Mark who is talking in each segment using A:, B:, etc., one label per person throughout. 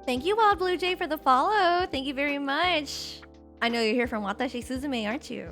A: Thank you, Wild Blue Jay, for the follow. Thank you very much. I know you're here from Watashi Suzume, aren't you?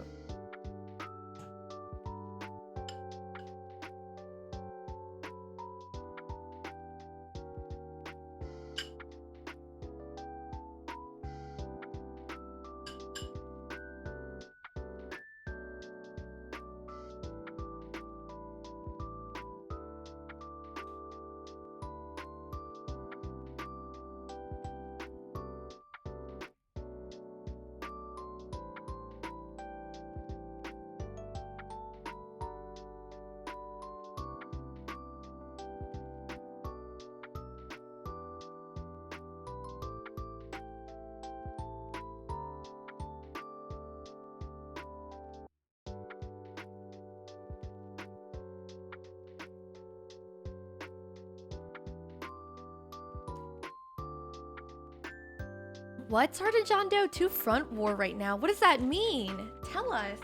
A: What's Sergeant John Doe 2 front war right now? What does that mean? Tell us.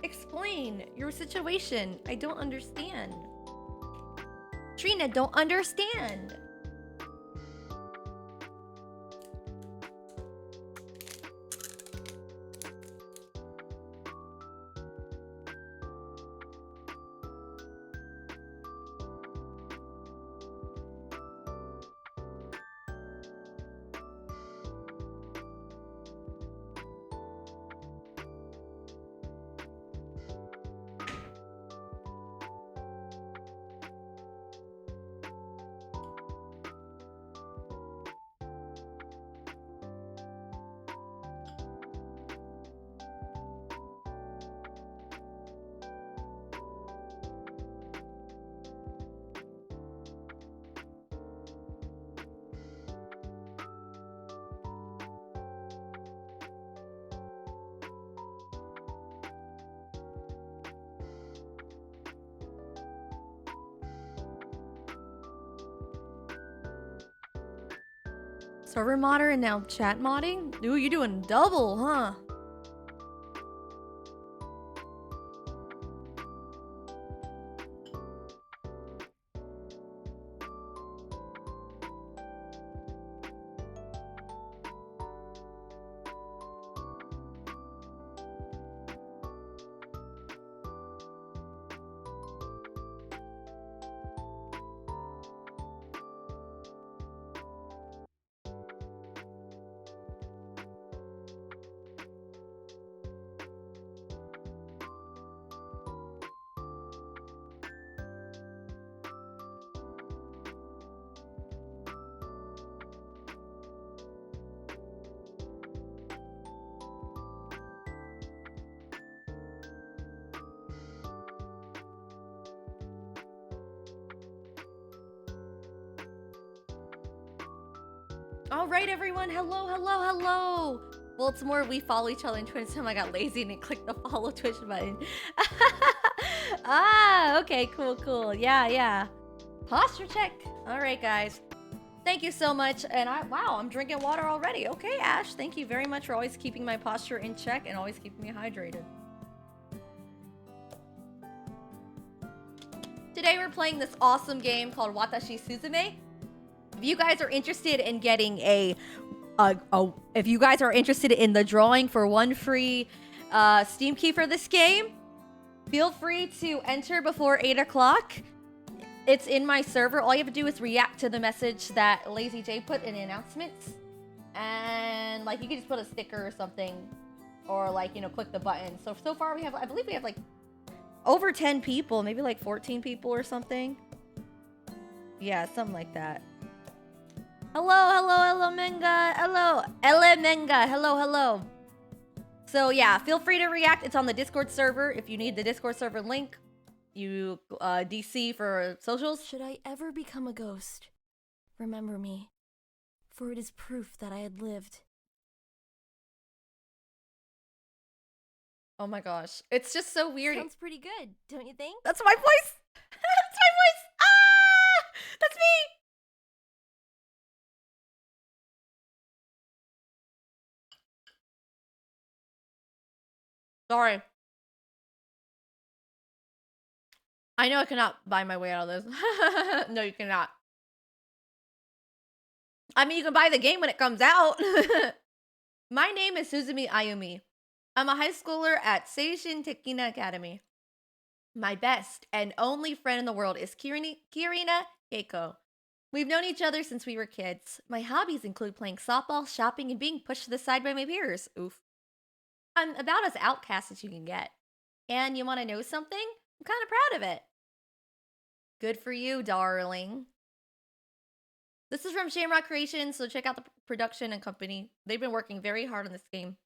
A: Explain your situation. I don't understand. Trina, don't understand. Server modder and now chat modding? Ooh, you're doing double, huh? All right, everyone. Hello, hello, hello. Well, it's more we follow each other on Twitch. So I got lazy and clicked the follow Twitch button. Ah, okay, cool, cool. Yeah. Posture check. All right, guys. Thank you so much. And wow, I'm drinking water already. Okay, Ash, thank you very much for always keeping my posture in check and always keeping me hydrated. Today we're playing this awesome game called Watashi Suzume. If you guys are interested in getting if you guys are interested in the drawing for one free Steam key for this game, feel free to enter before 8 o'clock. It's in my server. All you have to do is react to the message that Lazy J put in the announcements. And like you can just put a sticker or something, or like, you know, click the button. So far we have, I believe we have like over 10 people, maybe like 14 people or something. Yeah, something like that. Hello, Menga. Hello, Menga. Hello. So yeah, feel free to react. It's on the Discord server. If you need the Discord server link, you DC for socials.
B: Should I ever become a ghost, remember me, for it is proof that I had lived.
A: Oh my gosh, it's just so weird.
B: Sounds pretty good, don't you think?
A: That's my voice. That's my voice. Ah, that's me. Sorry. I know I cannot buy my way out of this. No, you cannot. I mean, you can buy the game when it comes out. My name is Suzume Ayumi. I'm a high schooler at Seishin Tekina Academy. My best and only friend in the world is Kirina Keiko. We've known each other since we were kids. My hobbies include playing softball, shopping, and being pushed to the side by my peers. Oof. I'm about as outcast as you can get. And you want to know something? I'm kind of proud of it. Good for you, darling. This is from Shamrock Creations, so check out the production and company. They've been working very hard on this game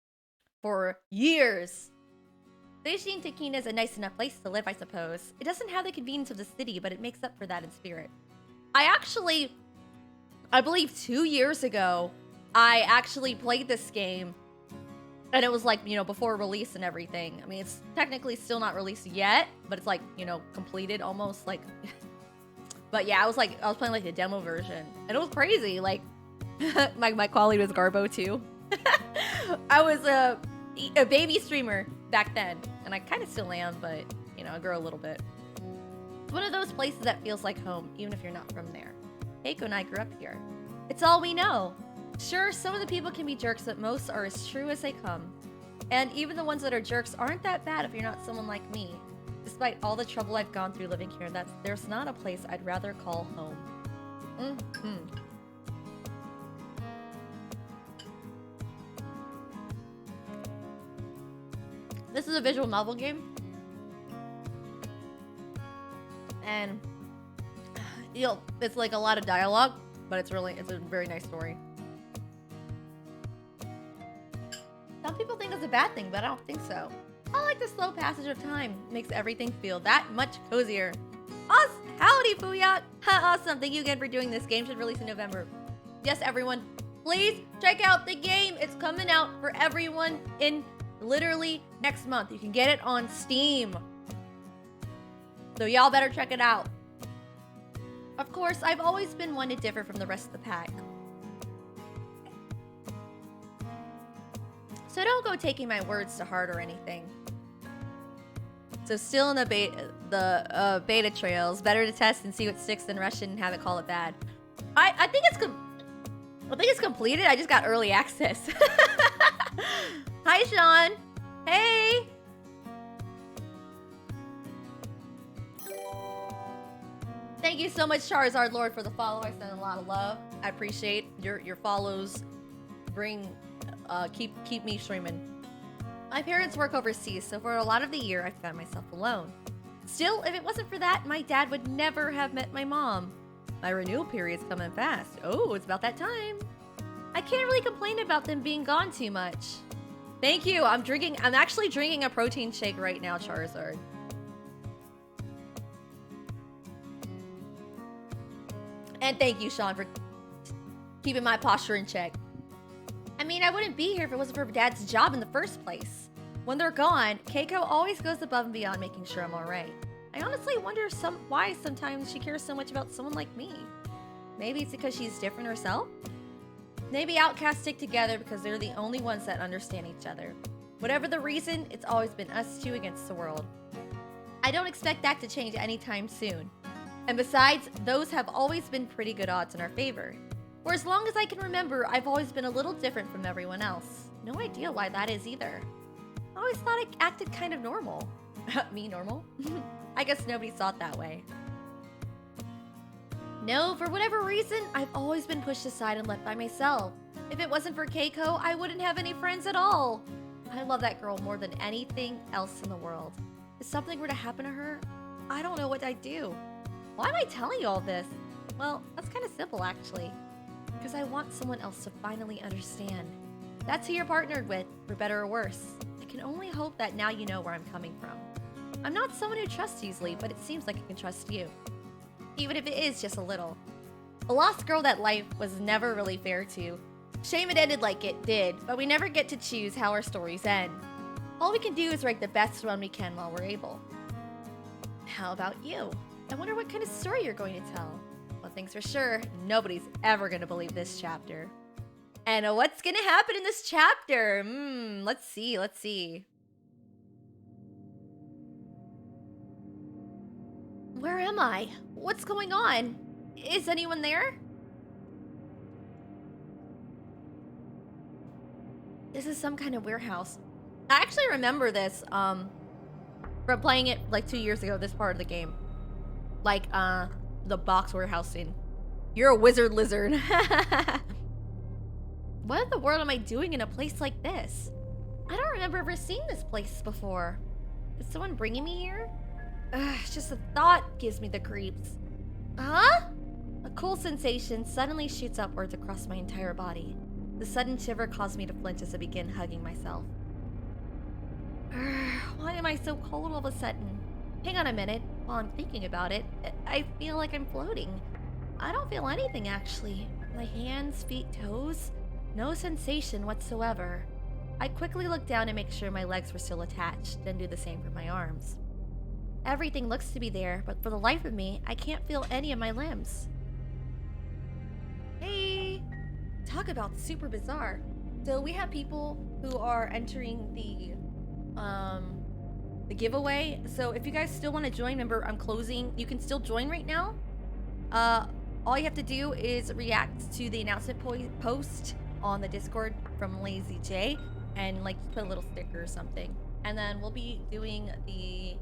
A: for years. Seishin Tekina is a nice enough place to live, I suppose. It doesn't have the convenience of the city, but it makes up for that in spirit. I believe 2 years ago, I actually played this game. And it was like, before release and everything. I mean, it's technically still not released yet, but it's like, completed almost like... But yeah, I was playing like the demo version. And it was crazy. Like, my quality was Garbo too. I was a baby streamer back then. And I kind of still am, but, I grew a little bit. It's one of those places that feels like home, even if you're not from there. Keiko and I grew up here. It's all we know. Sure, some of the people can be jerks, but most are as true as they come. And even the ones that are jerks aren't that bad if you're not someone like me. Despite all the trouble I've gone through living here, there's not a place I'd rather call home. This is a visual novel game. And it's like a lot of dialogue, but it's a very nice story. Some people think it's a bad thing, but I don't think so. I like the slow passage of time. It makes everything feel that much cozier. Howdy, Fuyat! Awesome, thank you again for doing this. Game should release in November. Yes, everyone, please check out the game. It's coming out for everyone in literally next month. You can get it on Steam. So y'all better check it out. Of course, I've always been one to differ from the rest of the pack. So don't go taking my words to heart or anything. So still in the beta trails. Better to test and see what sticks than rush in and have it call it bad. I think it's completed. I just got early access. Hi, Sean. Hey. Thank you so much, Charizard Lord, for the follow. I send a lot of love. I appreciate your follows. Keep me streaming. My parents work overseas, so for a lot of the year, I found myself alone. Still, if it wasn't for that, my dad would never have met my mom. My renewal period's coming fast. Oh, it's about that time. I can't really complain about them being gone too much. Thank you. I'm actually drinking a protein shake right now, Charizard. And thank you, Sean, for keeping my posture in check. I mean, I wouldn't be here if it wasn't for Dad's job in the first place. When they're gone, Keiko always goes above and beyond making sure I'm alright. I honestly wonder why sometimes she cares so much about someone like me. Maybe it's because she's different herself? Maybe outcasts stick together because they're the only ones that understand each other. Whatever the reason, it's always been us two against the world. I don't expect that to change anytime soon. And besides, those have always been pretty good odds in our favor. For as long as I can remember, I've always been a little different from everyone else. No idea why that is either. I always thought I acted kind of normal. Me normal? I guess nobody saw it that way. No, for whatever reason, I've always been pushed aside and left by myself. If it wasn't for Keiko, I wouldn't have any friends at all. I love that girl more than anything else in the world. If something were to happen to her, I don't know what I'd do. Why am I telling you all this? Well, that's kind of simple, actually. Because I want someone else to finally understand. That's who you're partnered with, for better or worse. I can only hope that now you know where I'm coming from. I'm not someone who trusts easily, but it seems like I can trust you. Even if it is just a little. A lost girl that life was never really fair to. Shame it ended like it did, but we never get to choose how our stories end. All we can do is write the best one we can while we're able. How about you? I wonder what kind of story you're going to tell. One thing's for sure, nobody's ever going to believe this chapter. And what's going to happen in this chapter? Let's see. Where am I? What's going on? Is anyone there? This is some kind of warehouse. I actually remember this from playing it like 2 years ago, this part of the game. Like the box warehouse scene. You're a wizard lizard. What in the world am I doing in a place like this? I don't remember ever seeing this place before. Is someone bringing me here? Just the thought gives me the creeps. Huh? A cool sensation suddenly shoots upwards across my entire body. The sudden shiver caused me to flinch as I begin hugging myself. Why am I so cold all of a sudden? Hang on a minute. While I'm thinking about it, I feel like I'm floating. I don't feel anything actually. My hands, feet, toes, no sensation whatsoever. I quickly looked down to make sure my legs were still attached, then do the same for my arms. Everything looks to be there, but for the life of me, I can't feel any of my limbs. Hey! Talk about super bizarre. So we have people who are entering the giveaway. So if you guys still want to join, remember I'm closing. You can still join right now. All you have to do is react to the announcement post on the Discord from Lazy J and like put a little sticker or something. And then we'll be doing the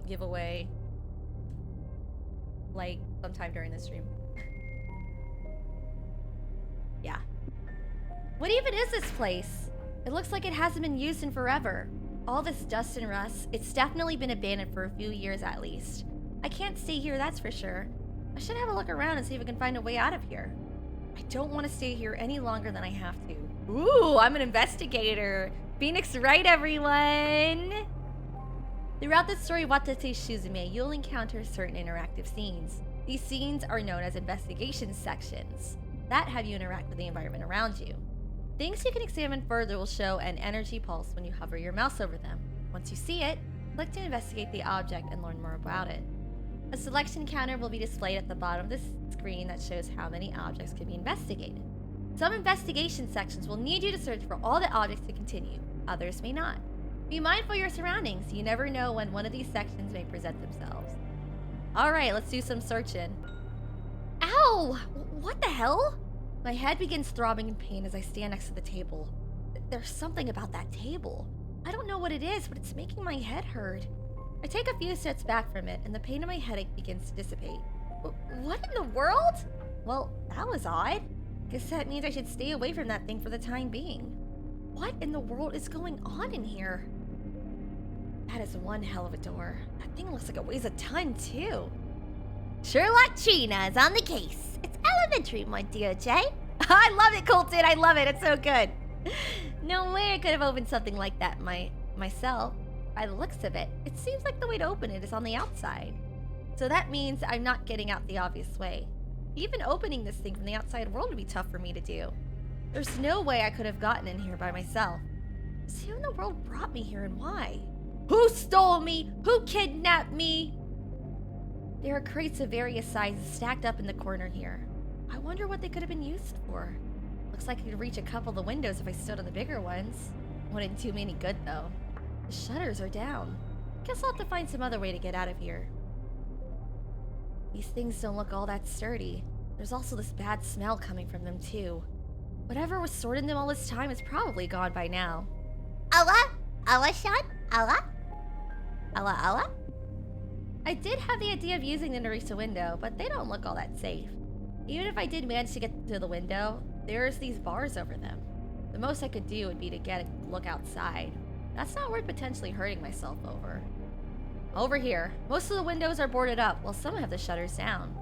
A: giveaway like sometime during the stream. Yeah. What even is this place? It looks like it hasn't been used in forever. All this dust and rust, it's definitely been abandoned for a few years at least. I can't stay here, that's for sure. I should have a look around and see if I can find a way out of here. I don't want to stay here any longer than I have to. Ooh, I'm an investigator. Phoenix right, everyone! Throughout the story Watashi Suzume, you'll encounter certain interactive scenes. These scenes are known as investigation sections that have you interact with the environment around you. Things you can examine further will show an energy pulse when you hover your mouse over them. Once you see it, click to investigate the object and learn more about it. A selection counter will be displayed at the bottom of the screen that shows how many objects can be investigated. Some investigation sections will need you to search for all the objects to continue, others may not. Be mindful of your surroundings, you never know when one of these sections may present themselves. Alright, let's do some searching. Ow! What the hell? My head begins throbbing in pain as I stand next to the table. There's something about that table. I don't know what it is, but it's making my head hurt. I take a few steps back from it, and the pain of my headache begins to dissipate. What in the world? Well, that was odd. Guess that means I should stay away from that thing for the time being. What in the world is going on in here? That is one hell of a door. That thing looks like it weighs a ton, too. Sherlock Trina is on the case. It's elementary, my dear Jay. I love it, Colton. I love it. It's so good. No way I could have opened something like that myself. By the looks of it, it seems like the way to open it is on the outside. So that means I'm not getting out the obvious way. Even opening this thing from the outside world would be tough for me to do. There's no way I could have gotten in here by myself. So who in the world brought me here and why? Who stole me? Who kidnapped me? There are crates of various sizes stacked up in the corner here. I wonder what they could have been used for. Looks like I could reach a couple of the windows if I stood on the bigger ones. Wouldn't do me any good though. The shutters are down. Guess I'll have to find some other way to get out of here. These things don't look all that sturdy. There's also this bad smell coming from them too. Whatever was stored in them all this time is probably gone by now. Allah? Allah-shan? Allah? Allah, Allah? I did have the idea of using them to reach the window, but they don't look all that safe. Even if I did manage to get to the window, there's these bars over them. The most I could do would be to get a look outside. That's not worth potentially hurting myself over. Over here, most of the windows are boarded up, while some have the shutters down.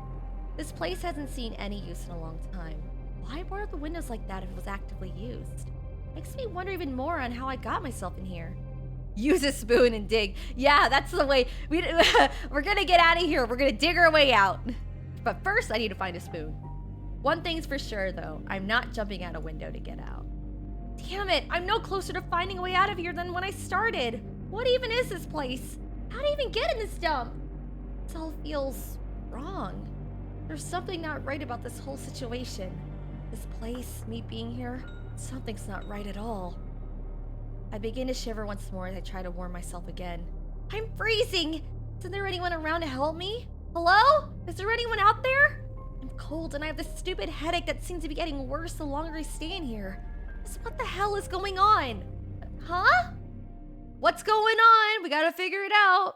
A: This place hasn't seen any use in a long time. Why board up the windows like that if it was actively used? Makes me wonder even more on how I got myself in here. Use a spoon and dig. Yeah, that's the way. We're gonna get out of here. We're gonna dig our way out. But first, I need to find a spoon. One thing's for sure, though. I'm not jumping out a window to get out. Damn it, I'm no closer to finding a way out of here than when I started. What even is this place? How did I even get in this dump? This all feels wrong. There's something not right about this whole situation. This place, me being here, something's not right at all. I begin to shiver once more as I try to warm myself again. I'm freezing! Isn't there anyone around to help me? Hello? Is there anyone out there? I'm cold and I have this stupid headache that seems to be getting worse the longer I stay in here. What the hell is going on? Huh? What's going on? We gotta figure it out.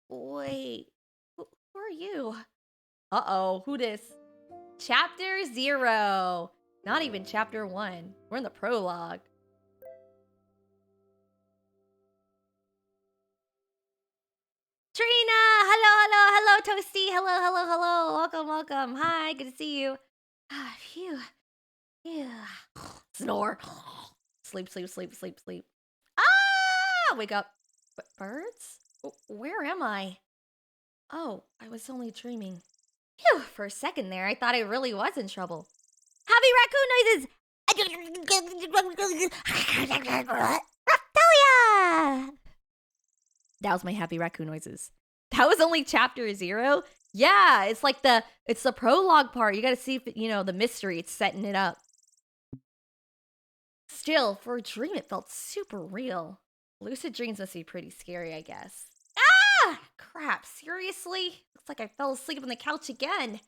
A: Wait, who are you? Uh-oh, who this? Chapter 0. Not even chapter 1. We're in the prologue. Trina! Hello, Toasty! Hello. Welcome. Hi, good to see you. Ah, phew. Yeah. Snore. Sleep. Ah! Wake up. Birds? Where am I? Oh, I was only dreaming. Phew, for a second there, I thought I really was in trouble. Happy raccoon noises! Raptalia! That was my happy raccoon noises. That was only chapter 0? Yeah, it's like it's the prologue part. You gotta see if, the mystery, it's setting it up. Still, for a dream, it felt super real. Lucid dreams must be pretty scary, I guess. Ah! Crap, seriously? Looks like I fell asleep on the couch again.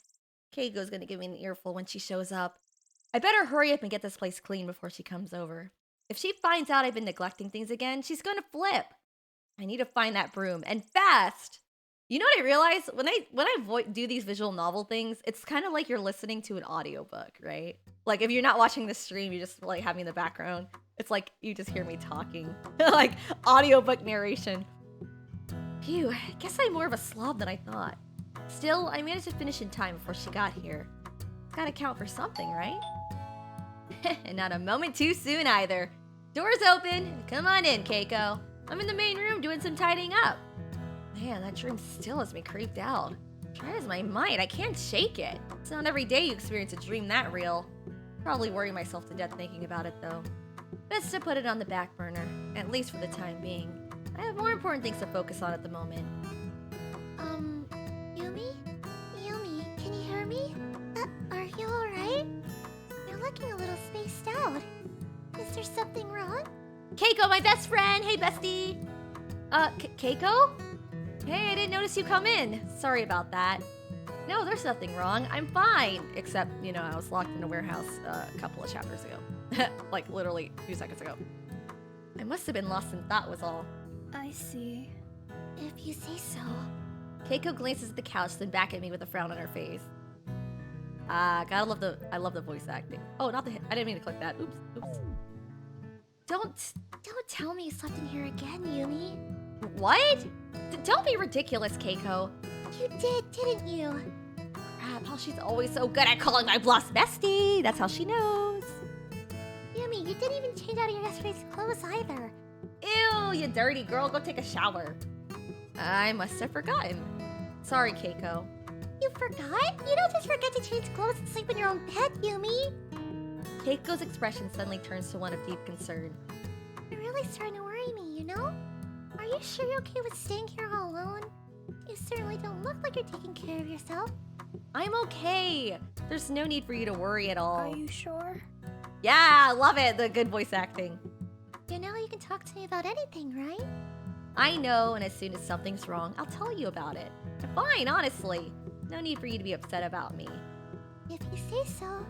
A: Keiko's gonna give me an earful when she shows up. I better hurry up and get this place clean before she comes over. If she finds out I've been neglecting things again, she's gonna flip. I need to find that broom, and fast! You know what I realized? When I do these visual novel things, it's kind of like you're listening to an audiobook, right? Like, if you're not watching the stream, you just, like, have me in the background. It's like you just hear me talking. Like, audiobook narration. Phew, I guess I'm more of a slob than I thought. Still, I managed to finish in time before she got here. Gotta count for something, right? And not a moment too soon either. Door's open. Come on in, Keiko. I'm in the main room doing some tidying up. Man, that dream still has me creeped out. Try as my might, I can't shake it. It's not every day you experience a dream that real. Probably worry myself to death thinking about it, though. Best to put it on the back burner, at least for the time being. I have more important things to focus on at the moment.
B: Yumi? Yumi, can you hear me? Are you alright? You're looking a little spaced out. Is there something wrong?
A: Keiko, my best friend! Hey, bestie! Keiko? Hey, I didn't notice you come in. Sorry about that. No, there's nothing wrong. I'm fine. Except, I was locked in a warehouse a couple of chapters ago. Like, literally 2 seconds ago. I must have been lost in thought was all.
B: I see. If you say so.
A: Keiko glances at the couch, then back at me with a frown on her face. I love the voice acting. Oh, I didn't mean to click that. Oops.
B: Don't tell me you slept in here again, Yumi.
A: What? Don't be ridiculous, Keiko.
B: You did, didn't you?
A: Crap, how she's always so good at calling my bluffs bestie. That's how she knows.
B: Yumi, you didn't even change out of your yesterday's clothes either.
A: Ew, you dirty girl. Go take a shower. I must have forgotten. Sorry, Keiko.
B: You forgot? You don't just forget to change clothes and sleep in your own bed, Yumi.
A: Keiko's expression suddenly turns to one of deep concern.
B: You're really starting to worry me, you know? Are you sure you're okay with staying here all alone? You certainly don't look like you're taking care of yourself.
A: I'm okay. There's no need for you to worry at all.
B: Are you sure?
A: Yeah, I love it. The good voice acting.
B: You know you can talk to me about anything, right?
A: I know, and as soon as something's wrong, I'll tell you about it. I'm fine, honestly. No need for you to be upset about me.
B: If you say so.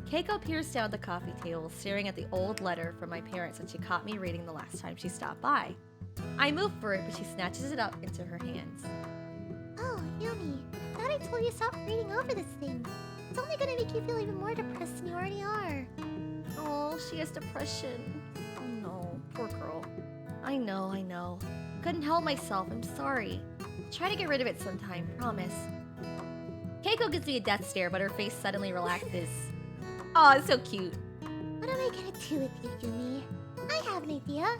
A: Keiko peers down at the coffee table, staring at the old letter from my parents that she caught me reading the last time she stopped by. I move for it, but she snatches it up into her hands.
B: Oh, Yumi. I thought I told you to stop reading over this thing. It's only gonna make you feel even more depressed than you already are.
A: Oh, she has depression. Oh no, poor girl. I know. Couldn't help myself, I'm sorry. I'll try to get rid of it sometime, promise. Keiko gives me a death stare, but her face suddenly relaxes. Oh, it's so cute.
B: What am I gonna do with you, Yumi? I have an idea.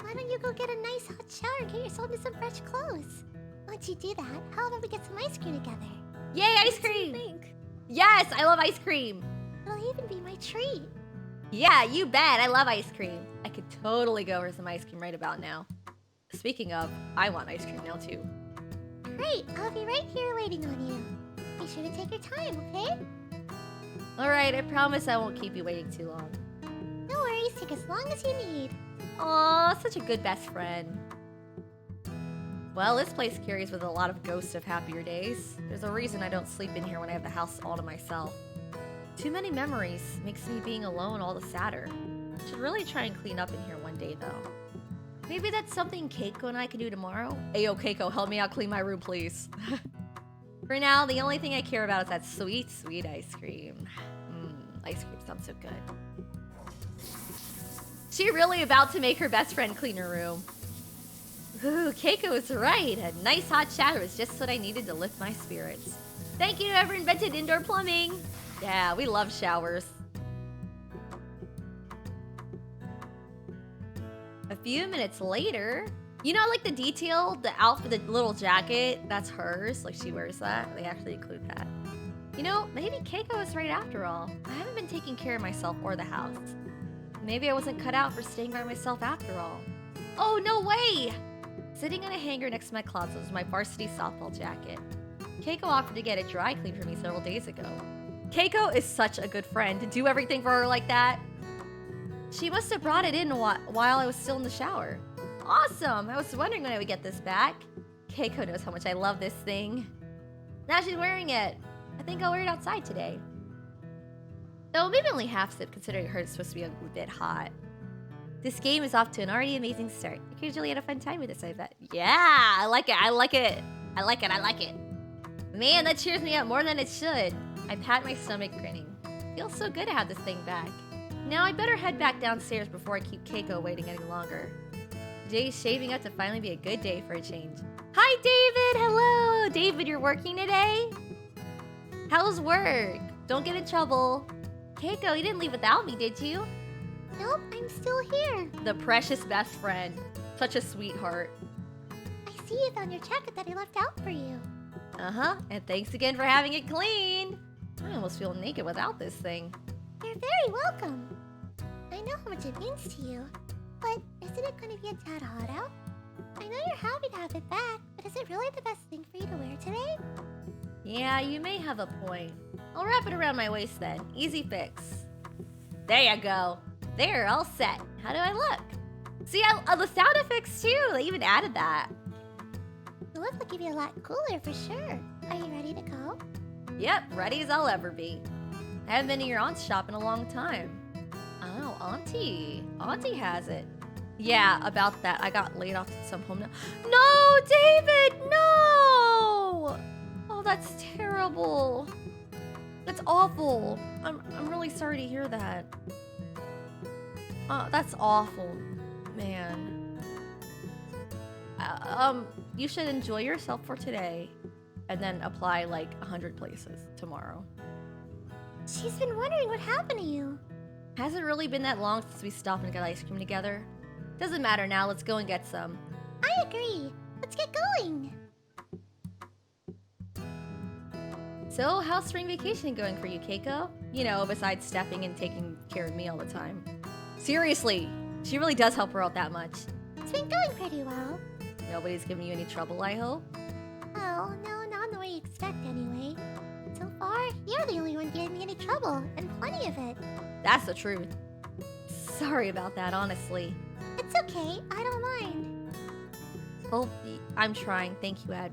B: Why don't you go get a nice hot shower and get yourself into some fresh clothes? Once you do that, how about we get some ice cream together?
A: Yay, ice cream!
B: What do you think?
A: Yes, I love ice cream.
B: It'll even be my treat.
A: Yeah, you bet. I love ice cream. I could totally go for some ice cream right about now. Speaking of, I want ice cream now too.
B: Great, I'll be right here waiting on you. Be sure to take your time, okay?
A: Alright, I promise I won't keep you waiting too long.
B: No worries, take as long as you need.
A: Aw, such a good best friend. Well, this place carries with a lot of ghosts of happier days. There's a reason I don't sleep in here when I have the house all to myself. Too many memories makes me being alone all the sadder. Should really try and clean up in here one day though. Maybe that's something Keiko and I can do tomorrow? Ayo, Keiko, help me out clean my room, please. For now, the only thing I care about is that sweet, sweet ice cream. Ice cream sounds so good. She really about to make her best friend clean her room. Ooh, Keiko was right. A nice hot shower is just what I needed to lift my spirits. Thank you to whoever invented indoor plumbing. Yeah, we love showers. A few minutes later, you know, like the detail, the outfit, the little jacket, that's hers. Like she wears that. They actually include that. You know, maybe Keiko is right after all. I haven't been taking care of myself or the house. Maybe I wasn't cut out for staying by myself after all. Oh, no way! Sitting on a hanger next to my closet was my varsity softball jacket. Keiko offered to get it dry cleaned for me several days ago. Keiko is such a good friend to do everything for her like that. She must have brought it in while I was still in the shower. Awesome! I was wondering when I would get this back. Keiko knows how much I love this thing. Now she's wearing it. I think I'll wear it outside today. Though maybe only half sip considering I heard it's supposed to be a bit hot. This game is off to an already amazing start. You usually had a fun time with this, I bet. Yeah, I like it, I like it. I like it, I like it. Man, that cheers me up more than it should. I pat my stomach grinning. Feels so good to have this thing back. Now I better head back downstairs before I keep Keiko waiting any longer. Today's shaping up to finally be a good day for a change. Hi, David! Hello! David, you're working today? How's work? Don't get in trouble. Keiko, you didn't leave without me, did you?
B: Nope, I'm still here.
A: The precious best friend. Such a sweetheart.
B: I see you found your jacket that I left out for you.
A: Uh-huh, and thanks again for having it clean. I almost feel naked without this thing.
B: You're very welcome. I know how much it means to you, but isn't it going to be a tad hot out? I know you're happy to have it back, but is it really the best thing for you to wear today?
A: Yeah, you may have a point. I'll wrap it around my waist then. Easy fix. There you go. There, all set. How do I look? See, the sound effects too. They even added that.
B: You look like you'd be a lot cooler for sure. Are you ready to go?
A: Yep, ready as I'll ever be. I haven't been to your aunt's shop in a long time. Oh, Auntie. Auntie has it. Yeah, about that. I got laid off at some home now. No, David, no! Oh, that's terrible. That's awful. I'm really sorry to hear that. That's awful, man. You should enjoy yourself for today and then apply like 100 places tomorrow.
B: She's been wondering what happened to you.
A: Hasn't really been that long since we stopped and got ice cream together. Doesn't matter now, let's go and get some.
B: I agree. Let's get going.
A: So, how's spring vacation going for you, Keiko? You know, besides stepping and taking care of me all the time. Seriously, she really does help her out that much.
B: It's been going pretty well.
A: Nobody's giving you any trouble, I hope?
B: Oh, no, not in the way you expect anyway. So far, you're the only one giving me any trouble, and plenty of it.
A: That's the truth. Sorry about that, honestly.
B: It's okay, I don't mind.
A: Well, I'm trying. Thank you, Ed.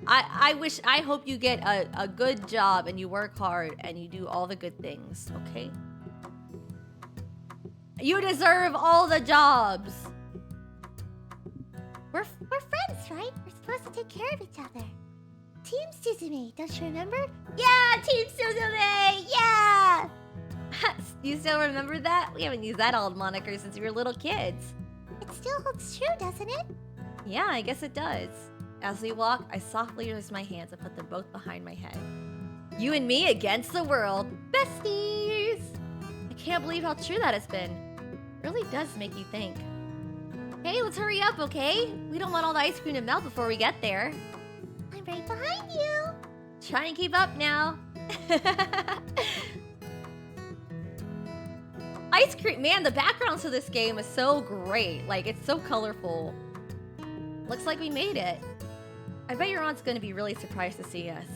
A: I hope you get a good job and you work hard and you do all the good things, okay? You deserve all the jobs.
B: We're friends, right? We're supposed to take care of each other. Team Suzume, don't you remember?
A: Yeah, Team Suzume! Yeah! You still remember that? We haven't used that old moniker since we were little kids.
B: It still holds true, doesn't it?
A: Yeah, I guess it does. As we walk, I softly raise my hands and put them both behind my head. You and me against the world. Besties! I can't believe how true that has been. It really does make you think. Hey, let's hurry up, okay? We don't want all the ice cream to melt before we get there.
B: I'm right behind you.
A: Try and keep up now. Ice cream, man, the background to this game is so great. Like, it's so colorful. Looks like we made it. I bet your aunt's gonna be really surprised to see us.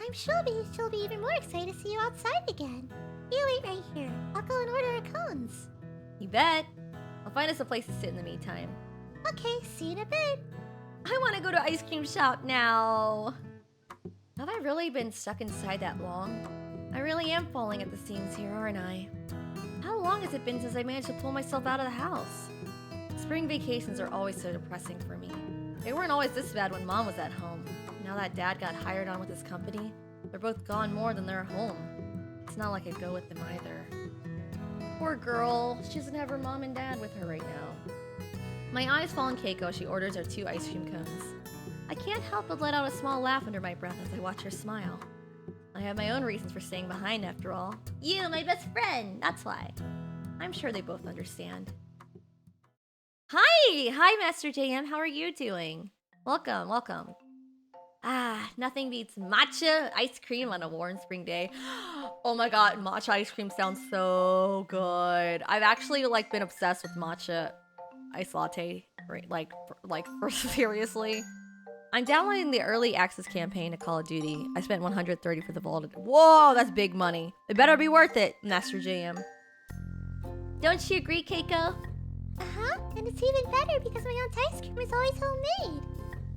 B: I'm sure she'll be even more excited to see you outside again. You wait right here. I'll go and order her cones.
A: You bet. I'll find us a place to sit in the meantime.
B: Okay, see you in a bit.
A: I want to go to ice cream shop now. Have I really been stuck inside that long? I really am falling at the seams here, aren't I? How long has it been since I managed to pull myself out of the house? Spring vacations are always so depressing for me. They weren't always this bad when Mom was at home. Now that Dad got hired on with his company, they're both gone more than they're home. It's not like I go with them either. Poor girl, she doesn't have her mom and dad with her right now. My eyes fall on Keiko as she orders our 2 ice cream cones. I can't help but let out a small laugh under my breath as I watch her smile. I have my own reasons for staying behind after all. You, my best friend, that's why. I'm sure they both understand. Hi, Master JM, how are you doing? Welcome. Nothing beats matcha ice cream on a warm spring day. Oh my god, matcha ice cream sounds so good. I've actually been obsessed with matcha ice latte, for seriously. I'm downloading the early access campaign to Call of Duty. I spent 130 for the vault. Whoa, that's big money. It better be worth it, Master JM. Don't you agree, Keiko?
B: Uh-huh, and it's even better because my aunt's ice cream is always homemade.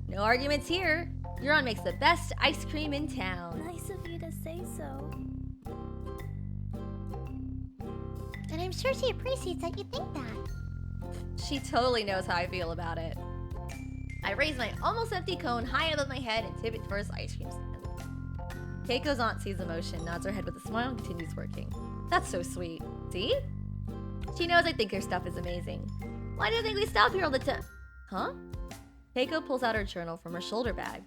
A: No arguments here. Your aunt makes the best ice cream in town.
C: Nice of you to say so.
B: And I'm sure she appreciates that you think that.
A: She totally knows how I feel about it. I raise my almost empty cone high above my head and tip it towards the ice cream stand. Keiko's aunt sees emotion, nods her head with a smile, and continues working. That's so sweet. See? She knows I think her stuff is amazing. Why do you think we stop here all the time? Huh? Keiko pulls out her journal from her shoulder bag.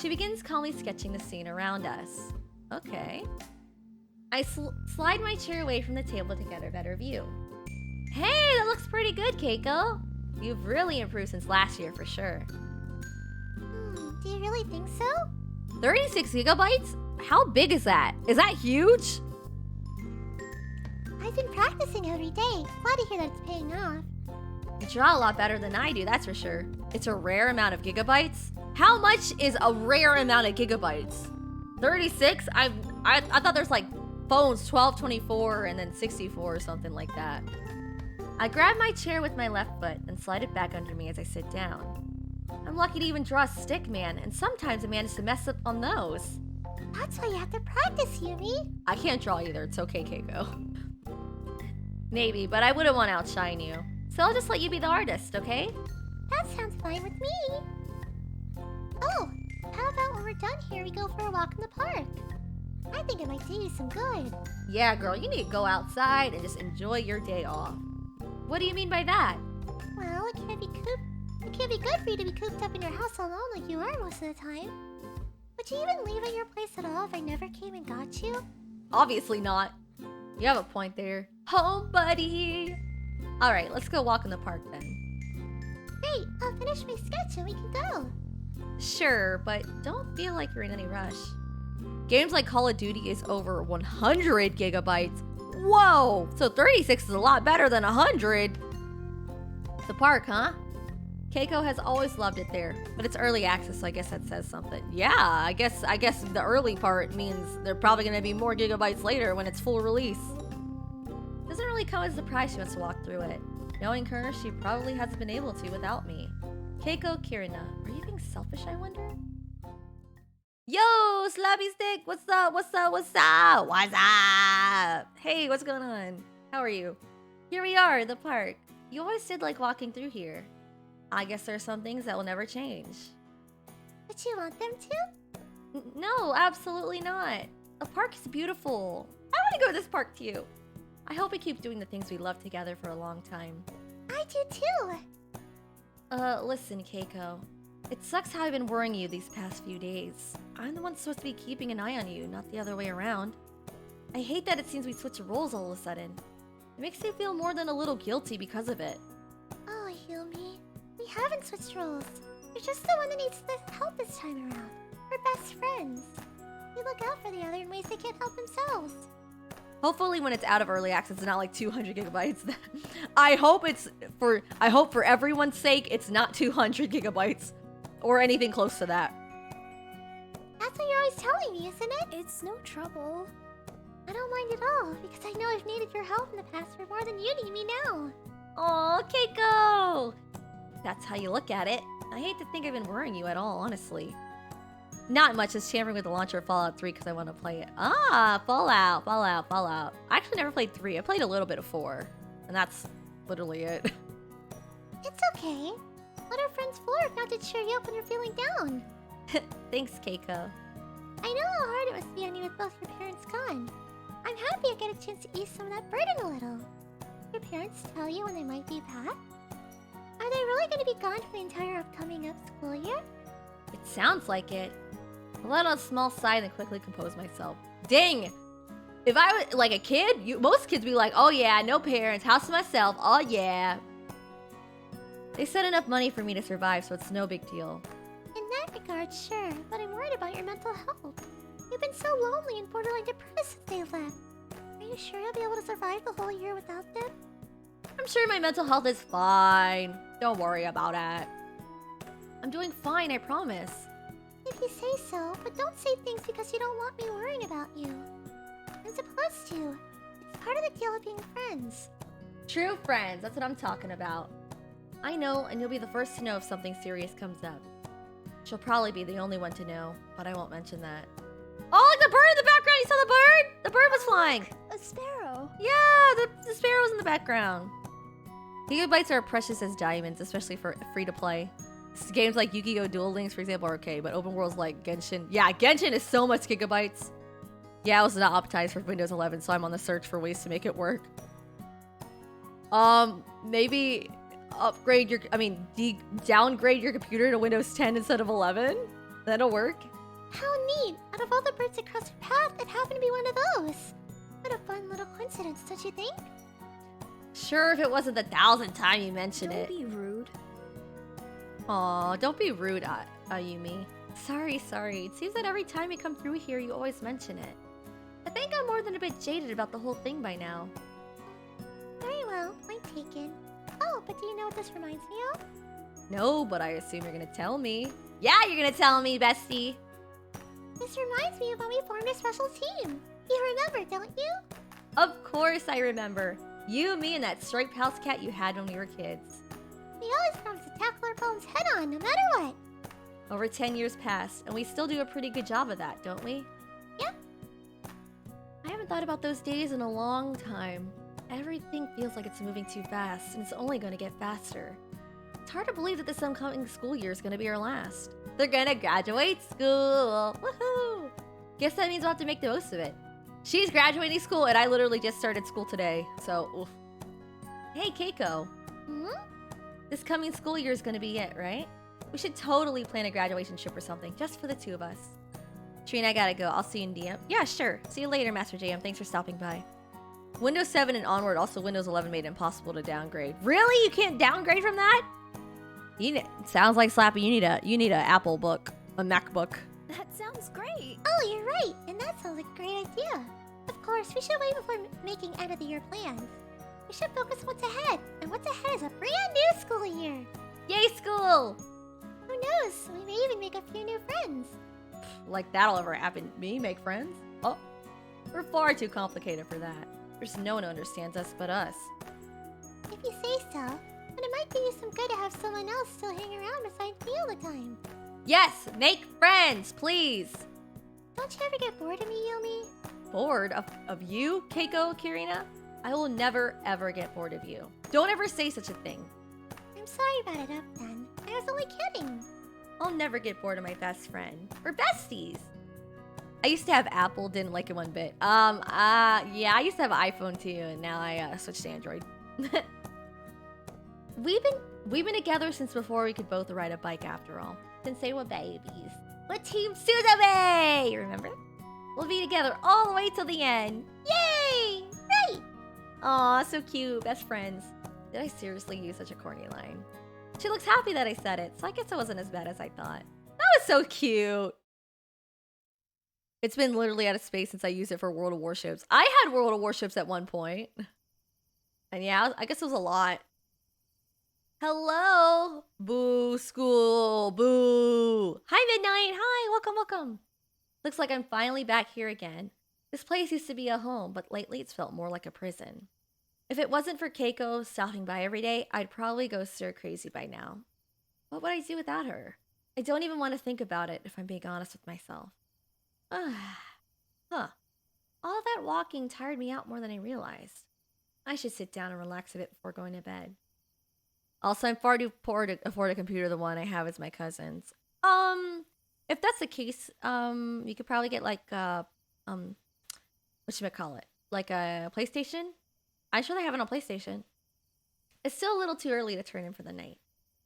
A: She begins calmly sketching the scene around us. Okay. I slide my chair away from the table to get a better view. Hey, that looks pretty good, Keiko. You've really improved since last year for sure.
B: Do you really think so?
A: 36 gigabytes? How big is that? Is that huge?
B: I've been practicing every day. Glad to hear that it's paying off.
A: You draw a lot better than I do, that's for sure. It's a rare amount of gigabytes. How much is a rare amount of gigabytes? 36? I thought there's phones 12, 24, and then 64 or something like that. I grab my chair with my left foot and slide it back under me as I sit down. I'm lucky to even draw a stick man, and sometimes I manage to mess up on those.
B: That's why you have to practice, Yumi.
A: I can't draw either, it's okay, Keiko. Maybe, but I wouldn't want to outshine you. So I'll just let you be the artist, okay?
B: That sounds fine with me. Oh, how about when we're done here, we go for a walk in the park? I think it might do you some good.
A: Yeah, girl, you need to go outside and just enjoy your day off. What do you mean by that?
B: Well, it can't be good for you to be cooped up in your house alone like you are most of the time. Would you even leave at your place at all if I never came and got you?
A: Obviously not. You have a point there. Home, buddy! Alright, let's go walk in the park then.
B: Great, I'll finish my sketch and we can go.
A: Sure, but don't feel like you're in any rush. Games like Call of Duty is over 100 gigabytes. Whoa! So 36 is a lot better than 100. The park, huh? Keiko has always loved it there, but it's early access, so I guess that says something. Yeah, I guess the early part means they're probably gonna be more gigabytes later when it's full release. Doesn't really come as a surprise she wants to walk through it. Knowing her, she probably hasn't been able to without me. Keiko Kirina, are you being selfish, I wonder? Yo, Slappy Stick, what's up? Hey, what's going on? How are you? Here we are, the park. You always did like walking through here. I guess there are some things that will never change.
B: But you want them to?
A: No, absolutely not. The park is beautiful. I want to go to this park too. I hope we keep doing the things we love together for a long time.
B: I do too.
A: Listen, Keiko. It sucks how I've been worrying you these past few days. I'm the one supposed to be keeping an eye on you, not the other way around. I hate that it seems we switch roles all of a sudden. It makes me feel more than a little guilty because of it.
B: Oh, Yumi. We haven't switched roles. You're just the one that needs the help this time around. We're best friends. We look out for the other in ways they can't help themselves.
A: Hopefully when it's out of early access, it's not like 200 gigabytes. I hope for everyone's sake, it's not 200 gigabytes. Or anything close to that.
B: That's what you're always telling me, isn't it?
C: It's no trouble.
B: I don't mind at all, because I know I've needed your help in the past for more than you need me now.
A: Aw, Keiko! That's how you look at it. I hate to think I've been worrying you at all, honestly. Not much, just tampering with the launcher of Fallout 3 because I want to play it. Ah, Fallout. I actually never played 3. I played a little bit of 4. And that's literally it.
B: It's okay. Let our friends for if not to cheer you up when you're feeling down.
A: Thanks, Keiko.
B: I know how hard it must be on you with both your parents gone. I'm happy I get a chance to ease some of that burden a little. Your parents tell you when they might be back? Are they really going to be gone for the entire upcoming school year?
A: It sounds like it. I let out a small sigh and then quickly composed myself. Dang! If I was like a kid, most kids be like, oh yeah, no parents, house to myself, oh yeah. They said enough money for me to survive, so it's no big deal.
B: In that regard, sure, but I'm worried about your mental health. You've been so lonely and borderline depressed since they left. Are you sure you'll be able to survive the whole year without them?
A: I'm sure my mental health is fine. Don't worry about it. I'm doing fine, I promise.
B: If you say so, but don't say things because you don't want me worrying about you. I'm supposed to. It's part of the deal of being friends.
A: True friends, that's what I'm talking about. I know, and you'll be the first to know if something serious comes up. She'll probably be the only one to know, but I won't mention that. Oh, look, the bird in the background! You saw the bird? The bird was flying!
C: A sparrow.
A: Yeah, the sparrow's in the background. Gigabytes are precious as diamonds, especially for free-to-play. Games like Yu-Gi-Oh! Duel Links, for example, are okay, but open worlds like Genshin... Yeah, Genshin is so much gigabytes. Yeah, it was not optimized for Windows 11, so I'm on the search for ways to make it work. Maybe upgrade your... downgrade your computer to Windows 10 instead of 11? That'll work.
B: How neat! Out of all the birds across your path, it happened to be one of those. What a fun little coincidence, don't you think?
A: Sure, if it wasn't the 1,000th time you mentioned
C: Don't
A: it.
C: be rude.
A: Aw, don't be rude, Ayumi. Sorry. It seems that every time you come through here, you always mention it. I think I'm more than a bit jaded about the whole thing by now.
B: Very well, point taken. Oh, but do you know what this reminds me of?
A: No, but I assume you're gonna tell me. Yeah, you're gonna tell me, bestie.
B: This reminds me of when we formed a special team. You remember, don't you?
A: Of course I remember. You, me, and that striped house cat you had when we were kids.
B: We always promise to tackle our problems head on, no matter what.
A: Over 10 years passed, and we still do a pretty good job of that, don't we?
B: Yep.
A: I haven't thought about those days in a long time. Everything feels like it's moving too fast, and it's only going to get faster. It's hard to believe that this upcoming school year is going to be our last. They're going to graduate school. Woohoo! Guess that means we'll have to make the most of it. She's graduating school, and I literally just started school today, so oof. Hey, Keiko.
B: Hmm?
A: This coming school year is going to be it, right? We should totally plan a graduation trip or something, just for the two of us. Trina, I gotta go. I'll see you in DM. Yeah, sure. See you later, Master JM. Thanks for stopping by. Windows 7 and onward, also Windows 11 made it impossible to downgrade. Really? You can't downgrade from that? Sounds like Slappy. You need a Apple book, a MacBook.
C: That sounds great.
B: Oh, you're right, and that sounds like a great idea. Of course, we should wait before making end-of-the-year plans. We should focus on what's ahead, and what's ahead is a brand new school year.
A: Yay, school!
B: Who knows? We may even make a few new friends.
A: Like that'll ever happen. Me make friends? Oh, we're far too complicated for that. There's no one who understands us but us.
B: If you say so, but it might do you some good to have someone else still hang around besides me all the time.
A: Yes, make friends, please.
B: Don't you ever get bored of me, Yumi?
A: Bored of you, Keiko, Kirina? I will never, ever get bored of you. Don't ever say such a thing.
B: I'm sorry about it up then. I was only kidding.
A: I'll never get bored of my best friend. We're besties. I used to have Apple, didn't like it one bit. Yeah, I used to have an iPhone too, and now I switched to Android. We've been together since before we could both ride a bike after all. Since they were babies. We're Team Suzume! Remember? We'll be together all the way till the end. Yay!
B: Right!
A: Aw, so cute. Best friends. Did I seriously use such a corny line? She looks happy that I said it, so I guess it wasn't as bad as I thought. That was so cute. It's been literally out of space since I used it for World of Warships. I had World of Warships at one point. And yeah, I guess it was a lot. Hello? Boo, school, boo. Hi, Midnight. Hi, welcome. Looks like I'm finally back here again. This place used to be a home, but lately it's felt more like a prison. If it wasn't for Keiko stopping by every day, I'd probably go stir crazy by now. What would I do without her? I don't even want to think about it if I'm being honest with myself. Huh. All that walking tired me out more than I realized. I should sit down and relax a bit before going to bed. Also, I'm far too poor to afford a computer. The one I have is my cousin's. If that's the case, you could probably get like whatchamacallit? Like a PlayStation? I'm sure they have it on PlayStation. It's still a little too early to turn in for the night.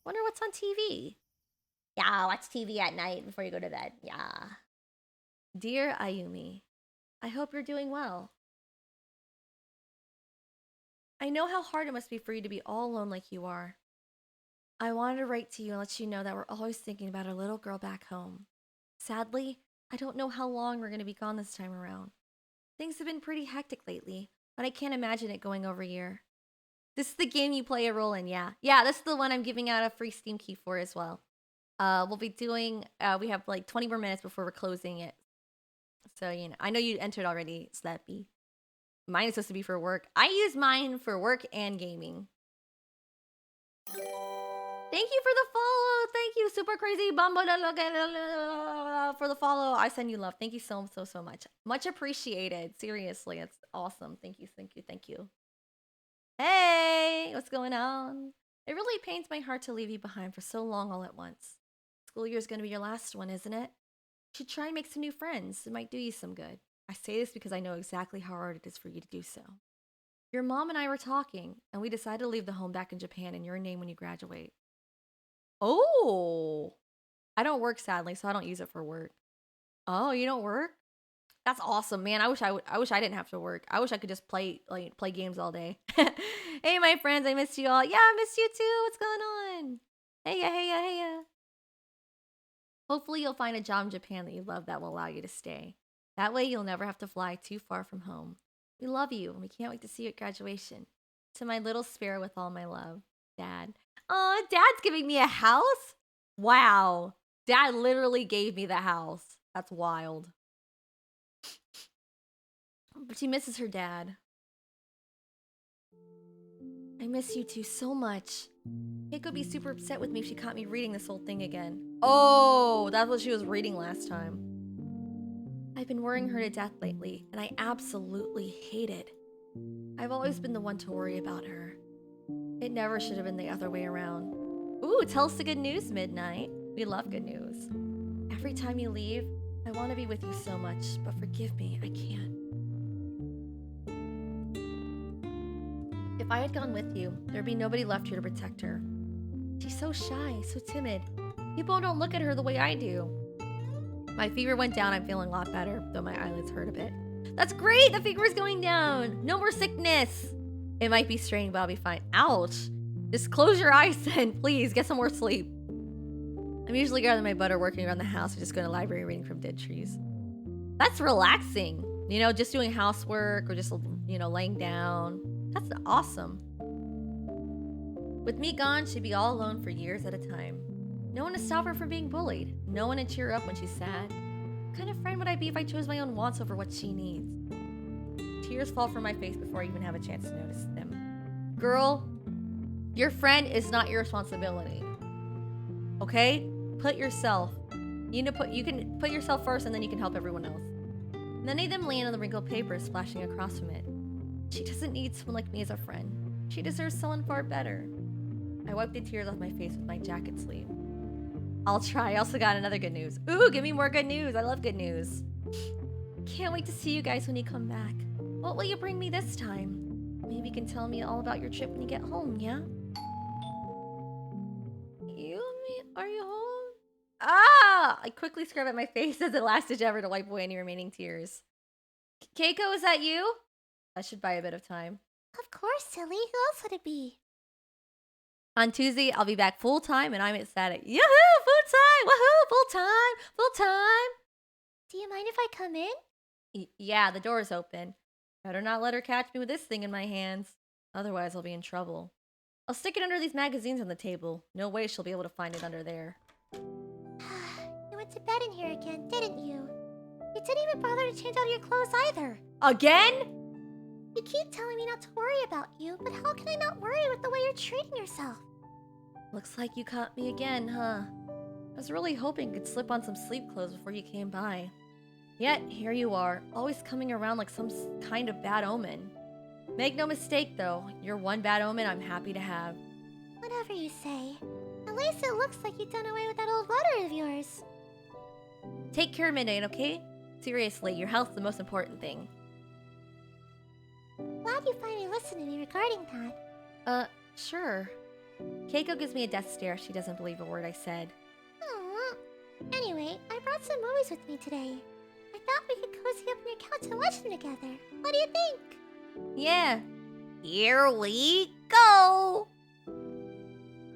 A: Wonder what's on TV. Yeah, watch TV at night before you go to bed. Yeah. Dear Ayumi, I hope you're doing well. I know how hard it must be for you to be all alone like you are. I wanted to write to you and let you know that we're always thinking about our little girl back home. Sadly, I don't know how long we're going to be gone this time around. Things have been pretty hectic lately, but I can't imagine it going over a year. This is the game you play a role in, yeah. Yeah, this is the one I'm giving out a free Steam key for as well. We'll be doing, we have like 20 more minutes before we're closing it. So, you know, I know you entered already, Slappy. Mine is supposed to be for work. I use mine for work and gaming. Thank you for the follow. Thank you, Super Crazy Bumbo, for the follow. I send you love. Thank you so much. Much appreciated. Seriously, it's awesome. Thank you. Hey, what's going on? It really pains my heart to leave you behind for so long all at once. School year is going to be your last one, isn't it? You should try and make some new friends. It might do you some good. I say this because I know exactly how hard it is for you to do so. Your mom and I were talking, and we decided to leave the home back in Japan in your name when you graduate. Oh, I don't work, sadly, so I don't use it for work. Oh, you don't work? That's awesome, man. I wish I didn't have to work. I wish I could just play games all day. Hey, my friends, I missed you all. Yeah, I missed you too. What's going on? Hey. Hopefully you'll find a job in Japan that you love that will allow you to stay. That way you'll never have to fly too far from home. We love you, and we can't wait to see you at graduation. To my little sparrow with all my love, Dad. Oh, Dad's giving me a house? Wow. Dad literally gave me the house. That's wild. But she misses her dad. I miss you two so much. Keiko would be super upset with me if she caught me reading this whole thing again. Oh, that's what she was reading last time. I've been worrying her to death lately, and I absolutely hate it. I've always been the one to worry about her. It never should have been the other way around. Ooh, tell us the good news, Midnight. We love good news. Every time you leave, I want to be with you so much, but forgive me, I can't. If I had gone with you, there'd be nobody left here to protect her. She's so shy, so timid. People don't look at her the way I do. My fever went down. I'm feeling a lot better, though my eyelids hurt a bit. That's great! The fever is going down! No more sickness! It might be straining, but I'll be fine. Ouch! Just close your eyes then, please. Get some more sleep. I'm usually gathering my butter, working around the house, or just going to the library reading from dead trees. That's relaxing. You know, just doing housework or just, you know, laying down. That's awesome. With me gone, she'd be all alone for years at a time. No one to stop her from being bullied. No one to cheer her up when she's sad. What kind of friend would I be if I chose my own wants over what she needs? Tears fall from my face before I even have a chance to notice them. Girl, your friend is not your responsibility. Okay? Put yourself. You can put yourself first, and then you can help everyone else. Many of them land on the wrinkled paper splashing across from it. She doesn't need someone like me as a friend. She deserves someone far better. I wiped the tears off my face with my jacket sleeve. I'll try. I also got another good news. Ooh, give me more good news. I love good news. Can't wait to see you guys when you come back. What will you bring me this time? Maybe you can tell me all about your trip when you get home, yeah? Are you home? Ah! I quickly scrubbed at my face as the last ditch ever to wipe away any remaining tears. Keiko, is that you? I should buy a bit of time.
B: Of course, silly. Who else would it be?
A: On Tuesday, I'll be back full time, and I'm ecstatic. Yahoo! Full time! Woohoo! Full time!
B: Do you mind if I come in?
A: Yeah, the door's open. Better not let her catch me with this thing in my hands. Otherwise, I'll be in trouble. I'll stick it under these magazines on the table. No way she'll be able to find it under there.
B: You went to bed in here again, didn't you? You didn't even bother to change out your clothes either.
A: Again?
B: You keep telling me not to worry about you, but how can I not worry with the way you're treating yourself?
A: Looks like you caught me again, huh? I was really hoping you could slip on some sleep clothes before you came by. Yet, here you are, always coming around like some kind of bad omen. Make no mistake, though, you're one bad omen I'm happy to have.
B: Whatever you say. At least it looks like you've done away with that old water of yours.
A: Take care, Midnight, okay? Seriously, your health's the most important thing.
B: Glad you finally listened to me regarding that.
A: Sure. Keiko gives me a death stare if she doesn't believe a word I said.
B: Aww. Anyway, I brought some movies with me today. I thought we could cozy up on your couch and watch them together. What do you think?
A: Yeah. Here we go!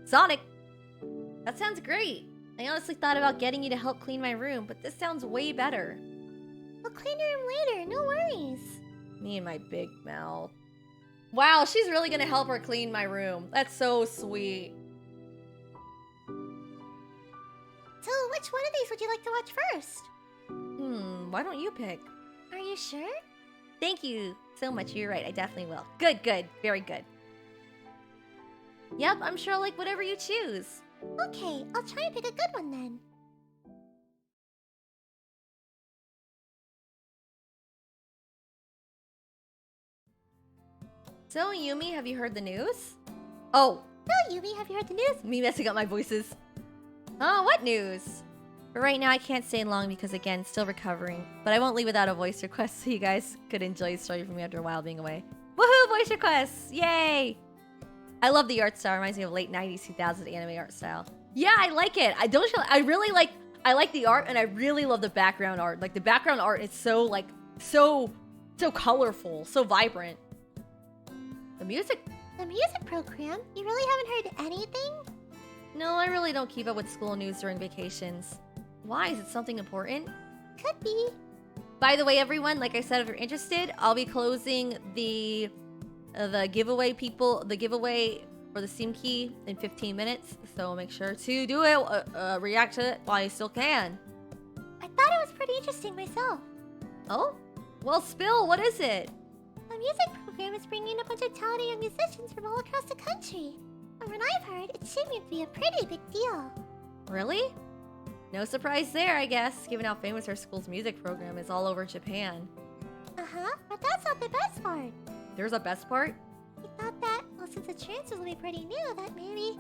A: Sonic! That sounds great. I honestly thought about getting you to help clean my room, but this sounds way better.
B: I'll clean your room later, no worries.
A: Me and my big mouth. Wow, she's really gonna help her clean my room. That's so sweet.
B: So, which one of these would you like to watch first?
A: Why don't you pick?
B: Are you sure?
A: Thank you so much. You're right. I definitely will. Good, good. Very good. Yep, I'm sure I'll like whatever you choose.
B: Okay, I'll try and pick a good one then.
A: So, Yumi, have you heard the news? Oh,
B: No, Yumi, have you heard the news?
A: me messing up my voices. Oh, what news? But right now, I can't stay long because, again, still recovering. But I won't leave without a voice request so you guys could enjoy the story from me after a while being away. Woohoo, voice requests! Yay! I love the art style. Reminds me of late 90s, 2000s anime art style. Yeah, I like it. I really like, I like the art and I really love the background art. Like, the background art is so colorful, so vibrant. The music?
B: The music program? You really haven't heard anything?
A: No, I really don't keep up with school news during vacations. Why? Is it something important?
B: Could be.
A: By the way, everyone, like I said, if you're interested, I'll be closing the giveaway for the Steam key in 15 minutes. So make sure to do it, react to it while you still can.
B: I thought it was pretty interesting myself.
A: Oh? Well, spill, what is it?
B: The music program is bringing in a bunch of talented young musicians from all across the country. From what I've heard, it's shaping to be a pretty big deal.
A: Really? No surprise there, I guess, given how famous our school's music program is all over Japan.
B: Uh-huh, but that's not the best part.
A: There's a best part?
B: We thought that, well, since the transfers will be pretty new, that maybe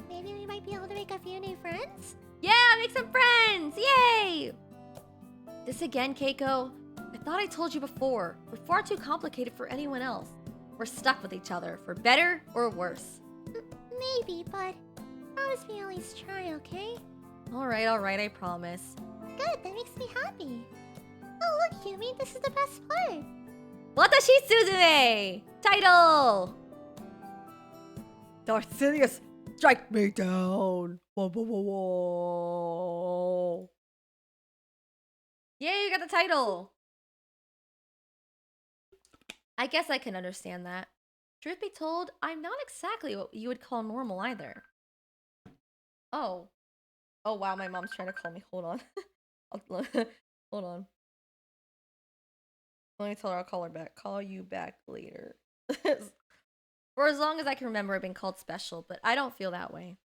B: we might be able to make a few new friends?
A: Yeah, make some friends! Yay! This again, Keiko? I thought I told you before. We're far too complicated for anyone else. We're stuck with each other, for better or worse.
B: Maybe, but promise me at least try, okay?
A: Alright, I promise.
B: Good, that makes me happy. Oh, look, Yumi, this is the best part.
A: Watashi Suzume! Title! Darth Sidious, strike me down! Whoa, whoa, whoa, whoa. Yay, you got the title! I guess I can understand that. Truth be told, I'm not exactly what you would call normal either. Oh. Oh wow, my mom's trying to call me. Hold on. Hold on. Let me tell her I'll call her back. Call you back later. For as long as I can remember, I've been called special, but I don't feel that way.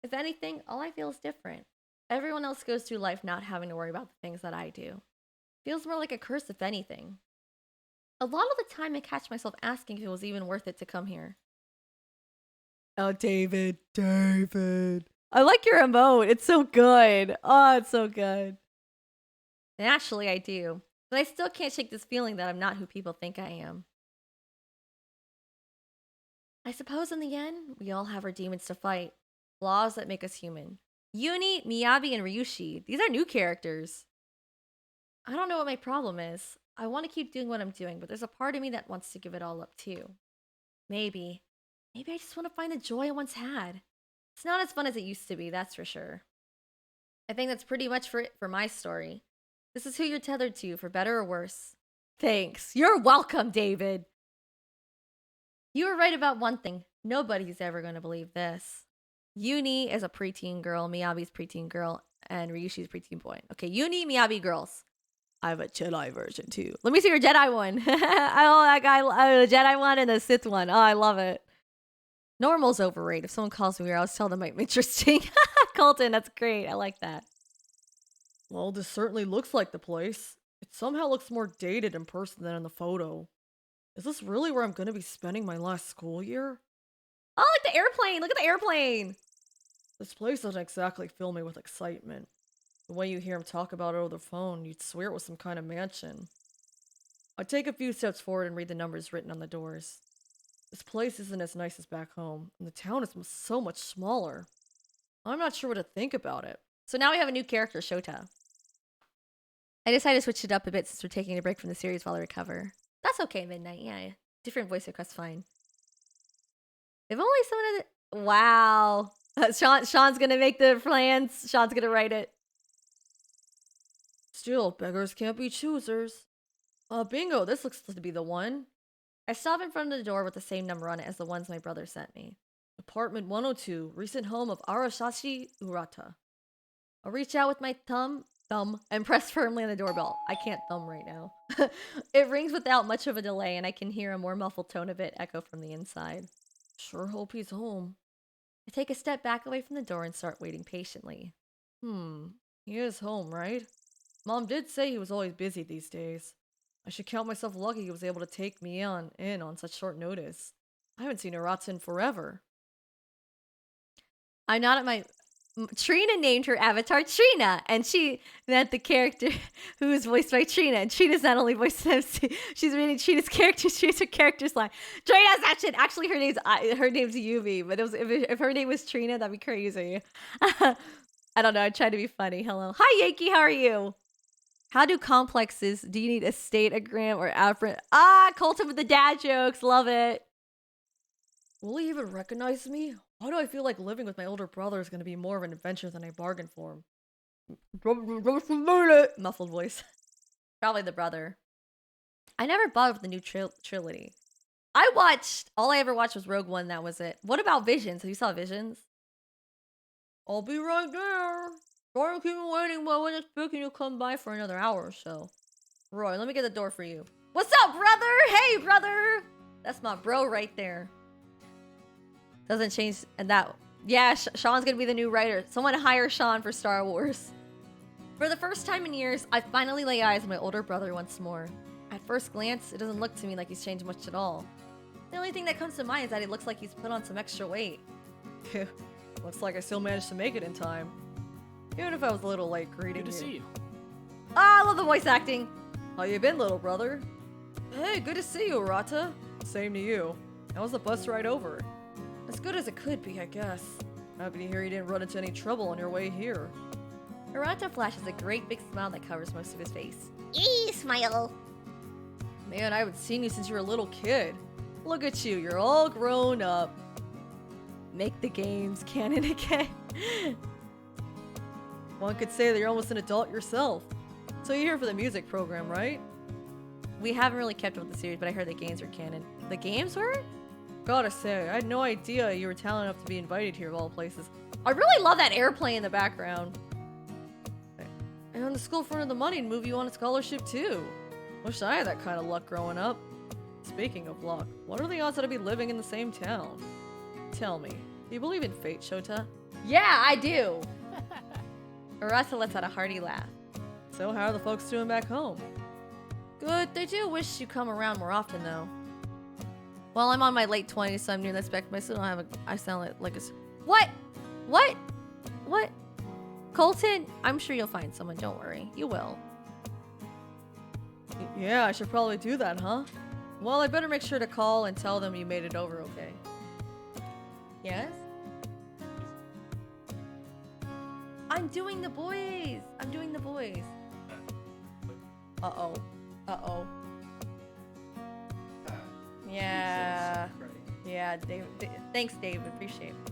A: If anything, all I feel is different. Everyone else goes through life not having to worry about the things that I do. Feels more like a curse, if anything. A lot of the time I catch myself asking if it was even worth it to come here. Oh, David. I like your emote. It's so good. Oh, it's so good. Naturally, I do. But I still can't shake this feeling that I'm not who people think I am. I suppose in the end, we all have our demons to fight. Flaws that make us human. Uni, Miyabi, and Ryushi. These are new characters. I don't know what my problem is. I want to keep doing what I'm doing, but there's a part of me that wants to give it all up too. Maybe I just want to find the joy I once had. It's not as fun as it used to be, that's for sure. I think that's pretty much it for my story. This is who you're tethered to, for better or worse. Thanks. You're welcome, David. You were right about one thing. Nobody's ever going to believe this. Uni is a preteen girl, Miyabi's preteen girl, and Ryushi's preteen boy. Okay, Uni, Miyabi, girls. I have a Jedi version too. Let me see your Jedi one. Oh, that guy, the Jedi one and the Sith one. Oh, I love it. Normal's overrated. If someone calls me weird, I'll tell them I'm interesting. Colton. That's great. I like that.
D: Well, this certainly looks like the place. It somehow looks more dated in person than in the photo. Is this really where I'm gonna be spending my last school year?
A: Oh, like the airplane. Look at the airplane.
D: This place doesn't exactly fill me with excitement. The way you hear him talk about it over the phone, you'd swear it was some kind of mansion. I take a few steps forward and read the numbers written on the doors. This place isn't as nice as back home, and the town is so much smaller. I'm not sure what to think about it.
A: So now we have a new character, Shota. I decided to switch it up a bit since we're taking a break from the series while I recover. That's okay, Midnight. Yeah, different voice request, fine. If only someone had... Wow. Sean's gonna make the plans. Sean's gonna write it.
D: Still, beggars can't be choosers. Bingo, this looks to be the one.
A: I stop in front of the door with the same number on it as the ones my brother sent me.
D: Apartment 102, recent home of Arasashi Urata.
A: I'll reach out with my thumb, and press firmly on the doorbell. I can't thumb right now. It rings without much of a delay, and I can hear a more muffled tone of it echo from the inside.
D: Sure hope he's home.
A: I take a step back away from the door and start waiting patiently.
D: He is home, right? Mom did say he was always busy these days. I should count myself lucky he was able to take me in on such short notice. I haven't seen Urata in forever.
A: I'm not at my... Trina named her avatar Trina, and she meant the character who is voiced by Trina. And Trina's not only voiced by MC, she's reading Trina's character. She's her character's line. Trina's actually her name's Yubi, but if her name was Trina, that'd be crazy. I don't know. I tried to be funny. Hello, hi Yankee, how are you? How do complexes? Do you need a statagram or afferent? Colton with the dad jokes, love it.
D: Will he even recognize me? Why do I feel like living with my older brother is going to be more of an adventure than I bargained for him?
A: Muffled voice. Probably the brother. I never bothered with the new trilogy. All I ever watched was Rogue One, that was it. What about Visions? Have you saw Visions?
D: I'll be right there. Sorry to keep me waiting, but I wasn't expecting you to come by for another hour or so.
A: Roy, let me get the door for you. What's up, brother? Hey, brother! That's my bro right there. Doesn't change, and that... Yeah, Sean's gonna be the new writer. Someone hire Sean for Star Wars. For the first time in years, I finally lay eyes on my older brother once more. At first glance, it doesn't look to me like he's changed much at all. The only thing that comes to mind is that he looks like he's put on some extra weight.
D: Looks like I still managed to make it in time. Even if I was a little late greeting you.
E: Good to see you.
A: I love the voice acting.
D: How you been, little brother? Hey, good to see you, Urata. Same to you. How was the bus ride over? As good as it could be, I guess. Happy to hear you didn't run into any trouble on your way here.
A: Urata flashes a great big smile that covers most of his face.
B: Yee, smile.
D: Man, I haven't seen you since you were a little kid. Look at you, you're all grown up.
A: Make the games canon again.
D: One could say that you're almost an adult yourself. So you're here for the music program, right?
A: We haven't really kept up with the series, but I heard the games were canon. The games were?
D: Gotta say, I had no idea you were talented enough to be invited here of all places.
A: I really love that airplane in the background.
D: And the school fronted the money to move you on a scholarship too. Wish I had that kind of luck growing up. Speaking of luck, what are the odds that I'd be living in the same town? Tell me, do you believe in fate, Shota?
A: Yeah, I do. Urata lets out a hearty laugh.
D: So how are the folks doing back home?
A: Good, they do wish you come around more often though. Well, I'm on my late 20s, so I'm near that spectrum. I still don't have a... I sound like a... What? What? What? Colton, I'm sure you'll find someone, don't worry. You will.
D: Yeah, I should probably do that, huh? Well, I better make sure to call and tell them you made it over okay.
A: Yes? I'm doing the boys! I'm doing the boys. Uh-oh. Uh-oh. Yeah. Yeah, Dave. Thanks, Dave. Appreciate it.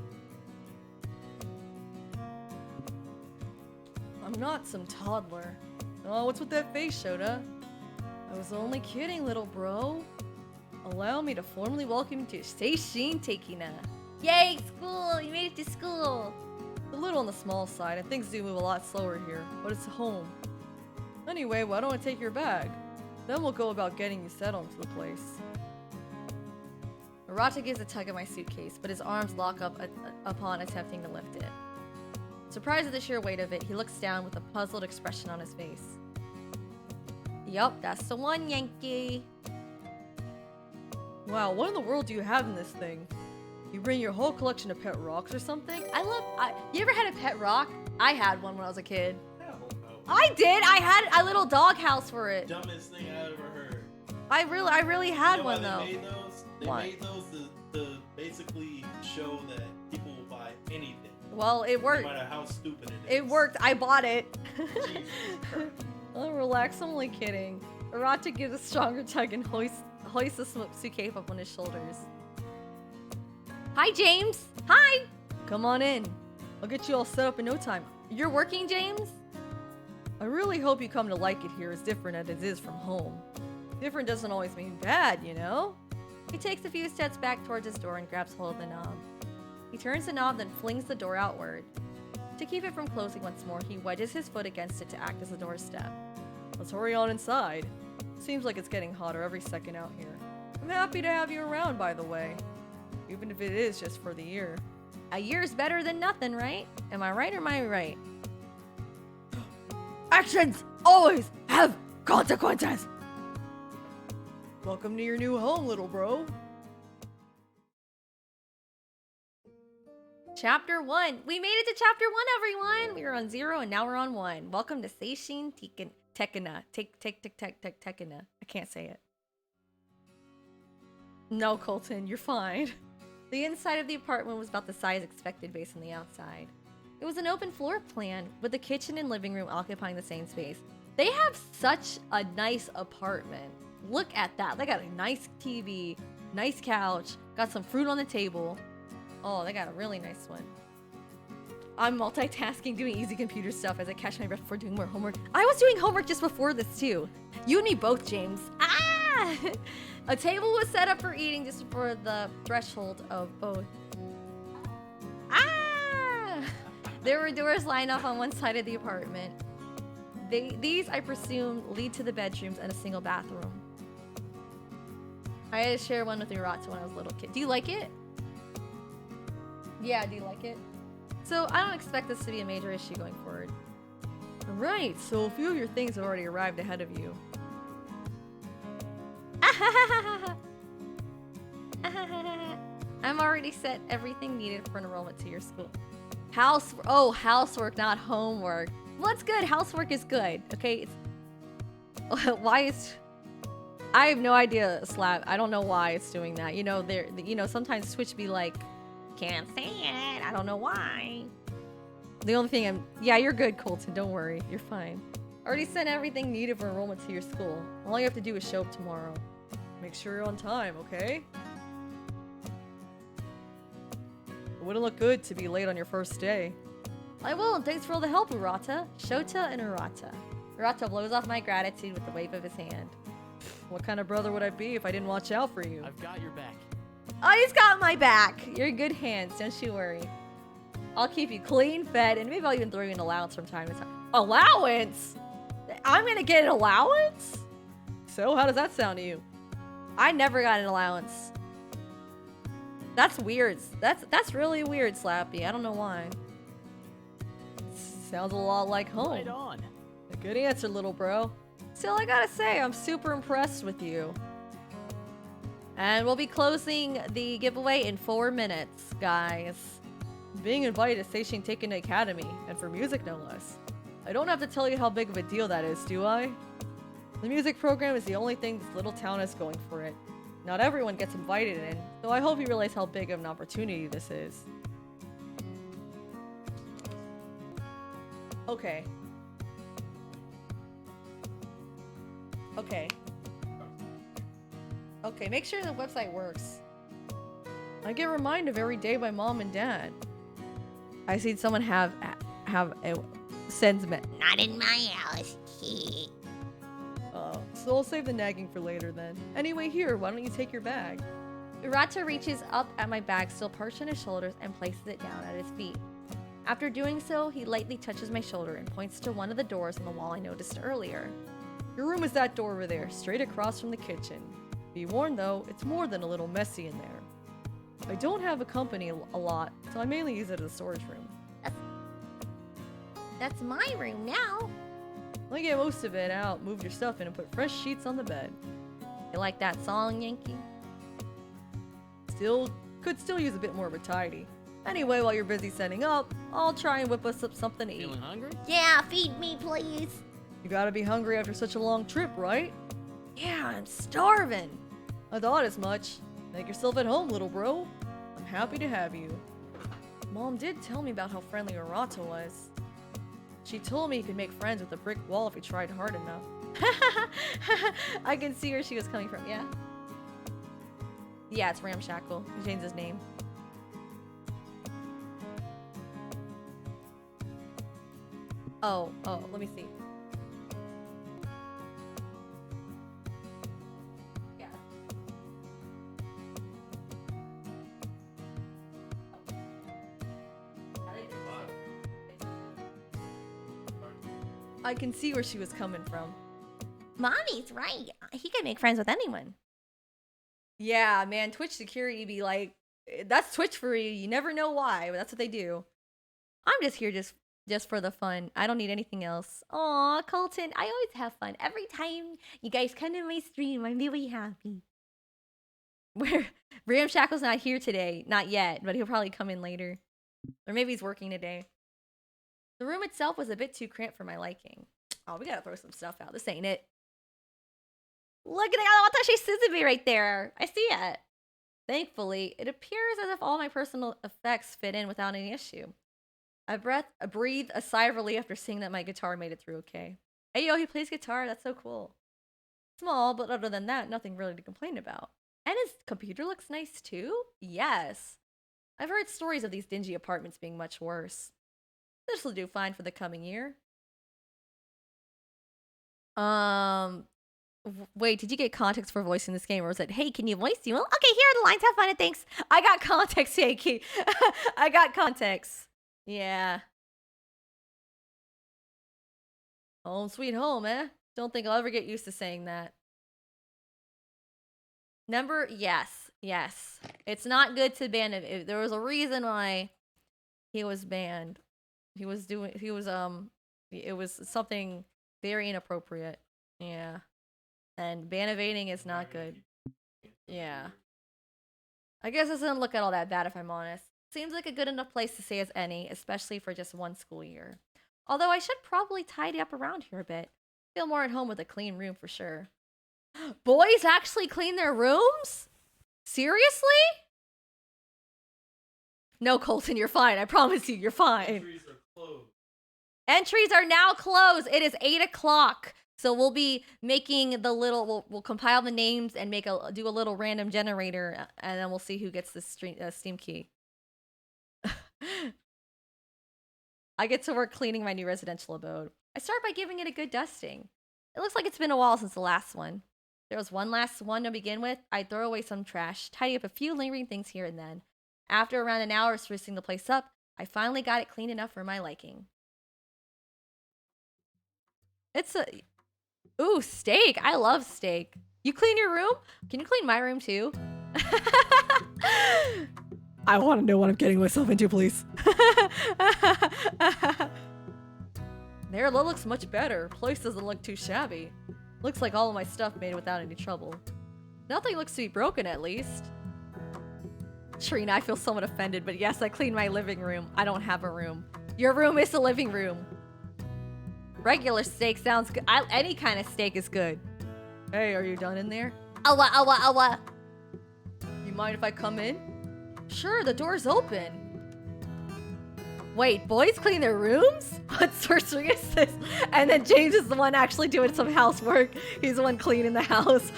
D: I'm not some toddler. Oh, what's with that face, Shota? I was only kidding, little bro. Allow me to formally welcome you to Seishin Teikina.
A: Yay, school! You made it to school!
D: A little on the small side, and things do move a lot slower here, but it's home. Anyway, why don't I take your bag? Then we'll go about getting you settled into the place.
A: Urata gives a tug at my suitcase, but his arms lock up upon attempting to lift it. Surprised at the sheer weight of it, he looks down with a puzzled expression on his face. Yup, that's the one, Yankee.
D: Wow, what in the world do you have in this thing? You bring your whole collection of pet rocks or something?
A: You ever had a pet rock? I had one when I was a kid.
E: Hell no.
A: I did! I had a little dog house for it.
E: Dumbest thing I ever heard.
A: I really had
E: You know
A: one
E: why
A: though.
E: They made those? They
A: Why?
E: made those to basically show that people will buy anything.
A: Well, it
E: No
A: worked.
E: matter how stupid it is.
A: It worked. I bought it.
E: Jesus Christ.
A: Oh, relax. I'm only kidding. Arata gives a stronger tug and hoists the suitcase up on his shoulders. Hi, James. Hi.
D: Come on in. I'll get you all set up in no time.
A: You're working, James?
D: I really hope you come to like it here as different as it is from home. Different doesn't always mean bad, you know?
A: He takes a few steps back towards his door and grabs hold of the knob. He turns the knob, then flings the door outward. To keep it from closing once more, he wedges his foot against it to act as a doorstep.
D: Let's hurry on inside. Seems like it's getting hotter every second out here. I'm happy to have you around, by the way. Even if it is just for the year.
A: A year's better than nothing, right? Am I right or am I right?
D: Actions always have consequences! Welcome to your new home, little bro.
A: Chapter 1. We made it to Chapter 1, everyone! We were on 0 and now we're on 1. Welcome to Seishin Tekina. Tekina. I can't say it. No, Colton, you're fine. The inside of the apartment was about the size expected based on the outside. It was an open floor plan, with the kitchen and living room occupying the same space. They have such a nice apartment. Look at that. They got a nice TV, nice couch, got some fruit on the table. Oh, they got a really nice one. I'm multitasking, doing easy computer stuff as I catch my breath before doing more homework. I was doing homework just before this too. You and me both, James. Ah! A table was set up for eating just before the threshold of both. Ah! There were doors lined up on one side of the apartment. These, I presume, lead to the bedrooms and a single bathroom. I had to share one with Urata when I was a little kid. Do you like it? Yeah, do you like it? So I don't expect this to be a major issue going forward.
D: Right, so a few of your things have already arrived ahead of you.
A: I'm already set everything needed for enrollment to your school. Housework, not homework. Well, that's good. Housework is good. Okay. Why is? I have no idea, Slap. I don't know why it's doing that. You know, sometimes Twitch be like, can't say it. I don't know why. The only thing yeah, you're good, Colton. Don't worry. You're fine. Already sent everything needed for enrollment to your school. All you have to do is show up tomorrow.
D: Make sure you're on time, okay? It wouldn't look good to be late on your first day.
A: I will, and thanks for all the help, Urata. Shota and Urata. Urata blows off my gratitude with a wave of his hand.
D: What kind of brother would I be if I didn't watch out for you?
F: I've got your back.
A: Oh, he's got my back. You're in good hands, don't you worry. I'll keep you clean, fed, and maybe I'll even throw you an allowance from time to time. Allowance? I'm gonna get an allowance?
D: So, how does that sound to you?
A: I never got an allowance. That's weird. That's really weird, Slappy. I don't know why.
D: Sounds a lot like home.
F: Right on.
D: A good answer, little bro.
A: Still, I gotta say, I'm super impressed with you. And we'll be closing the giveaway in 4 minutes, guys.
D: Being invited to Seishin Taken Academy, and for music no less. I don't have to tell you how big of a deal that is, do I? The music program is the only thing this little town has going for it. Not everyone gets invited in, so I hope you realize how big of an opportunity this is. Okay.
A: Okay, make sure the website works.
D: I get reminded of every day by mom and dad.
A: I seen someone have a sends me.
B: Not in my house.
D: So I'll save the nagging for later then. Anyway, here, why don't you take your bag?
A: Urata reaches up at my bag, still perched on his shoulders, and places it down at his feet. After doing so, he lightly touches my shoulder and points to one of the doors on the wall I noticed earlier.
D: Your room is that door over there, straight across from the kitchen. Be warned though, it's more than a little messy in there. I don't have a company a lot, so I mainly use it as a storage room.
B: That's my room now.
D: I'll get most of it out, moved your stuff in, and put fresh sheets on the bed.
A: You like that song, Yankee?
D: Could still use a bit more of a tidy. Anyway, while you're busy setting up, I'll try and whip us up something to eat.
F: Feeling hungry?
B: Yeah, feed me, please.
D: You gotta be hungry after such a long trip, right?
A: Yeah, I'm starving.
D: I thought as much. Make yourself at home, little bro. I'm happy to have you. Mom did tell me about how friendly Arata was. She told me you could make friends with a brick wall if you tried hard enough.
A: I can see where she was coming from, yeah. Yeah, it's Ramshackle. He changed his name. Oh, let me see. Yeah.
D: I can see where she was coming from.
B: Mommy's right.
A: He can make friends with anyone. Yeah, man, Twitch security be like, that's Twitch for you. You never know why, but that's what they do. I'm just here just for the fun. I don't need anything else. Aw, Colton, I always have fun. Every time you guys come to my stream, I'm very happy. Where Ramshackle's not here today. Not yet, but he'll probably come in later. Or maybe he's working today. The room itself was a bit too cramped for my liking. Oh, we gotta throw some stuff out. This ain't it. Look at that Watashi Suzume right there. I see it. Thankfully, it appears as if all my personal effects fit in without any issue. I breathed a sigh of relief after seeing that my guitar made it through okay. Hey yo, he plays guitar. That's so cool. Small, but other than that, nothing really to complain about. And his computer looks nice too? Yes. I've heard stories of these dingy apartments being much worse. This will do fine for the coming year. Wait, did you get context for voicing this game, or was it, hey, can you voice you? Well, okay, here are the lines. Have fun and thanks. I got context, Yankee. I got context. Yeah. Home sweet home, eh? Don't think I'll ever get used to saying that. Number, yes. It's not good to ban him. There was a reason why he was banned. It was something very inappropriate. Yeah. And ban evading is not good. Yeah. I guess it doesn't look at all that bad if I'm honest. Seems like a good enough place to stay as any, especially for just one school year. Although I should probably tidy up around here a bit. Feel more at home with a clean room for sure. Boys actually clean their rooms? Seriously? No, Colton, you're fine. I promise you, you're fine.
E: Entries are closed.
A: Entries are now closed. It is 8 o'clock. So we'll be making the little, we'll compile the names and do a little random generator, and then we'll see who gets the Steam key. I get to work cleaning my new residential abode. I start by giving it a good dusting. It looks like it's been a while since the last one. There was one last one to begin with. I'd throw away some trash, tidy up a few lingering things here and then. After around an hour of sprucing the place up, I finally got it clean enough for my liking. It's a... Ooh, steak. I love steak. You clean your room? Can you clean my room too?
D: I want to know what I'm getting myself into, please. There, that looks much better. Place doesn't look too shabby. Looks like all of my stuff made without any trouble. Nothing looks to be broken, at least. Trina, I feel somewhat offended, but yes, I cleaned my living room. I don't have a room. Your room is the living room. Regular steak sounds good. Any kind of steak is good. Hey, are you done in there?
B: Awa, awa, awa.
D: You mind if I come in? Sure, the door's open.
A: Wait, boys clean their rooms? What sorcery is this? And then James is the one actually doing some housework. He's the one cleaning the house.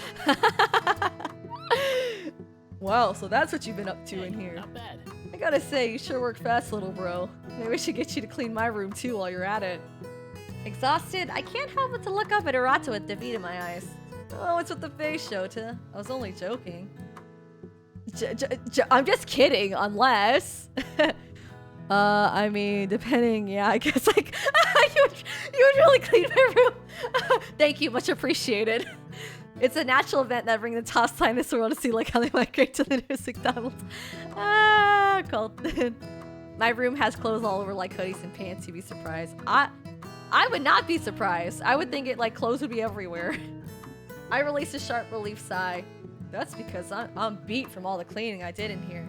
D: Wow, so that's what you've been up to in here.
F: Not bad.
D: I gotta say, you sure work fast, little bro. Maybe we should get you to clean my room too while you're at it.
A: Exhausted, I can't help but to look up at Arato with defeat in my eyes.
D: Oh, it's with the face, Shota. I was only joking.
A: I'm just kidding, unless... I mean, depending, yeah, I guess, like, you would really clean my room. Thank you, much appreciated. It's a natural event that brings the toss time in this world to see, like, how they migrate to the newest McDonald's. Ah, Colton. My room has clothes all over like hoodies and pants. You'd be surprised. I would not be surprised. I would think it like clothes would be everywhere. I released a sharp relief sigh. That's because I'm beat from all the cleaning I did in here.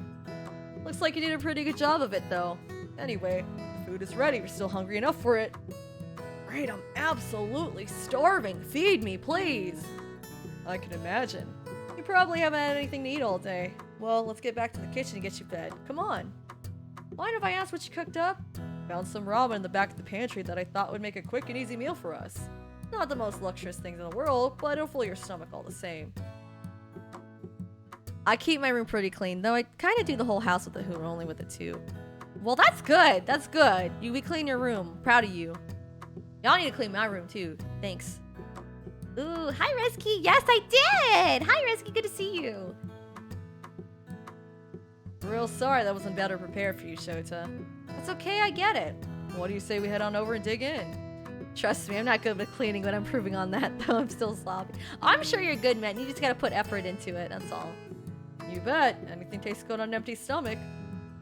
A: Looks like you did a pretty good job of it though. Anyway, food is ready. We're still hungry enough for it. Great, I'm absolutely starving. Feed me, please. I can imagine. You probably haven't had anything to eat all day. Well, let's get back to the kitchen and get you fed. Come on. Mind if I ask what you cooked up? Found some ramen in the back of the pantry that I thought would make a quick and easy meal for us. Not the most luxurious things in the world, but it'll fill your stomach all the same. I keep my room pretty clean, though I kind of do the whole house with the Who, only with the 2. Well, that's good. That's good. We clean your room. Proud of you. Y'all need to clean my room, too. Thanks. Ooh, hi, Reski. Yes, I did. Hi, Reski. Good to see you. Real sorry that wasn't better prepared for you, Shota. That's okay. I get it. What do you say we head on over and dig in? Trust me, I'm not good with cleaning, but I'm proving on that, though I'm still sloppy. I'm sure you're good, man. You just gotta put effort into it. That's all. You bet. Anything tastes good on an empty stomach.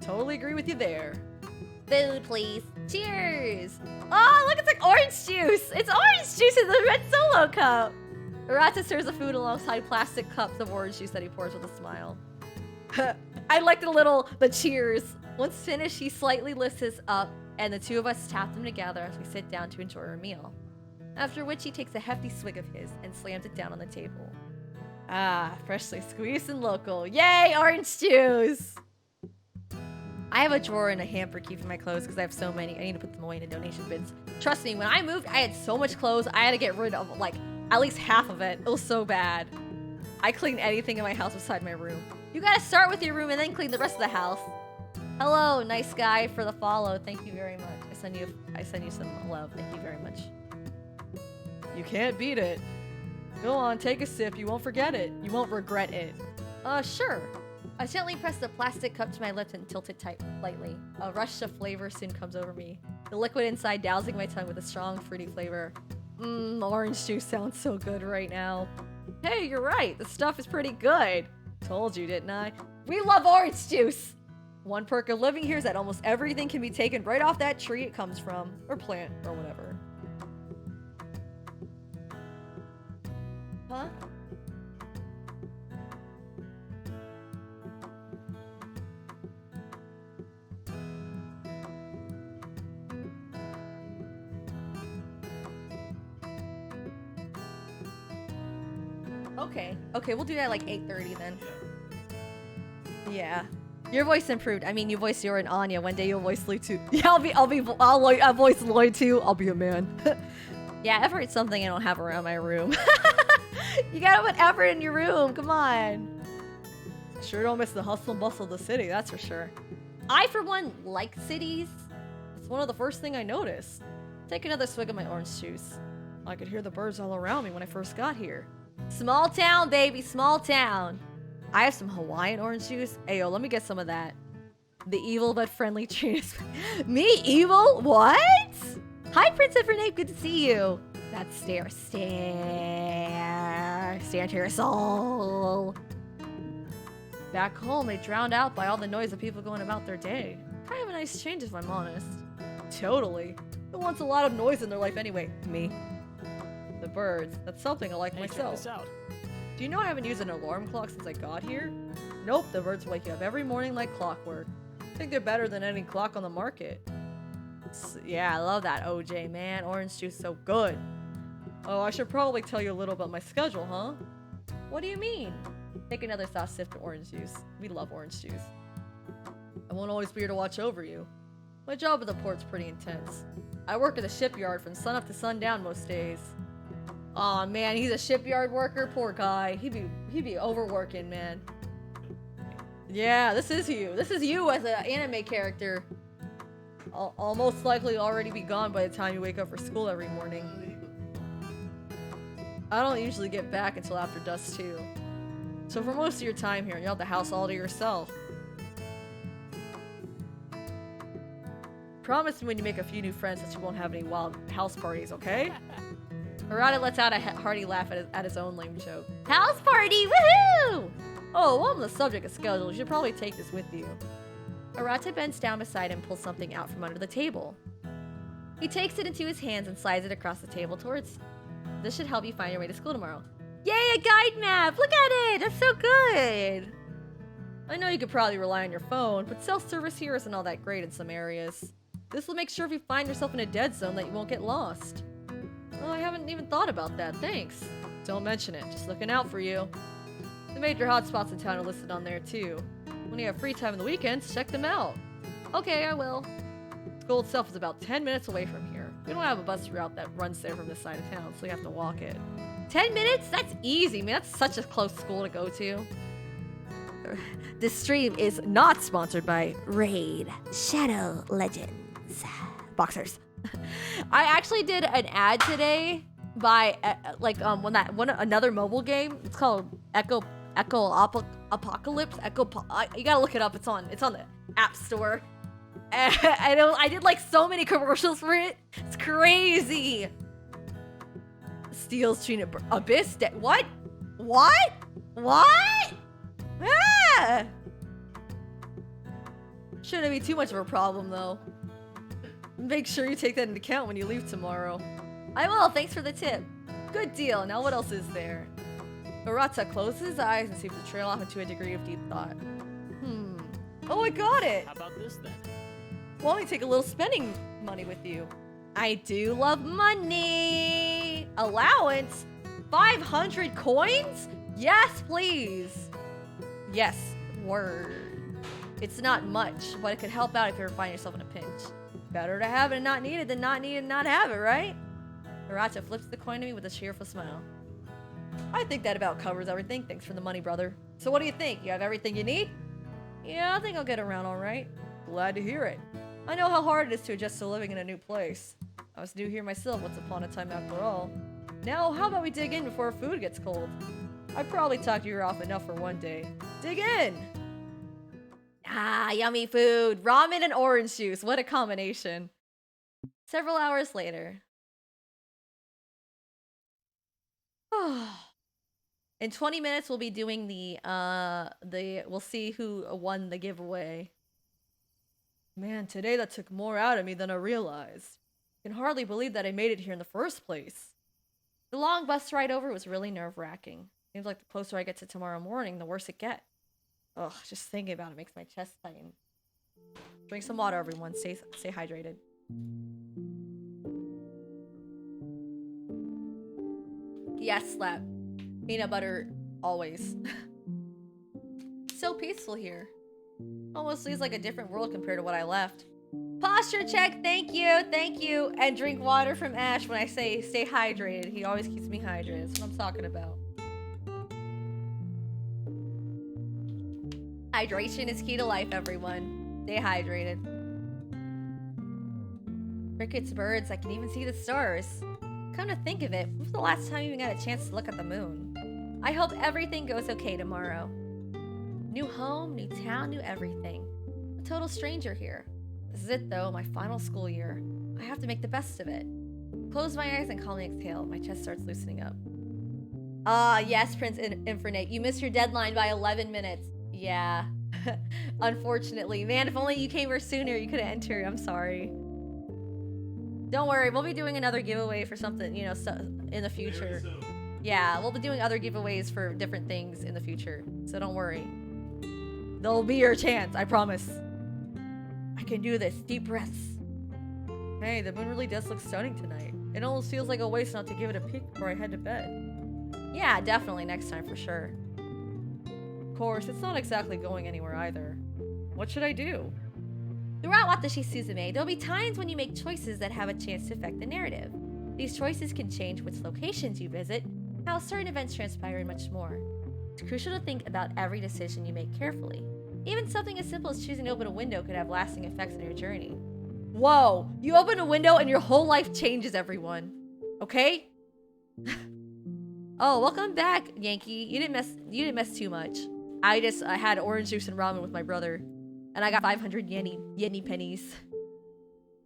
A: Totally agree with you there. Food, please. Cheers. Oh, look, it's like orange juice. It's orange juice in the red Solo cup. Arata serves the food alongside plastic cups of orange juice that he pours with a smile. I like the cheers. Once finished, he slightly lifts his up, and the 2 of us tap them together as we sit down to enjoy our meal. After which he takes a hefty swig of his and slams it down on the table. Ah, freshly squeezed and local. Yay, orange juice! I have a drawer and a hamper keeping my clothes because I have so many. I need to put them away in the donation bins. Trust me, when I moved, I had so much clothes, I had to get rid of, like, at least half of it. It was so bad. I clean anything in my house beside my room. You gotta start with your room and then clean the rest of the house. Hello, nice guy, for the follow. Thank you very much. I send you some love. Thank you very much. You can't beat it. Go on, take a sip. You won't forget it. You won't regret it. Sure. I gently press the plastic cup to my lips and tilt it tight lightly. A rush of flavor soon comes over me. The liquid inside dousing my tongue with a strong, fruity flavor. Orange juice sounds so good right now. Hey, you're right. The stuff is pretty good. Told you, didn't I? We love orange juice! One perk of living here is that almost everything can be taken right off that tree it comes from. Or plant, or whatever. Huh? Okay, we'll do that like 8:30 then. Yeah. Your voice improved. I mean, you voiced Yor and Anya. One day you'll voice Lloyd too. Yeah, I'll voice Lloyd too. I'll be a man. Yeah, effort's something I don't have around my room. You gotta put effort in your room. Come on. Sure don't miss the hustle and bustle of the city, that's for sure. I, for one, like cities. It's one of the first thing I noticed. Take another swig of my orange juice. I could hear the birds all around me when I first got here. Small town, baby, small town. I have some Hawaiian orange juice. Ayo, let me get some of that. The evil but friendly treat. Me evil? What? Hi, Princess Renee. Good to see you. That stare into your soul. Back home, they drowned out by all the noise of people going about their day. Kind of a nice change, if I'm honest. Totally. Who wants a lot of noise in their life anyway? Me. The birds. That's something I like myself.
F: Check this out.
A: Do you know I haven't used an alarm clock since I got here? Nope, the birds wake you up every morning like clockwork. I think they're better than any clock on the market. Yeah, I love that OJ, man. Orange juice so good. Oh, I should probably tell you a little about my schedule, huh? What do you mean? Take another soft sip of orange juice. We love orange juice. I won't always be here to watch over you. My job at the port's pretty intense. I work at the shipyard from sunup to sundown most days. Aw, man, he's a shipyard worker? Poor guy. He'd be overworking, man. Yeah, this is you. This is you as an anime character. I'll most likely already be gone by the time you wake up for school every morning. I don't usually get back until after dusk, too. So for most of your time here, you'll have the house all to yourself. Promise me when you make a few new friends that you won't have any wild house parties, okay? Harada lets out a hearty laugh at his own lame joke. House party! Woohoo! Oh, while I'm the subject of schedule, you should probably take this with you. Arata bends down beside him and pulls something out from under the table. He takes it into his hands and slides it across the table towards you. This should help you find your way to school tomorrow. Yay, a guide map! Look at it! That's so good! I know you could probably rely on your phone, but self-service here isn't all that great in some areas. This will make sure if you find yourself in a dead zone that you won't get lost. Oh, I haven't even thought about that, thanks. Don't mention it, just looking out for you. The major hotspots in town are listed on there too. When you have free time on the weekends, check them out. Okay, I will. School itself is about 10 minutes away from here. We don't have a bus route that runs there from this side of town, so you have to walk it. 10 minutes? That's easy, man. That's such a close school to go to. This stream is not sponsored by Raid Shadow Legends Boxers. I actually did an ad today by another mobile game. It's called Apocalypse. You gotta look it up. It's on the App Store. And I did like so many commercials for it. It's crazy. Steel's Trina Abyss. What? Ah! Shouldn't be too much of a problem though. Make sure you take that into account when you leave tomorrow. I will. Thanks for the tip. Good deal. Now what else is there? Arata closes his eyes and seems to trail off into a degree of deep thought. Oh, I got it.
F: How about this then?
A: Why don't you take a little spending money with you? I do love money. Allowance? 500 coins? Yes, please. Yes, word. It's not much, but it could help out if you ever find yourself in a pinch. Better to have it and not need it than not need it and not have it, right? Arata flips the coin to me with a cheerful smile. I think that about covers everything. Thanks for the money, brother. So what do you think? You have everything you need? Yeah, I think I'll get around all right. Glad to hear it. I know how hard it is to adjust to living in a new place. I was new here myself once upon a time after all. Now, how about we dig in before our food gets cold? I probably talked your ear off enough for one day. Dig in! Ah, yummy food. Ramen and orange juice. What a combination. Several hours later. In 20 minutes, we'll be doing we'll see who won the giveaway. Man, today that took more out of me than I realized. I can hardly believe that I made it here in the first place. The long bus ride over was really nerve-wracking. Seems like the closer I get to tomorrow morning, the worse it gets. Ugh, just thinking about it makes my chest tighten. Drink some water, everyone. Stay hydrated. Yes, slap. Peanut butter, always. So peaceful here. Almost feels like a different world compared to what I left. Posture check, thank you. And drink water from Ash when I say stay hydrated. He always keeps me hydrated. That's what I'm talking about. Hydration is key to life, everyone. Stay hydrated. Crickets, birds, I can even see the stars. Come to think of it, when was the last time you even got a chance to look at the moon? I hope everything goes okay tomorrow. New home, new town, new everything. A total stranger here. This is it though, my final school year. I have to make the best of it. Close my eyes and calmly exhale. My chest starts loosening up. Ah, yes, Prince Infernate. You missed your deadline by 11 minutes. Yeah. Unfortunately. Man, if only you came here sooner, you could have entered. I'm sorry. Don't worry, we'll be doing another giveaway for something, you know, in the future. Yeah, we'll be doing other giveaways for different things in the future. So don't worry. There'll be your chance, I promise. I can do this. Deep breaths. Hey, the moon really does look stunning tonight. It almost feels like a waste not to give it a peek before I head to bed. Yeah, definitely next time for sure. Of course, it's not exactly going anywhere either. What should I do? Throughout Watashi Suzume, there'll be times when you make choices that have a chance to affect the narrative. These choices can change which locations you visit, how certain events transpire, and much more. It's crucial to think about every decision you make carefully. Even something as simple as choosing to open a window could have lasting effects on your journey. Whoa! You open a window and your whole life changes, everyone. Okay? Oh, welcome back, Yankee. You didn't mess too much. I had orange juice and ramen with my brother. And I got 500 yenny pennies.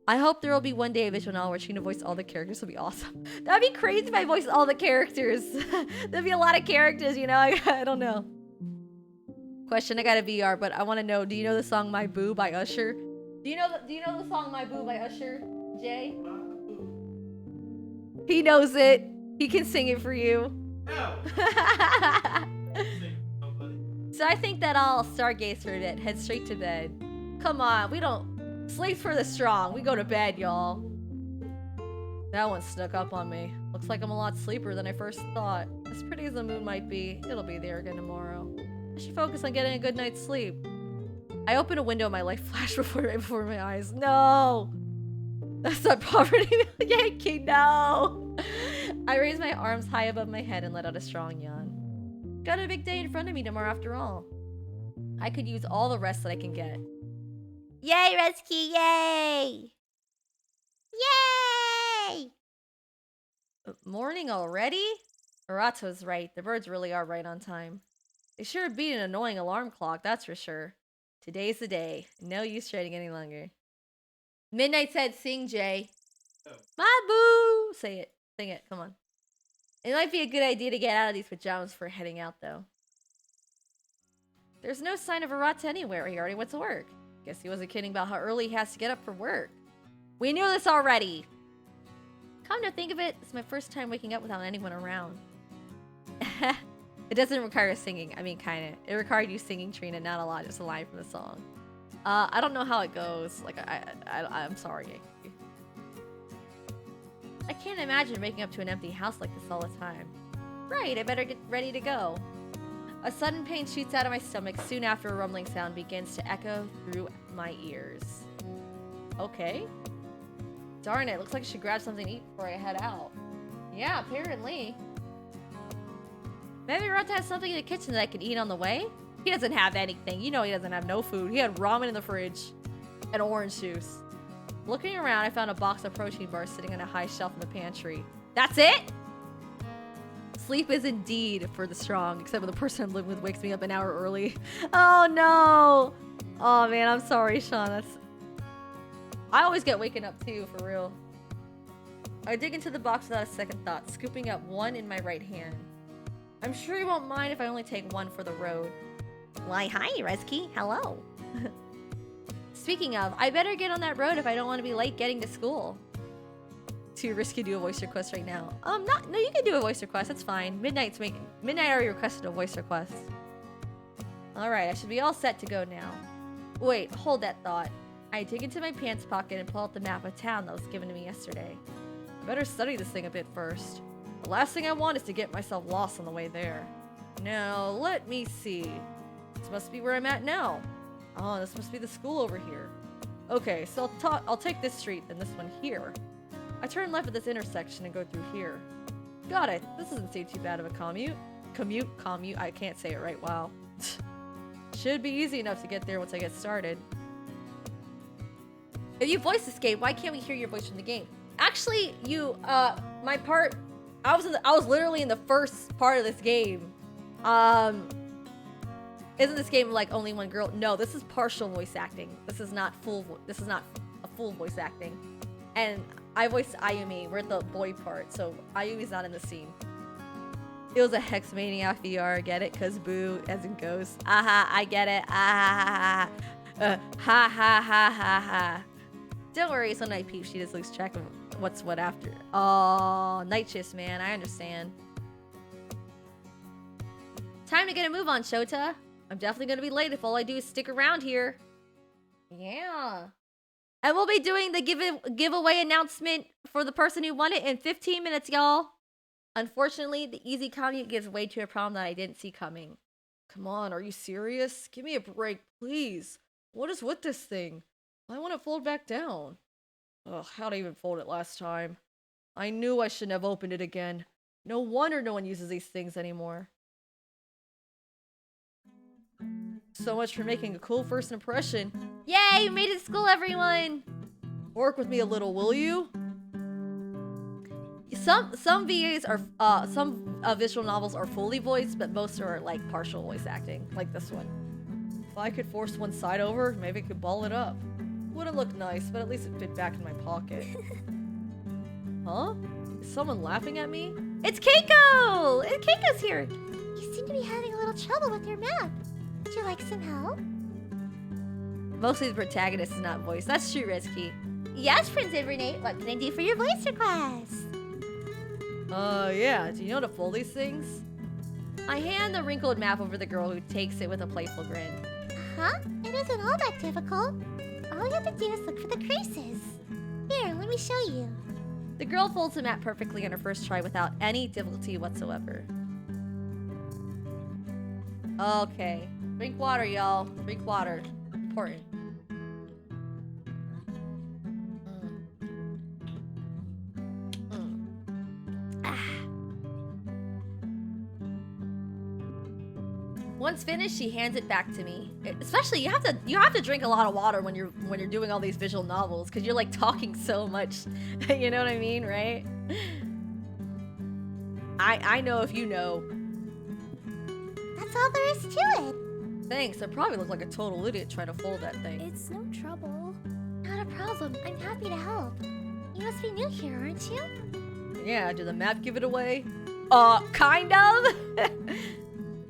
A: I hope there will be one day a visual novel where Trina voiced all the characters. Will be awesome. That'd be crazy if I voiced all the characters. There'd be a lot of characters, you know? I don't know. question. I got a VR, but I want to know. Do you know the song "My Boo" by Usher? Do you know the song "My Boo" by Usher, Jay? He knows it. He can sing it for you.
E: No. Nobody.
A: So I think that I'll stargaze for a bit. Head straight to bed. Come on, we don't sleep for the strong. We go to bed, y'all. That one snuck up on me. Looks like I'm a lot sleeper than I first thought. As pretty as the moon might be, it'll be there again tomorrow. I should focus on getting a good night's sleep. I opened a window and my light flashed right before my eyes. No! That's not poverty Yankee, no! I raised my arms high above my head and let out a strong yawn. Got a big day in front of me tomorrow after all. I could use all the rest that I can get.
B: Yay, Rescue, yay! Yay!
A: Morning already? Arato's right. The birds really are right on time. They sure beat an annoying alarm clock, that's for sure. Today's the day. No use trading any longer. Midnight said, sing, Jay.
E: Oh.
A: My boo! Say it. Sing it. Come on. It might be a good idea to get out of these pajamas before heading out, though. There's no sign of Arata anywhere. He already went to work. Guess he wasn't kidding about how early he has to get up for work. We knew this already. Come to think of it, it's my first time waking up without anyone around. It doesn't require singing. I mean, kinda. It required you singing, Trina, not a lot, just a line from the song. I don't know how it goes. Like, I'm sorry. I can't imagine waking up to an empty house like this all the time. Right, I better get ready to go. A sudden pain shoots out of my stomach soon after a rumbling sound begins to echo through my ears. Okay. Darn it, looks like I should grab something to eat before I head out. Yeah, apparently. Maybe Arata has something in the kitchen that I could eat on the way? He doesn't have anything. You know he doesn't have no food. He had ramen in the fridge and orange juice. Looking around, I found a box of protein bars sitting on a high shelf in the pantry. That's it? Sleep is indeed for the strong, except when the person I'm living with wakes me up an hour early. Oh no! Oh man, I'm sorry, Sean. I always get waken up too, for real. I dig into the box without a second thought, scooping up one in my right hand. I'm sure you won't mind if I only take one for the road.
B: Why, hi, Resky. Hello.
A: Speaking of, I better get on that road if I don't want to be late getting to school. Too risky to do a voice request right now. No, you can do a voice request. That's fine. Midnight already requested a voice request. All right, I should be all set to go now. Wait, hold that thought. I dig into my pants pocket and pull out the map of town that was given to me yesterday. I better study this thing a bit first. The last thing I want is to get myself lost on the way there. Now, let me see. This must be where I'm at now. Oh, this must be the school over here. Okay, so I'll take this street, then this one here. I turn left at this intersection and go through here. Got it. This doesn't seem too bad of a commute. Commute. I can't say it right. Wow. Should be easy enough to get there once I get started. If you voice escape, why can't we hear your voice from the game? Actually, my part, I was literally in the first part of this game. Isn't this game like only one girl? No, this is partial voice acting. This is not a full voice acting. And I voiced Ayumi. We're at the boy part, so Ayumi's not in the scene. It was a Hexmaniac VR, get it? Cause boo, as in ghost. Aha, I get it. Ah, ha ha ha. Don't worry, it's a night peep. She just loses track of what's what after. Oh, night shifts, man. I understand. Time to get a move on, Shota. I'm definitely gonna be late if all I do is stick around here. Yeah. And we'll be doing the giveaway announcement for the person who won it in 15 minutes, y'all. Unfortunately, the easy commute gives way to a problem that I didn't see coming. Come on, are you serious? Give me a break, please. What is with this thing? I want to fold back down. Ugh, how'd I even fold it last time? I knew I shouldn't have opened it again. No wonder no one uses these things anymore. So much for making a cool first impression. Yay, you made it to school, everyone! Work with me a little, will you? Some VAs are, some visual novels are fully voiced, but most are like partial voice acting, like this one. If I could force one side over, maybe I could ball it up. Wouldn't look nice, but at least it fit back in my pocket. Huh? Is someone laughing at me? It's Keiko! Keiko's here!
B: You seem to be having a little trouble with your map. Would you like some help?
A: Mostly the protagonist is not voiced. That's true, Risky.
B: Yes, Prince Invernate. What can I do for your voice request?
D: Yeah. Do you know how to fold these things?
A: I hand the wrinkled map over the girl who takes it with a playful grin.
B: Huh? It isn't all that difficult. All you have to do is look for the creases. Here, let me show you.
A: The girl folds the map perfectly on her first try without any difficulty whatsoever. Okay. Drink water, y'all. Drink water. Important. Once finished, she hands it back to me. Especially, you have to drink a lot of water when you're doing all these visual novels because you're like talking so much. You know what I mean, right? I know if you know.
B: That's all there is to it.
A: Thanks. I probably look like a total idiot trying to fold that thing.
C: It's no trouble.
B: Not a problem. I'm happy to help. You must be new here, aren't you?
A: Yeah. Did the map give it away? Kind of.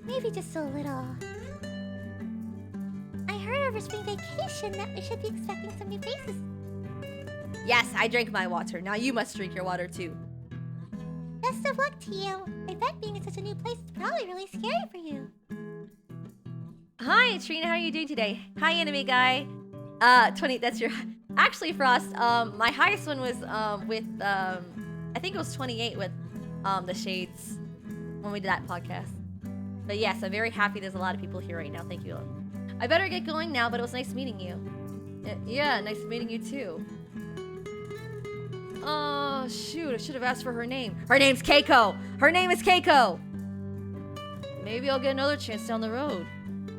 B: Maybe just a little. I heard over spring vacation that we should be expecting some new faces.
A: Yes, I drank my water. Now you must drink your water too.
B: Best of luck to you. I bet being in such a new place is probably really scary for you.
A: Hi, Trina. How are you doing today? Hi, anime guy. 20. That's your. Actually, Frost. My highest one was with I think it was 28 with the Shades when we did that podcast. But yes, I'm very happy there's a lot of people here right now. Thank you. I better get going now, but it was nice meeting you. Yeah, nice meeting you too. Oh, shoot. I should have asked for her name. Her name's Keiko. Her name is Keiko. Maybe I'll get another chance down the road.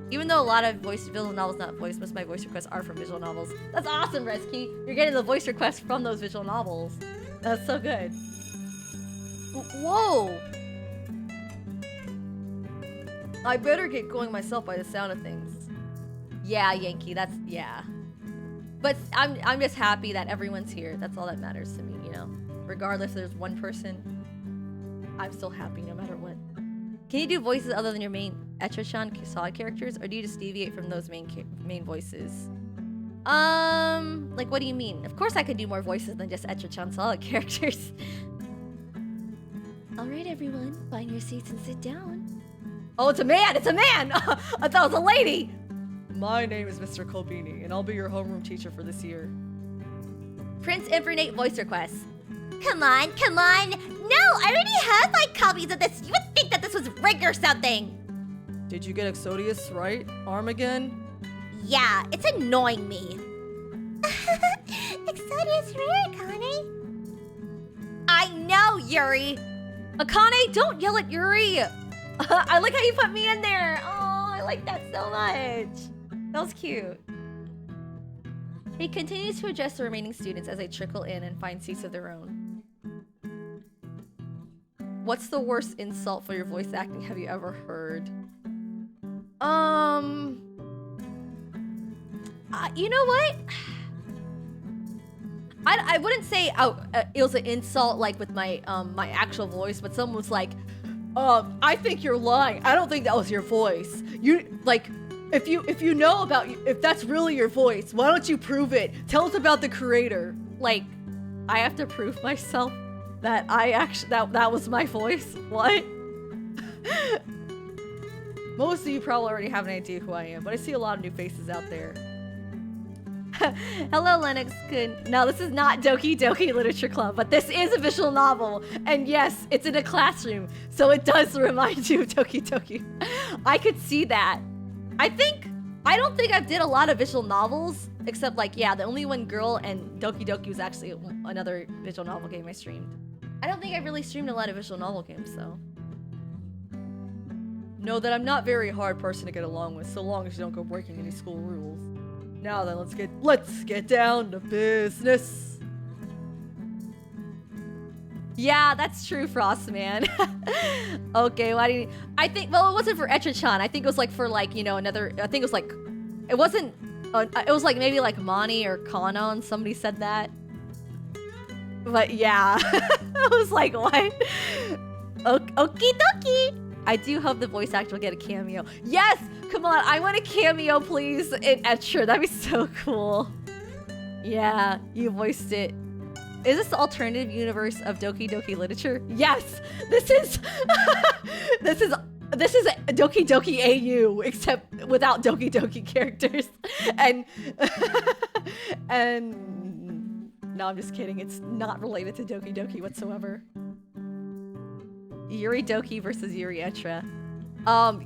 A: Even though a lot of visual novels not voiced, most of my voice requests are from visual novels. That's awesome, Resky. You're getting the voice requests from those visual novels. That's so good. Whoa. I better get going myself by the sound of things. Yeah, Yankee, that's, yeah. But I'm just happy that everyone's here. That's all that matters to me, you know? Regardless if there's one person, I'm still happy no matter what. Can you do voices other than your main Etra-chan solid characters, or do you just deviate from those main voices? Like what do you mean? Of course I could do more voices than just Etra-chan solid characters. Alright everyone, find your seats and sit down. Oh, it's a man! It's a man! I thought it was a lady!
D: My name is Mr. Colbini, and I'll be your homeroom teacher for this year.
A: Prince Invernate voice request.
B: Come on, come on! No, I already have like copies of this. You would think that this was rigged or something.
D: Did you get Exodius right? Arm again?
B: Yeah, it's annoying me. Exodius rare, Akane.
A: I know, Yuri! Akane, don't yell at Yuri! I like how you put me in there! Oh, I like that so much! That was cute. He continues to address the remaining students as they trickle in and find seats of their own. What's the worst insult for your voice acting have you ever heard? You know what? I wouldn't say it was an insult like with my my actual voice, but someone was like, I think you're lying. I don't think that was your voice. You like, if you know about if that's really your voice, why don't you prove it? Tell us about the creator. Like, I have to prove myself that I actually that was my voice. What? Most of you probably already have an idea who I am, but I see a lot of new faces out there. Hello, Lennox. Good. No, this is not Doki Doki Literature Club, but this is a visual novel. And yes, it's in a classroom, so it does remind you of Doki Doki. I could see that. I don't think I did a lot of visual novels, except like, yeah, the only one girl and Doki Doki was actually another visual novel game I streamed. I don't think I really streamed a lot of visual novel games, though.
D: Know that I'm not a very hard person to get along with, so long as you don't go breaking any school rules. Now then, let's get down to business.
A: Yeah, that's true, Frost man. Okay, why do you? I think, well, it wasn't for Etra-chan. I think it was like for like, you know, another. I think it was like, it wasn't. It was like maybe like Mani or Kana, and somebody said that. But yeah, I was like, what? Okie dokie. I do hope the voice actor will get a cameo. Yes, Come on, I want a cameo, please, in Etcher. That'd be so cool. Yeah, you voiced it. Is this the alternative universe of Doki Doki Literature? Yes! This is... this is Doki Doki AU, except without Doki Doki characters. And... and... No, I'm just kidding. It's not related to Doki Doki whatsoever. Yuri Doki versus Yuri Etra.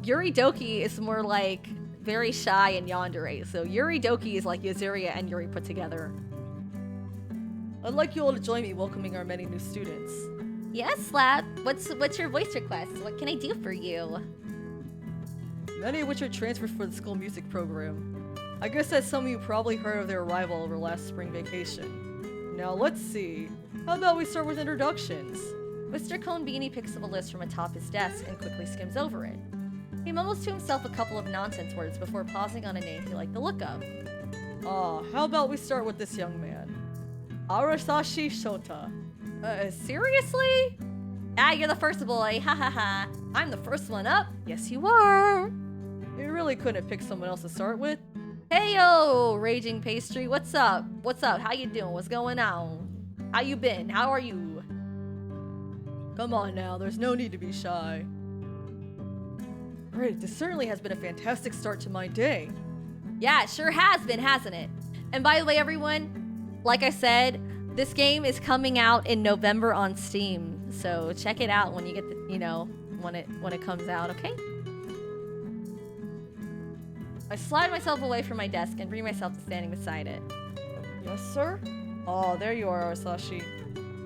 A: Yuri Doki is more like very shy and yandere. So Yuri Doki is like Yazuria and Yuri put together.
D: I'd like you all to join me welcoming our many new students.
A: Yes, Slap. What's your voice request? What can I do for you?
D: Many of which are transfers for the school music program. I guess that some of you probably heard of their arrival over last spring vacation. Now let's see. How about we start with introductions?
A: Mr. Conbini picks up a list from atop his desk and quickly skims over it. He mumbles to himself a couple of nonsense words before pausing on a name he liked the look of.
D: How about we start with this young man? Arasashi Shota.
A: Seriously? Ah, you're the first boy, ha ha ha. I'm the first one up. Yes, you are.
D: You really couldn't pick someone else to start with?
A: Hey yo, Raging Pastry, what's up? What's up? How you doing? What's going on? How you been? How are you?
D: Come on now, there's no need to be shy. Great, this certainly has been a fantastic start to my day.
A: Yeah, it sure has been, hasn't it? And by the way, everyone, like I said, this game is coming out in November on Steam. So check it out when you get the, when it comes out, okay? I slide myself away from my desk and bring myself to standing beside it.
D: Yes, sir? Oh, there you are, Arasashi.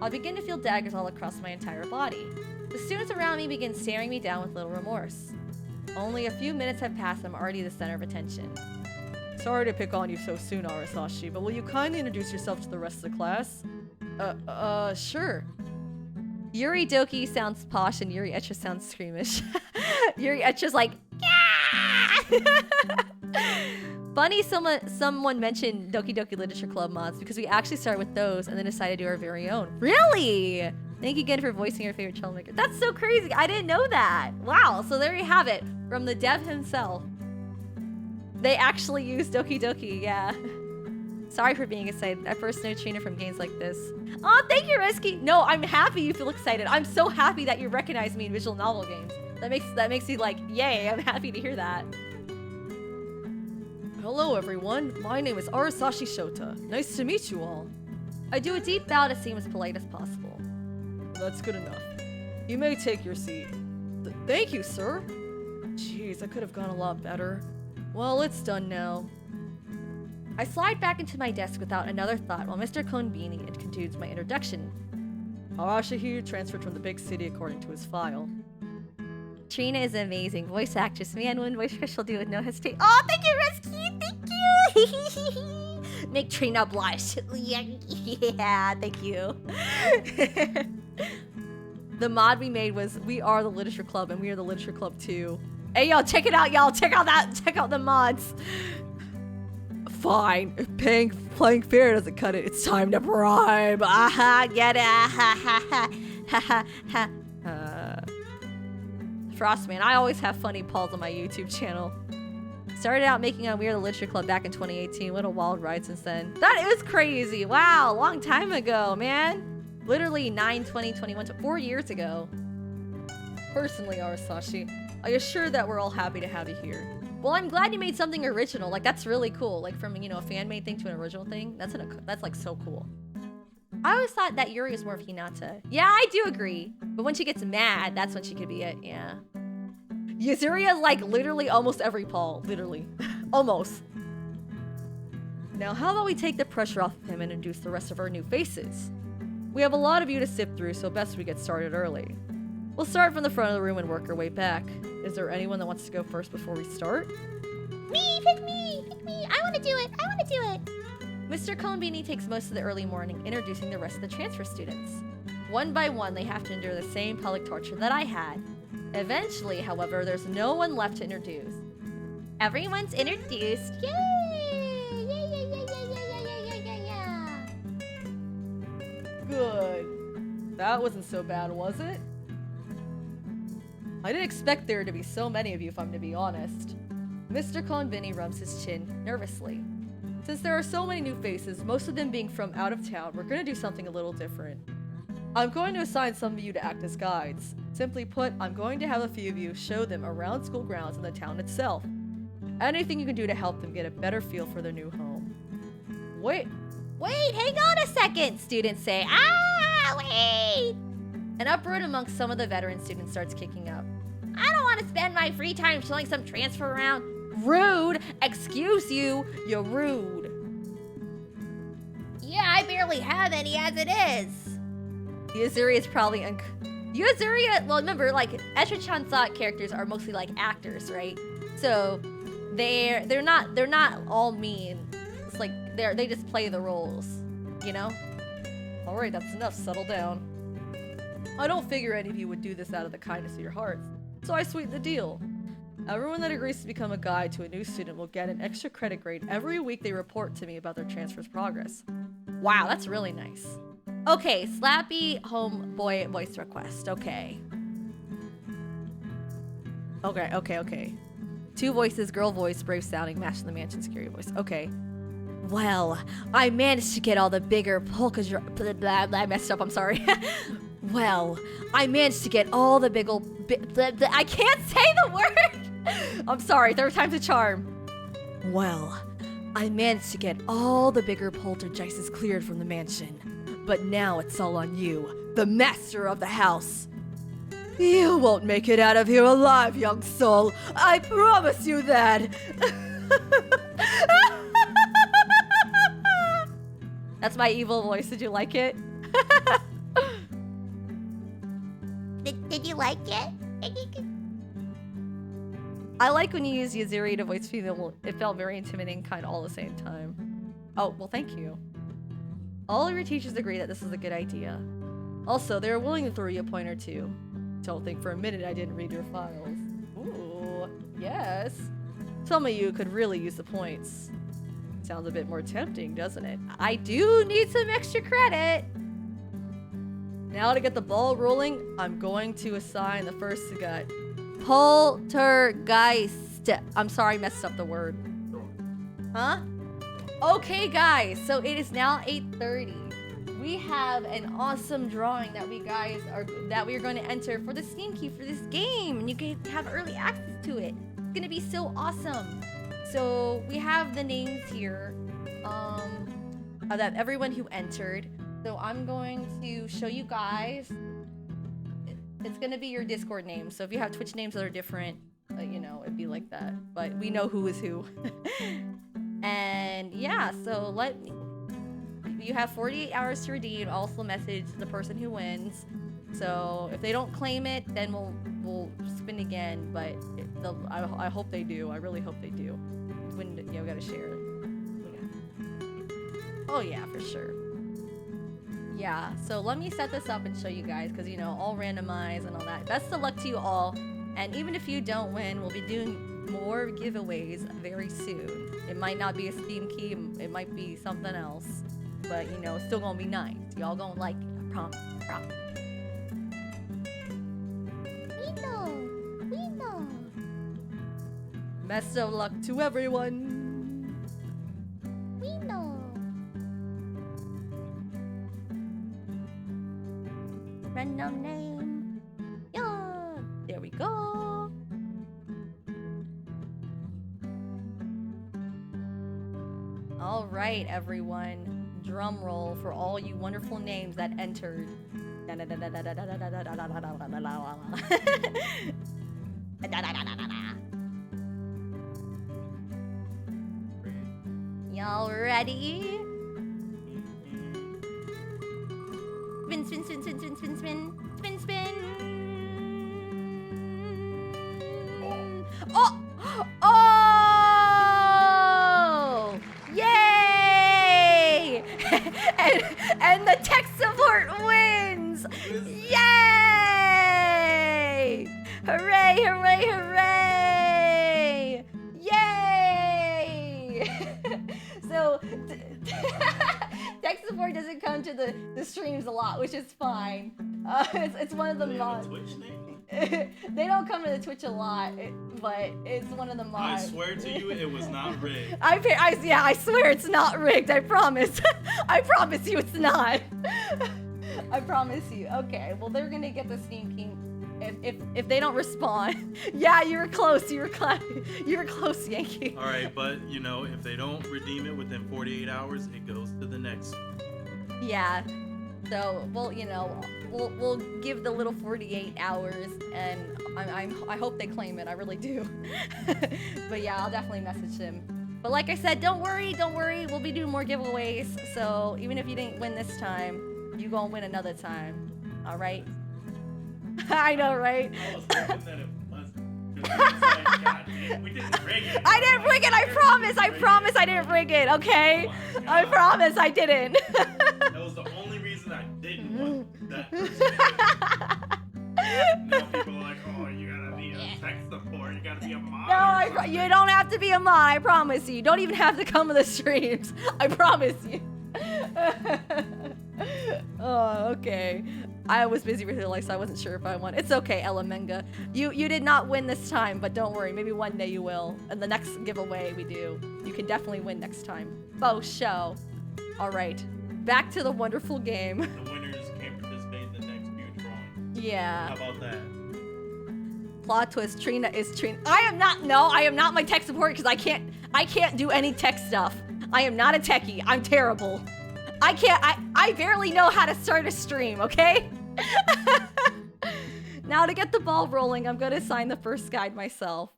A: I begin to feel daggers all across my entire body. The students around me begin staring me down with little remorse. Only a few minutes have passed and I'm already the center of attention.
D: Sorry to pick on you so soon, Arasashi, but will you kindly introduce yourself to the rest of the class? Sure.
A: Yuri Doki sounds posh and Yuri Etra sounds squeamish. Yuri Etra's like, funny someone mentioned Doki Doki Literature Club mods because we actually started with those and then decided to do our very own. Really? Thank you again for voicing your favorite troublemaker. That's so crazy. I didn't know that. Wow. So there you have it. From the dev himself. They actually use Doki Doki. Yeah. Sorry for being excited. I first know Trina from games like this. Oh, thank you, Risky. No, I'm happy you feel excited. I'm so happy that you recognize me in visual novel games. That makes me like, yay, I'm happy to hear that.
D: Hello, everyone. My name is Arasashi Shota. Nice to meet you all.
A: I do a deep bow to seem as polite as possible.
D: That's good enough. You may take your seat. Thank you, sir. Jeez, I could have gone a lot better. Well, it's done now.
A: I slide back into my desk without another thought while Mr. Konbini continues my introduction.
D: Arashi transferred from the big city according to his file.
A: Trina is an amazing voice actress. Man, one voice she'll do with no hesitation. Oh, thank you, Risky. Thank you. Make Trina blush. Yeah, thank you. The mod we made was We Are the Literature Club, and we are the Literature Club too. Hey, y'all, check it out, y'all. Check out the mods.
D: Fine. If playing fair doesn't cut it, it's time to bribe.
A: Aha, get it. Frostman, I always have funny pulls on my YouTube channel. Started out making a We Are the Literature Club back in 2018. What a wild ride since then. That is crazy. Wow, long time ago, man. Literally 9/20/21, 4 years ago.
D: Personally, Arasashi, I assure that we're all happy to have you here.
A: Well, I'm glad you made something original. Like, that's really cool. Like, from, a fan-made thing to an original thing. That's like, so cool. I always thought that Yuri was more of Hinata. Yeah, I do agree. But when she gets mad, that's when she could be it, yeah. Yazuria is like literally almost every Paul. Literally. Almost. Now, how about we take the pressure off of him and introduce the rest of our new faces? We have a lot of you to sift through, so best we get started early. We'll start from the front of the room and work our way back. Is there anyone that wants to go first before we start?
B: Me, pick me, pick me. I want to do it. I want to do it.
A: Mr. Konbini takes most of the early morning introducing the rest of the transfer students. One by one, they have to endure the same public torture that I had. Eventually, however, there's no one left to introduce. Everyone's introduced.
B: Yay! Yay, yay, yay, yay, yay, yay, yay, yay.
D: Good. That wasn't so bad, was it? I didn't expect there to be so many of you, if I'm to be honest. Mr. Convini rubs his chin nervously. Since there are so many new faces, most of them being from out of town, we're gonna do something a little different. I'm going to assign some of you to act as guides. Simply put, I'm going to have a few of you show them around school grounds and the town itself. Anything you can do to help them get a better feel for their new home. Wait,
A: Hang on a second, students say. Ah, wait! An uproar amongst some of the veteran students starts kicking up. I don't want to spend my free time showing some transfer around. Rude! Excuse you, you're rude. Yeah, I barely have any as it is. Yuzuri is probably Yuzuri, well, remember, like, Esha-chan thought characters are mostly like actors, right? So they're not all mean. It's like they just play the roles, you know?
D: alright, that's enough, settle down. I don't figure any of you would do this out of the kindness of your hearts, so I sweeten the deal. Everyone that agrees to become a guide to a new student will get an extra credit grade every week they report to me about their transfer's progress.
A: Wow, that's really nice. Okay, Slappy homeboy voice request. Okay. Okay. Two voices, girl voice, brave sounding, matching the mansion scary voice. Okay. Well, I managed to get all the bigger polka I messed up, I'm sorry. Well, I managed to get all the big ol' I can't say the word! I'm sorry, third time's a charm. Well, I managed to get all the bigger poltergeists cleared from the mansion. But now it's all on you, the master of the house. You won't make it out of here alive, young soul. I promise you that. That's my evil voice. Did you like it?
B: Did you like it?
A: I like when you use Yuzuri to voice female. It felt very intimidating, kind of all at the same time. Oh, well, thank you. All of your teachers agree that this is a good idea. Also, they are willing to throw you a point or two. Don't think for a minute I didn't read your files. Ooh, yes. Some of you could really use the points. Sounds a bit more tempting, doesn't it? I do need some extra credit. Now to get the ball rolling, I'm going to assign the first gut. Poltergeist. I'm sorry I messed up the word. Huh? Okay, guys, so it is now 8:30. We have an awesome drawing that we are going to enter for the Steam Key for this game, and you can have early access to it. It's gonna be so awesome. So we have the names here, of that everyone who entered. So I'm going to show you guys. It's gonna be your Discord name. So if you have Twitch names that are different, you know, it'd be like that. But we know who is who. And yeah, so you have 48 hours to redeem. Also message the person who wins. So if they don't claim it, then we'll spin again. But I hope they do. I really hope they do. When we gotta share. Oh yeah, for sure. Yeah. So let me set this up and show you guys, because you know, all randomized and all that. Best of luck to you all. And even if you don't win, we'll be doing more giveaways very soon. It might not be a Steam Key, it might be something else, but you know, it's still gonna be nice. Y'all gonna like it, I promise.
B: We know.
D: Best of luck to everyone.
B: We know.
A: Random name. Yeah, there we go. All right, everyone. Drum roll for all you wonderful names that entered. Y'all ready? Spin, spin, spin, spin, spin, spin, spin, spin, spin. Oh! Oh! Yay! and the tech support wins! Yay! Hooray, hooray, hooray! Yay! So, tech support doesn't come to the the streams a lot, which is fine. It's one of the
E: Do they have a
A: mods.
E: Twitch name?
A: They don't come to the Twitch a lot, but it's one of the
E: I
A: mods.
E: swear to you, it was not rigged.
A: I swear it's not rigged. I promise. I promise you it's not. I promise you. Okay, well they're gonna get the Steam King if they don't respond. Yeah, you were close. You were close, Yankee.
E: All right, but you know, if they don't redeem it within 48 hours, it goes to the next.
A: Yeah. So we'll give the little 48 hours, and I hope they claim it. I really do. But yeah, I'll definitely message him. But like I said, don't worry. We'll be doing more giveaways. So even if you didn't win this time, you gonna win another time. All right. I know, right?
E: I was hoping that it wasn't. 'Cause it's like, God damn, we didn't rig it.
A: I didn't rig it. I promise I didn't rig it. Okay.
E: Oh my
A: I
E: God.
A: promise I didn't.
E: That was the only reason I didn't want that person. Now people are like, oh, you gotta be a tech support, you gotta be a mod.
A: No, you don't have to be a mod. I promise you. You don't even have to come to the streams. I promise you. Oh, okay. I was busy with it, like, so I wasn't sure if I won. It's okay, Elamenga. You did not win this time, but don't worry. Maybe one day you will. And the next giveaway we do, you can definitely win next time. Faux show. All right. Back to the wonderful game.
E: The winners can't participate in the next few drawings.
A: Yeah.
E: How about that?
A: Plot twist, Trina is Trina. I am not my tech support because I can't do any tech stuff. I am not a techie. I'm terrible. I barely know how to start a stream, okay? Now to get the ball rolling, I'm gonna sign the first guide myself.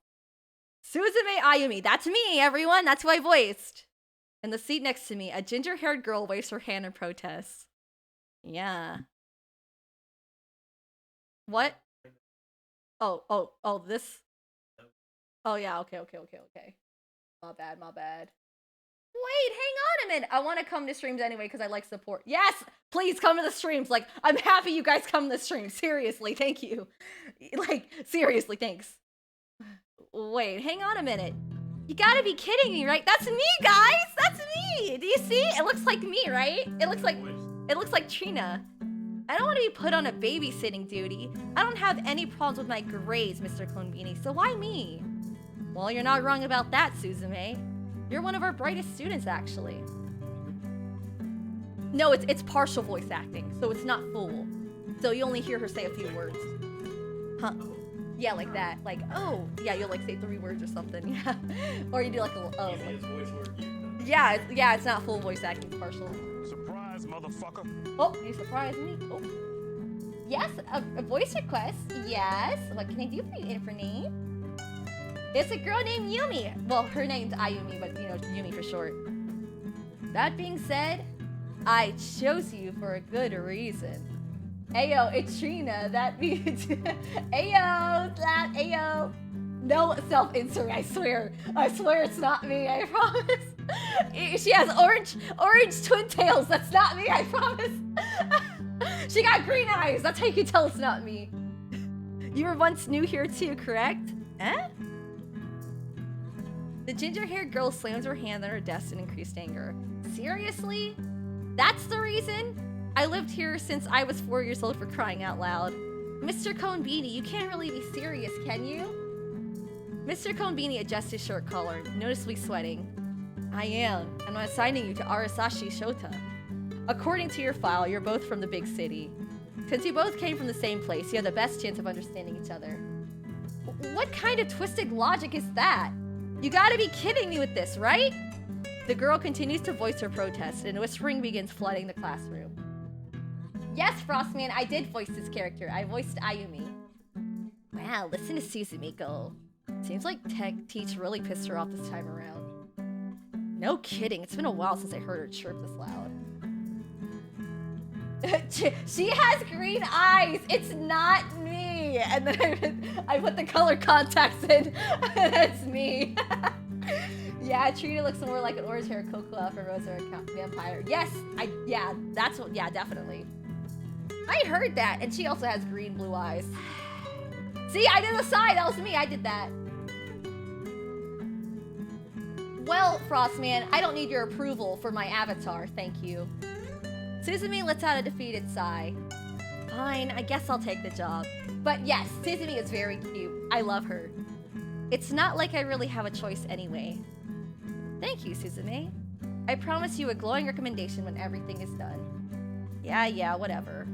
A: Suzume Ayumi, that's me, everyone. That's who I voiced. In the seat next to me, a ginger-haired girl waves her hand in protest. Yeah. What? Oh, this. Oh, yeah, okay. My bad. Wait, hang on a minute. I want to come to streams anyway because I like support. Yes, please come to the streams. Like, I'm happy you guys come to the stream. Seriously, thank you. Like, seriously, thanks. Wait, hang on a minute. You gotta be kidding me, right? That's me, guys. That's me. Do you see? It looks like me, right? It looks like Trina. I don't want to be put on a babysitting duty. I don't have any problems with my grades, Mr. Clonbeanie, so why me? Well, you're not wrong about that, Suzume. You're one of our brightest students, actually. No, it's partial voice acting, so it's not full. So you only hear her say a few words. Huh? Yeah, like that. Like, oh, yeah, you'll like say 3 words or something. Yeah. Or you do like a little,
E: Easiest voice work you've done.
A: yeah, it's not full voice acting, partial.
F: Surprise, motherfucker.
A: Oh, you surprised me. Oh. Yes, a voice request. Yes. What can I do for you, Infername? It's a girl named Yumi. Well, her name's Ayumi, but you know, Yumi for short. That being said, I chose you for a good reason. Ayo, it's Trina. That means Ayo, that Ayo. No self-insert, I swear. I swear it's not me, I promise. She has orange twin tails. That's not me, I promise. She got green eyes. That's how you can tell it's not me. You were once new here too, correct? Eh? The ginger-haired girl slams her hand on her desk in increased anger. Seriously? That's the reason? I lived here since I was 4 years old, for crying out loud. Mr. Cone-Beanie, you can't really be serious, can you? Mr. Cone-Beanie adjusts his shirt collar, noticeably sweating. I am. I'm assigning you to Arasashi Shota. According to your file, you're both from the big city. Since you both came from the same place, you have the best chance of understanding each other. What kind of twisted logic is that? You gotta be kidding me with this, right? The girl continues to voice her protest, and whispering begins flooding the classroom. Yes, Frostman, I did voice this character. I voiced Ayumi. Wow, listen to Suzume go. Seems like Teach really pissed her off this time around. No kidding, it's been a while since I heard her chirp this loud. She has green eyes. It's not me. And then I put the color contacts in. That's me. Yeah, Trina looks more like an orange-haired Cocoa from Rosa vampire. Yes, yeah, definitely. I heard that, and she also has green-blue eyes. See, I did the side. That was me. I did that. Well, Frostman, I don't need your approval for my avatar. Thank you. Suzume lets out a defeated sigh. Fine, I guess I'll take the job. But yes, Suzume is very cute. I love her. It's not like I really have a choice anyway. Thank you, Suzume. I promise you a glowing recommendation when everything is done. Yeah, whatever.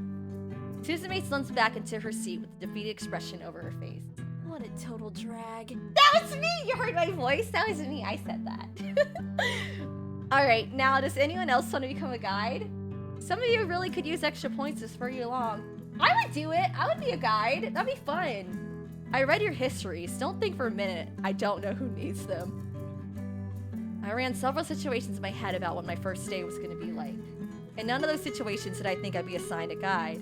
A: Suzume slumps back into her seat with a defeated expression over her face.
C: What a total drag.
A: That was me! You heard my voice? That was me. I said that. Alright, now does anyone else want to become a guide? Some of you really could use extra points to spur you along. I would do it. I would be a guide. That'd be fun. I read your histories. Don't think for a minute I don't know who needs them. I ran several situations in my head about what my first day was going to be like. In none of those situations did I think I'd be assigned a guide.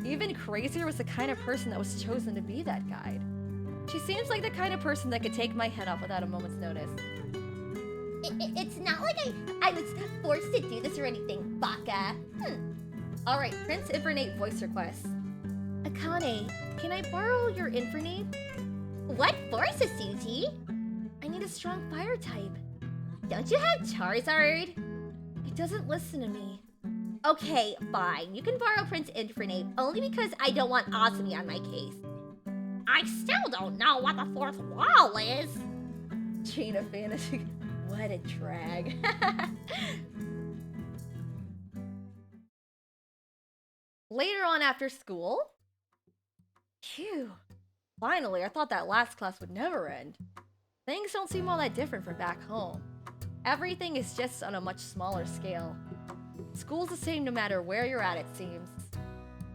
A: Even crazier was the kind of person that was chosen to be that guide. She seems like the kind of person that could take my head off without a moment's notice.
B: It's not like I was forced to do this or anything, Baka.
A: Alright, Prince Invernate voice request. Akane, can I borrow your Invernate?
B: What for, Suzuki?
A: I need a strong fire type.
B: Don't you have Charizard?
A: He doesn't listen to me.
B: Okay, fine. You can borrow Prince Invernate only because I don't want Asumi on my case. I still don't know what the fourth wall is.
A: Chain of Fantasy. What a drag. Later on after school. Phew. Finally, I thought that last class would never end. Things don't seem all that different from back home. Everything is just on a much smaller scale. School's the same no matter where you're at, it seems.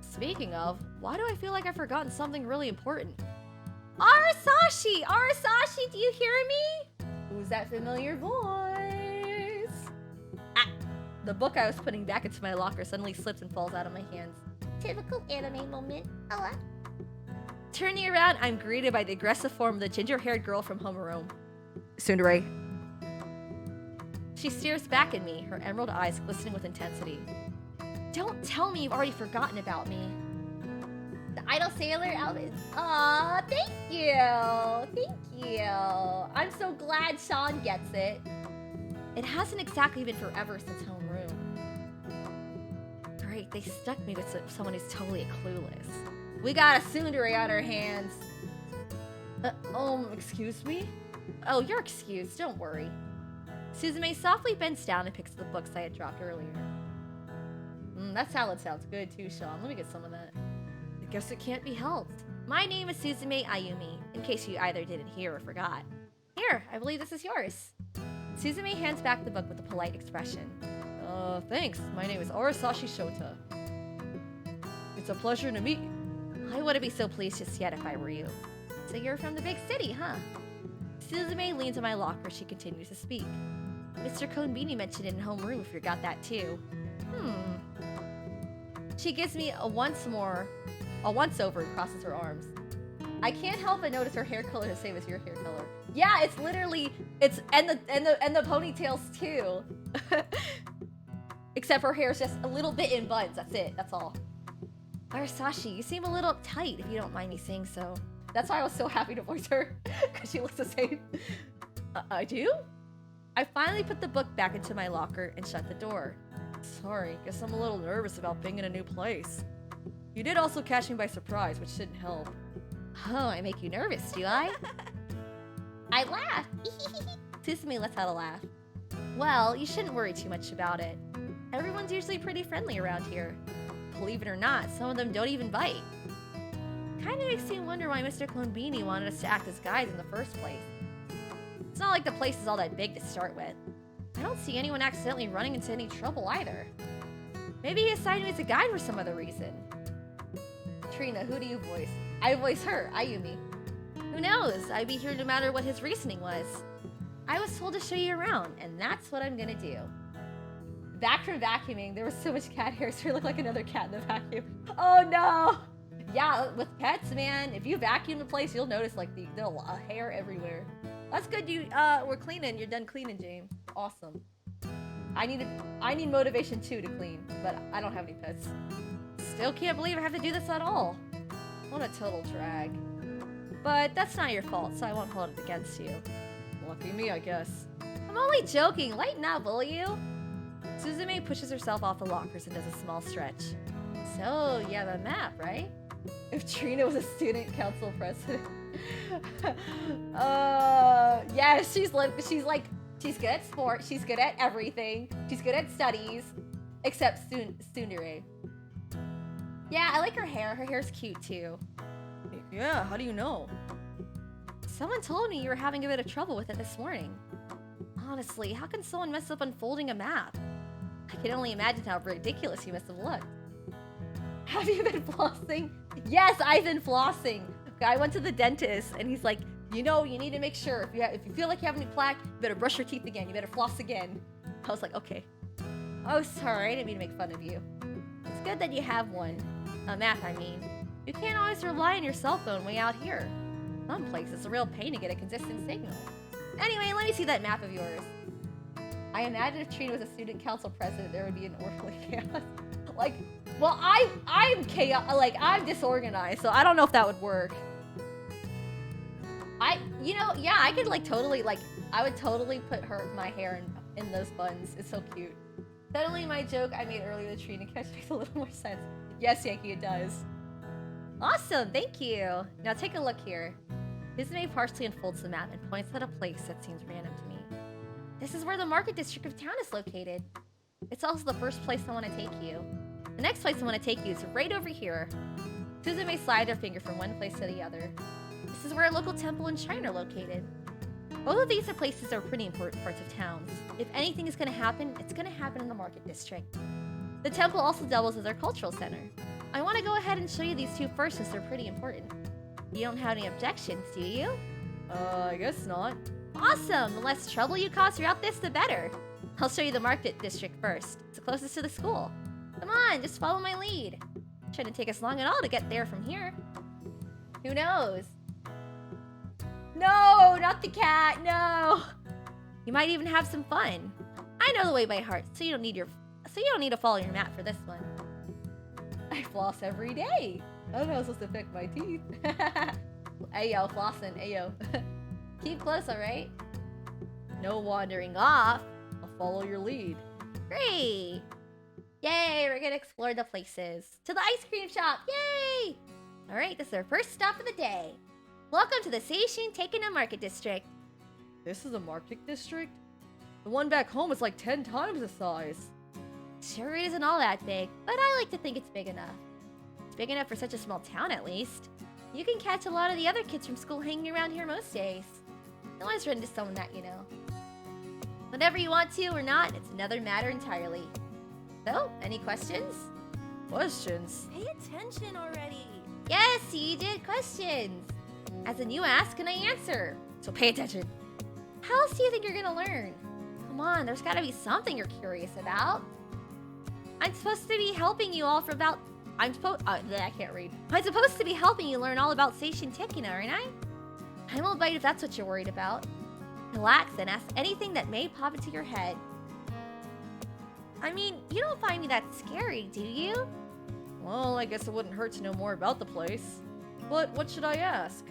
A: Speaking of, why do I feel like I've forgotten something really important? Arasashi! Arasashi, do you hear me? Who's that familiar voice? Ah! The book I was putting back into my locker suddenly slips and falls out of my hands.
B: Typical anime moment.
A: Turning around, I'm greeted by the aggressive form of the ginger-haired girl from Homeroom. Tsundere. She stares back at me, her emerald eyes glistening with intensity. Don't tell me you've already forgotten about me.
B: The idol sailor Elvis. Aw, thank you. Thank you. I'm so glad Sean gets it.
A: It hasn't exactly been forever since Homeroom. Great, they stuck me with someone who's totally clueless. We got a tsundere on our hands. Excuse me? Oh, you're excused, don't worry. Suzume softly bends down and picks up the books I had dropped earlier. That salad sounds good too, Sean. Let me get some of that. I guess it can't be helped. My name is Suzume Ayumi, in case you either didn't hear or forgot. Here, I believe this is yours. Suzume hands back the book with a polite expression. Thanks. My name is Arasashi Shota. It's a pleasure to meet you. I wouldn't be so pleased just yet if I were you. So you're from the big city, huh? Suzume leans on my locker. She continues to speak. Mr. Konbini mentioned it in homeroom if you got that too. She gives me a once-over and crosses her arms. I can't help but notice her hair color is the same as your hair color. Yeah, it's literally and the ponytails too. Except her hair's just a little bit in buns. That's it. That's all. Arasashi, you seem a little uptight, if you don't mind me saying so. That's why I was so happy to voice her, because she looks the same. I do? I finally put the book back into my locker and shut the door. Sorry, guess I'm a little nervous about being in a new place. You did also catch me by surprise, which didn't help. Oh, I make you nervous, do I?
B: I laugh.
A: Suzume lets out a laugh. Well, you shouldn't worry too much about it. Everyone's usually pretty friendly around here. Believe it or not, some of them don't even bite. Kinda makes me wonder why Mr. Konbini wanted us to act as guides in the first place. It's not like the place is all that big to start with. I don't see anyone accidentally running into any trouble either. Maybe he assigned me as a guide for some other reason. Trina, who do you voice? I voice her, Ayumi. Who knows? I'd be here no matter what his reasoning was. I was told to show you around, and that's what I'm gonna do. Back from vacuuming, there was so much cat hair, so I look like another cat in the vacuum. Oh no! Yeah, with pets, man, if you vacuum the place, you'll notice like the hair everywhere. That's good. We're cleaning. You're done cleaning, James. Awesome. I need motivation too to clean, but I don't have any pets. Still can't believe I have to do this at all. What a total drag. But that's not your fault, so I won't hold it against you. Lucky me, I guess. I'm only joking. Lighten up, will you? Suzume pushes herself off the lockers and does a small stretch. So, you have a map, right? If Trina was a student council president. Yeah, she's good at sports, she's good at everything, she's good at studies, except Tsundere. Yeah, I like her hair. Her hair's cute too.
D: Yeah, how do you know?
A: Someone told me you were having a bit of trouble with it this morning. Honestly, how can someone mess up unfolding a map? I can only imagine how ridiculous you must have looked. Have you been flossing? Yes, I've been flossing. I went to the dentist and he's like, you know, you need to make sure if you feel like you have any plaque, you better brush your teeth again. You better floss again. I was like, okay. Oh, sorry, I didn't mean to make fun of you. It's good that you have one. A map, I mean. You can't always rely on your cell phone way out here. Some places it's a real pain to get a consistent signal. Anyway, let me see that map of yours. I imagine if Trina was a student council president, there would be an orderly chaos. Like, well, I'm chaos. Like, I'm disorganized, so I don't know if that would work. Yeah, I could I would totally put my hair in those buns. It's so cute. Suddenly, my joke I made earlier with Trina catch makes a little more sense. Yes, Yankee, it does. Awesome, thank you. Now take a look here. Suzume partially unfolds the map and points at a place that seems random to me. This is where the market district of town is located. It's also the first place I want to take you. The next place I want to take you is right over here. Suzume slides her finger from one place to the other. This is where a local temple and shrine are located. Both of these places are pretty important parts of towns. If anything is going to happen, it's going to happen in the market district. The temple also doubles as our cultural center. I want to go ahead and show you these two first since they're pretty important. You don't have any objections, do you?
D: I guess not.
A: Awesome! The less trouble you cause throughout this, the better. I'll show you the market district first. It's the closest to the school. Come on, just follow my lead. Shouldn't take us long at all to get there from here. Who knows? No, not the cat, no! You might even have some fun. I know the way by heart, so you don't need to follow your map for this one. I floss every day. I don't know how I'm supposed to pick my teeth. Ayo, flossing, ayo. Keep close, alright? No wandering off.
D: I'll follow your lead.
A: Great! Yay, we're gonna explore the places. To the ice cream shop, yay! Alright, this is our first stop of the day. Welcome to the Seishin Takena Market District.
D: This is a market district? The one back home is like 10 times the size.
A: Sure isn't all that big, but I like to think it's big enough. It's big enough for such a small town, at least. You can catch a lot of the other kids from school hanging around here most days. You'll always run into someone that you know. Whenever you want to or not, it's another matter entirely. So, any questions?
D: Questions?
C: Pay attention already.
A: Yes, you did questions. As in you ask and I answer. So pay attention. How else do you think you're gonna learn? Come on, there's gotta be something you're curious about. I'm supposed to be helping you all I can't read. I'm supposed to be helping you learn all about Seishin Takena, aren't I? I won't bite if that's what you're worried about. Relax and ask anything that may pop into your head. I mean, you don't find me that scary, do you?
D: Well, I guess it wouldn't hurt to know more about the place. But what should I ask?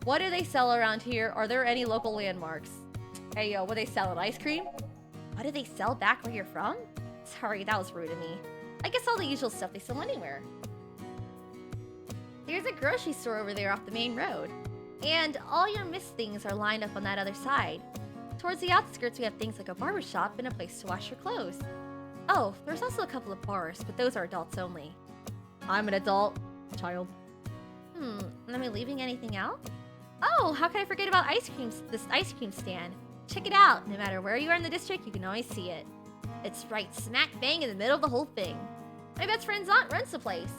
A: What do they sell around here? Are there any local landmarks? Hey, yo, what they selling? Ice cream? What do they sell back where you're from? Sorry, that was rude of me. I guess all the usual stuff they sell anywhere. There's a grocery store over there off the main road. And all your missed things are lined up on that other side. Towards the outskirts, we have things like a barber shop and a place to wash your clothes. Oh, there's also a couple of bars, but those are adults only.
D: I'm an adult. Child.
A: Am I leaving anything out? Oh, how can I forget about this ice cream stand? Check it out. No matter where you are in the district, you can always see it. It's right smack bang in the middle of the whole thing. My best friend's aunt runs the place.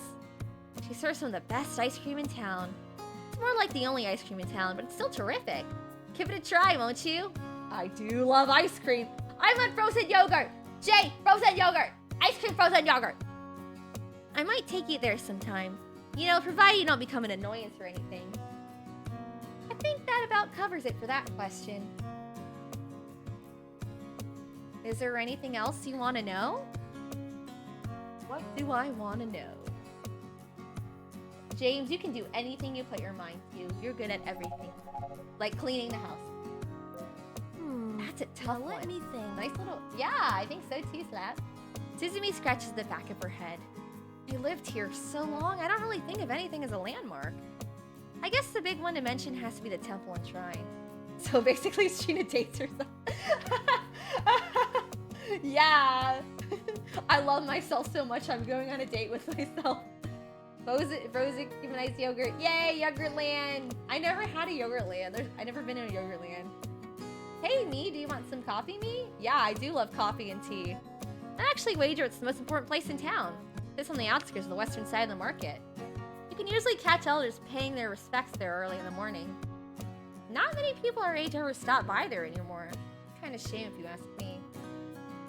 A: She serves some of the best ice cream in town. It's more like the only ice cream in town, but it's still terrific. Give it a try, won't you? I do love ice cream. I want frozen yogurt. Jay, frozen yogurt. Ice cream frozen yogurt. I might take you there sometime. You know, provided you don't become an annoyance or anything. I think that about covers it for that question. Is there anything else you want to know? What do I want to know? James, you can do anything you put your mind to. You're good at everything. Like cleaning the house. That's a tough one.
C: Let me think.
A: Nice little... Yeah, I think so too, Slap. Suzume scratches the back of her head. I lived here so long, I don't really think of anything as a landmark. I guess the big one to mention has to be the temple and shrine. So basically, Sheena dates herself. Yeah. I love myself so much, I'm going on a date with myself. Frozen humanized yogurt. Yay, Yogurtland! I never had a Yogurtland. I've never been in a Yogurtland. Hey, me, do you want some coffee, me? Yeah, I do love coffee and tea. I actually wager it's the most important place in town. It's on the outskirts of the western side of the market. You can usually catch elders paying their respects there early in the morning. Not many people our age ever stop by there anymore. Kind of shame if you ask me.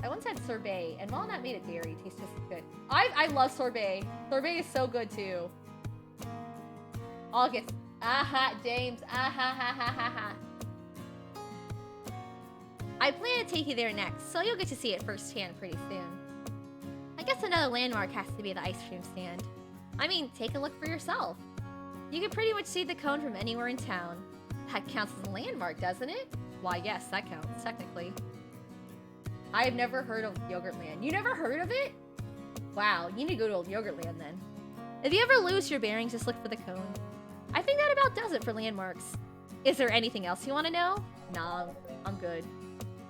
A: I once had sorbet, and while not made of dairy, it tastes just as good. I love sorbet. Sorbet is so good too. All gets James. Ha ha ha ha. I plan to take you there next, so you'll get to see it firsthand pretty soon. I guess another landmark has to be the ice cream stand. I mean, take a look for yourself. You can pretty much see the cone from anywhere in town. That counts as a landmark, doesn't it? Why, yes, that counts, technically. I have never heard of Yogurtland. You never heard of it? Wow, you need to go to Yogurtland then. If you ever lose your bearings, just look for the cone. I think that about does it for landmarks. Is there anything else you want to know? Nah, I'm good.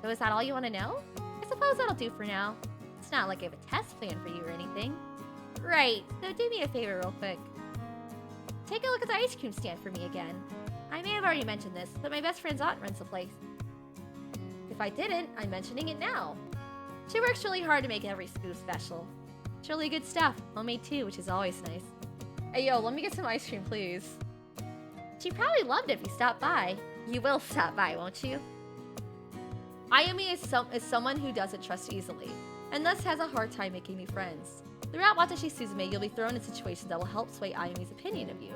A: So is that all you want to know? I suppose that'll do for now. It's not like I have a test plan for you or anything. Right, so do me a favor real quick. Take a look at the ice cream stand for me again. I may have already mentioned this, but my best friend's aunt runs the place. If I didn't, I'm mentioning it now. She works really hard to make every scoop special. It's really good stuff, homemade too, which is always nice. Hey yo, let me get some ice cream, please. She'd probably loved it if you stopped by. You will stop by, won't you? Ayumi is someone who doesn't trust easily, and thus has a hard time making new friends. Throughout Watashi Suzume, you'll be thrown in situations that will help sway Ayumi's opinion of you.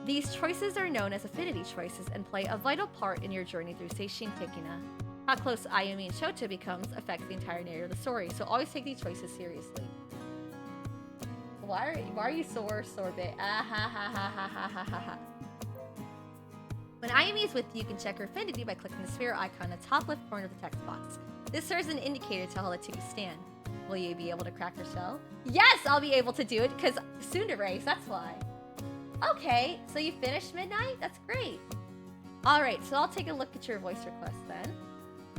A: These choices are known as affinity choices and play a vital part in your journey through Seishin Tekina. How close Ayumi and Shota becomes affects the entire narrative of the story, so always take these choices seriously. Why are you sore, Sorbet? Ah ha ha ha ha ha ha ha ha. When Ayumi is with you, you can check her affinity by clicking the sphere icon in the top left corner of the text box. This serves as an indicator to how the two stand. Will you be able to crack her shell? Yes, I'll be able to do it, because soon to race, that's why. Okay, so you finished Midnight? That's great. Alright, so I'll take a look at your voice request then.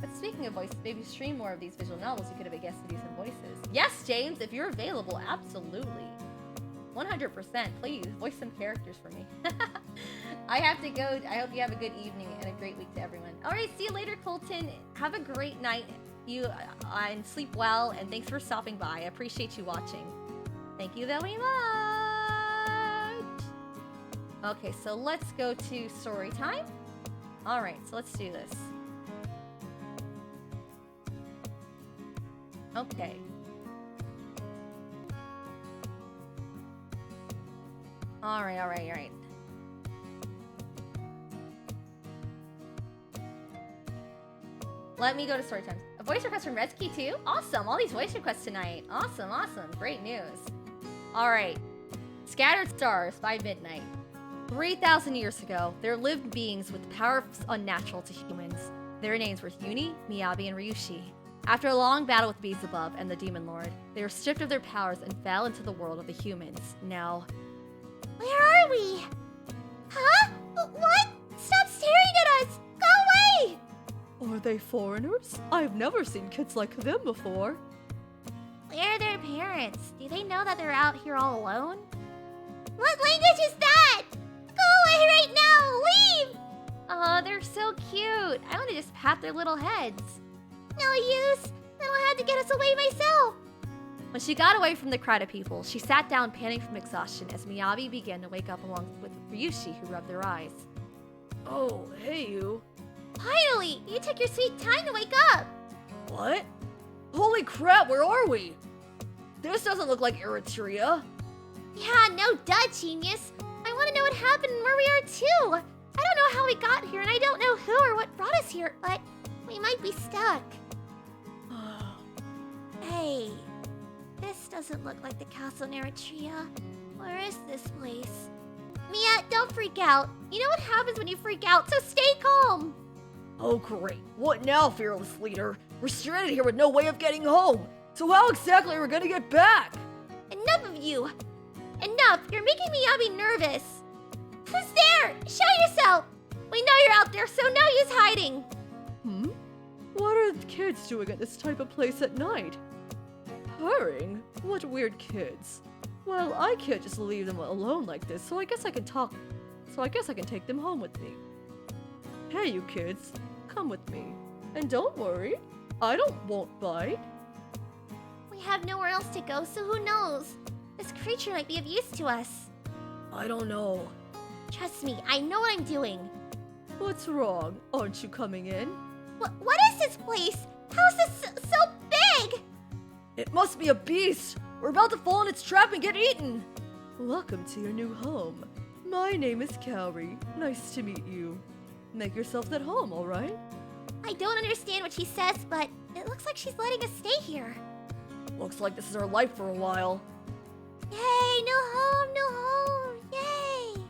A: But speaking of voices, maybe stream more of these visual novels, you could have a guest to do some voices. Yes, James, if you're available, absolutely. 100%, please, voice some characters for me. I have to go. I hope you have a good evening and a great week to everyone. Alright, see you later, Colton. Have a great night. And sleep well, and thanks for stopping by. I appreciate you watching. Thank you very much. Okay, so let's go to story time. Alright, so let's do this. Okay. Alright. Let me go to story time. A voice request from Redsky too? Awesome, all these voice requests tonight. Awesome. Great news. Alright. Scattered stars by midnight. 3,000 years ago, there lived beings with powers unnatural to humans. Their names were Yuni, Miyabi, and Ryushi. After a long battle with Beelzebub and the Demon Lord, they were stripped of their powers and fell into the world of the humans. Now...
B: Where are we? Huh? What? Stop staring at us! Go away!
D: Are they foreigners? I've never seen kids like them before.
B: Where are their parents? Do they know that they're out here all alone? What language is that? Go away right now! Leave!
A: Oh, they're so cute. I want to just pat their little heads.
B: No use. I'll have to get us away myself.
A: When she got away from the crowd of people, she sat down panting from exhaustion as Miyabi began to wake up along with Ryushi, who rubbed their eyes.
D: Oh, hey you.
B: Finally! You took your sweet time to wake up!
D: What? Holy crap, where are we? This doesn't look like Eritrea.
B: Yeah, no duh, genius. I want to know what happened and where we are too. I don't know how we got here and I don't know who or what brought us here, but we might be stuck. Hey, this doesn't look like the castle in Eritrea. Where is this place? Mia, don't freak out. You know what happens when you freak out, so stay calm.
D: Oh great, what now, fearless leader? We're stranded here with no way of getting home! So how exactly are we gonna get back?
B: Enough of you! Enough! You're making me be nervous! Who's there? Show yourself! We know you're out there, so no use hiding!
D: What are the kids doing at this type of place at night? Purring? What weird kids? Well, I can't just leave them alone like this, so I guess I can take them home with me. Hey, you kids, come with me. And don't worry, won't bite.
B: We have nowhere else to go, so who knows? This creature might be of use to us.
D: I don't know.
B: Trust me, I know what I'm doing.
D: What's wrong? Aren't you coming in?
B: What is this place? How is this so big?
D: It must be a beast! We're about to fall in its trap and get eaten! Welcome to your new home. My name is Kaori. Nice to meet you. Make yourselves at home, alright?
B: I don't understand what she says, but it looks like she's letting us stay here.
D: Looks like this is our life for a while.
B: Yay, new home, yay!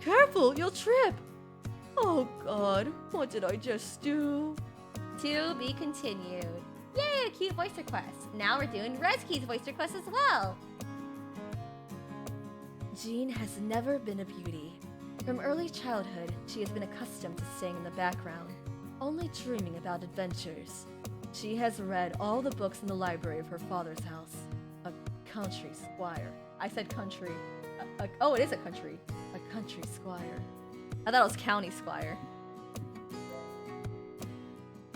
D: Careful, you'll trip! Oh god, what did I just do?
A: To be continued. Yay, a cute voice request. Now we're doing Rezky's voice request as well. Jean has never been a beauty. From early childhood, she has been accustomed to staying in the background, only dreaming about adventures. She has read all the books in the library of her father's house, a country squire. I said country. Oh, it is a country. A country squire. I thought it was county squire.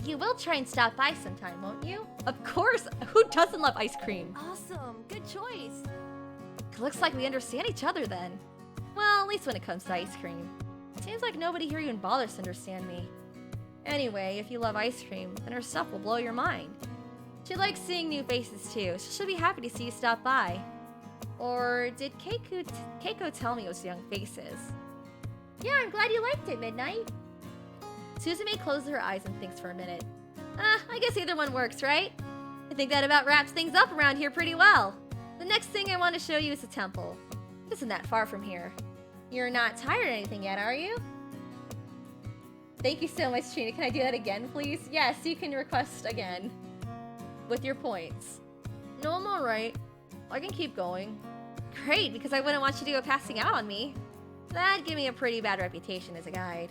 A: You will try and stop by sometime, won't you? Of course! Who doesn't love ice cream?
C: Awesome. Good choice.
A: Looks like we understand each other then. Well, at least when it comes to ice cream. Seems like nobody here even bothers to understand me. Anyway, if you love ice cream, then her stuff will blow your mind. She likes seeing new faces too, so she'll be happy to see you stop by. Or did Keiko tell me it was young faces? Yeah, I'm glad you liked it, Midnight. Suzume closes her eyes and thinks for a minute. I guess either one works, right? I think that about wraps things up around here pretty well. The next thing I want to show you is the temple. It isn't that far from here. You're not tired or anything yet, are you? Thank you so much, Trina. Can I do that again, please? Yes, you can request again. With your points. No, I'm alright. I can keep going. Great, because I wouldn't want you to go passing out on me. That'd give me a pretty bad reputation as a guide.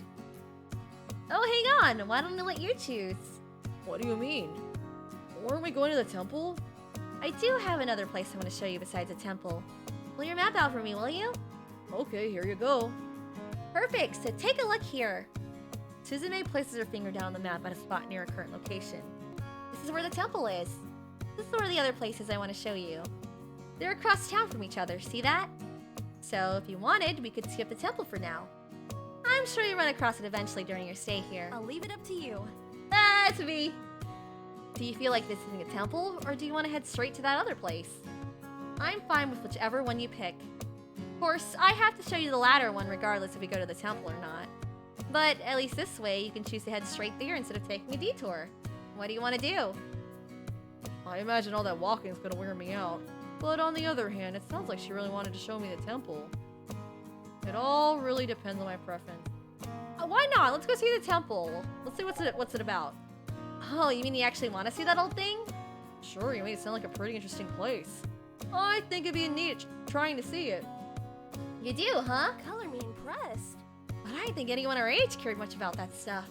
A: Oh, hang on. Why don't I let you choose?
D: What do you mean? Weren't we going to the temple?
A: I do have another place I want to show you besides the temple. Pull your map out for me, will you?
D: Okay, here you go.
A: Perfect, so take a look here. Suzume places her finger down on the map at a spot near her current location. This is where the temple is. This is one of the other places I want to show you. They're across town from each other, see that? So if you wanted, we could skip the temple for now. I'm sure you'll run across it eventually during your stay here.
C: I'll leave it up to you.
A: That's me. Do you feel like visiting a temple, or do you want to head straight to that other place? I'm fine with whichever one you pick. Of course, I have to show you the latter one regardless if we go to the temple or not. But at least this way, you can choose to head straight there instead of taking a detour. What do you want to do?
D: I imagine all that walking is gonna wear me out. But on the other hand, it sounds like she really wanted to show me the temple. It all really depends on my preference.
A: Why not? Let's go see the temple. Let's see what's it about. Oh, you mean you actually want to see that old thing?
D: Sure, you made it sound like a pretty interesting place. I think it'd be neat trying to see it.
A: You do, huh?
C: Color me impressed.
A: But I didn't think anyone our age cared much about that stuff.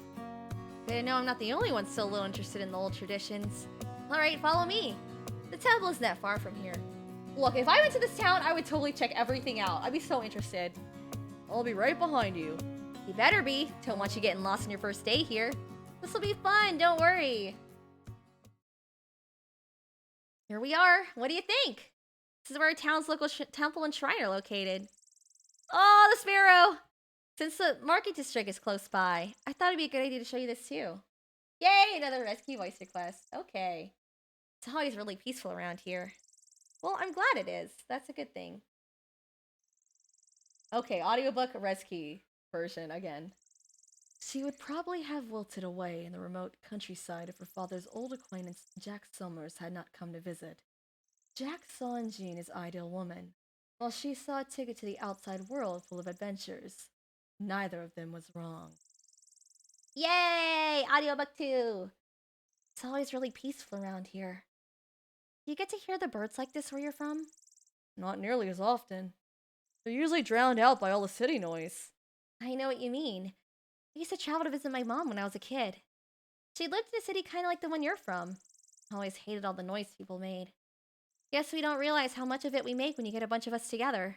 A: But I know I'm not the only one still a little interested in the old traditions. Alright, follow me. The temple isn't that far from here. Look, if I went to this town, I would totally check everything out. I'd be so interested.
D: I'll be right behind you.
A: You better be. Don't want you getting lost on your first day here. This'll be fun, don't worry. Here we are. What do you think? This is where our town's local temple and shrine are located. Oh, the sparrow! Since the market district is close by, I thought it'd be a good idea to show you this too. Yay, another rescue voice request. Okay. It's always really peaceful around here. Well, I'm glad it is. That's a good thing. Okay, audiobook rescue version again. She would probably have wilted away in the remote countryside if her father's old acquaintance Jack Summers had not come to visit. Jack saw in Jean his ideal woman, while she saw a ticket to the outside world full of adventures. Neither of them was wrong. Yay! Audiobook 2! It's always really peaceful around here. Do you get to hear the birds like this where you're from?
D: Not nearly as often. They're usually drowned out by all the city noise.
A: I know what you mean. I used to travel to visit my mom when I was a kid. She lived in a city kind of like the one you're from. I always hated all the noise people made. Guess we don't realize how much of it we make when you get a bunch of us together.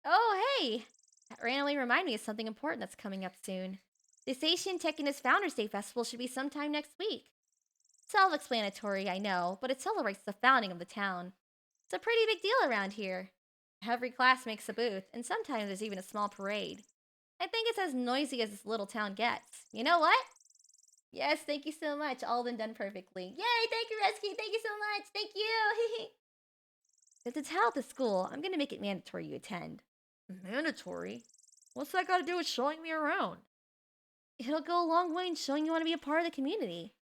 A: Oh, hey! That randomly reminded me of something important that's coming up soon. The Asian Techinist Founders Day Festival should be sometime next week. Self-explanatory, I know, but it celebrates the founding of the town. It's a pretty big deal around here. Every class makes a booth, and sometimes there's even a small parade. I think it's as noisy as this little town gets. You know what? Yes, thank you so much. All been done perfectly. Yay, thank you, Rescue. Thank you so much. Thank you. Since it's held at the school, I'm going to make it mandatory you attend.
D: Mandatory? What's that got to do with showing me around?
A: It'll go a long way in showing you want to be a part of the community.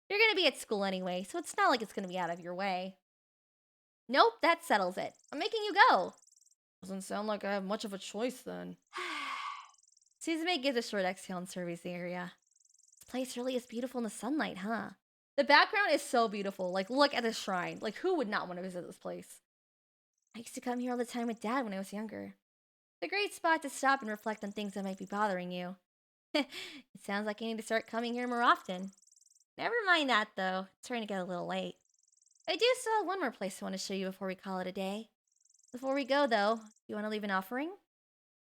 A: You're going to be at school anyway, so it's not like it's going to be out of your way. Nope, that settles it. I'm making you go.
D: Doesn't sound like I have much of a choice then.
A: Suzume gives a short exhale and surveys the area. This place really is beautiful in the sunlight, huh? The background is so beautiful. Like, look at this shrine. Like, who would not want to visit this place? I used to come here all the time with Dad when I was younger. It's a great spot to stop and reflect on things that might be bothering you. It sounds like you need to start coming here more often. Never mind that, though. It's starting to get a little late. I do still have one more place I want to show you before we call it a day. Before we go, though, you want to leave an offering?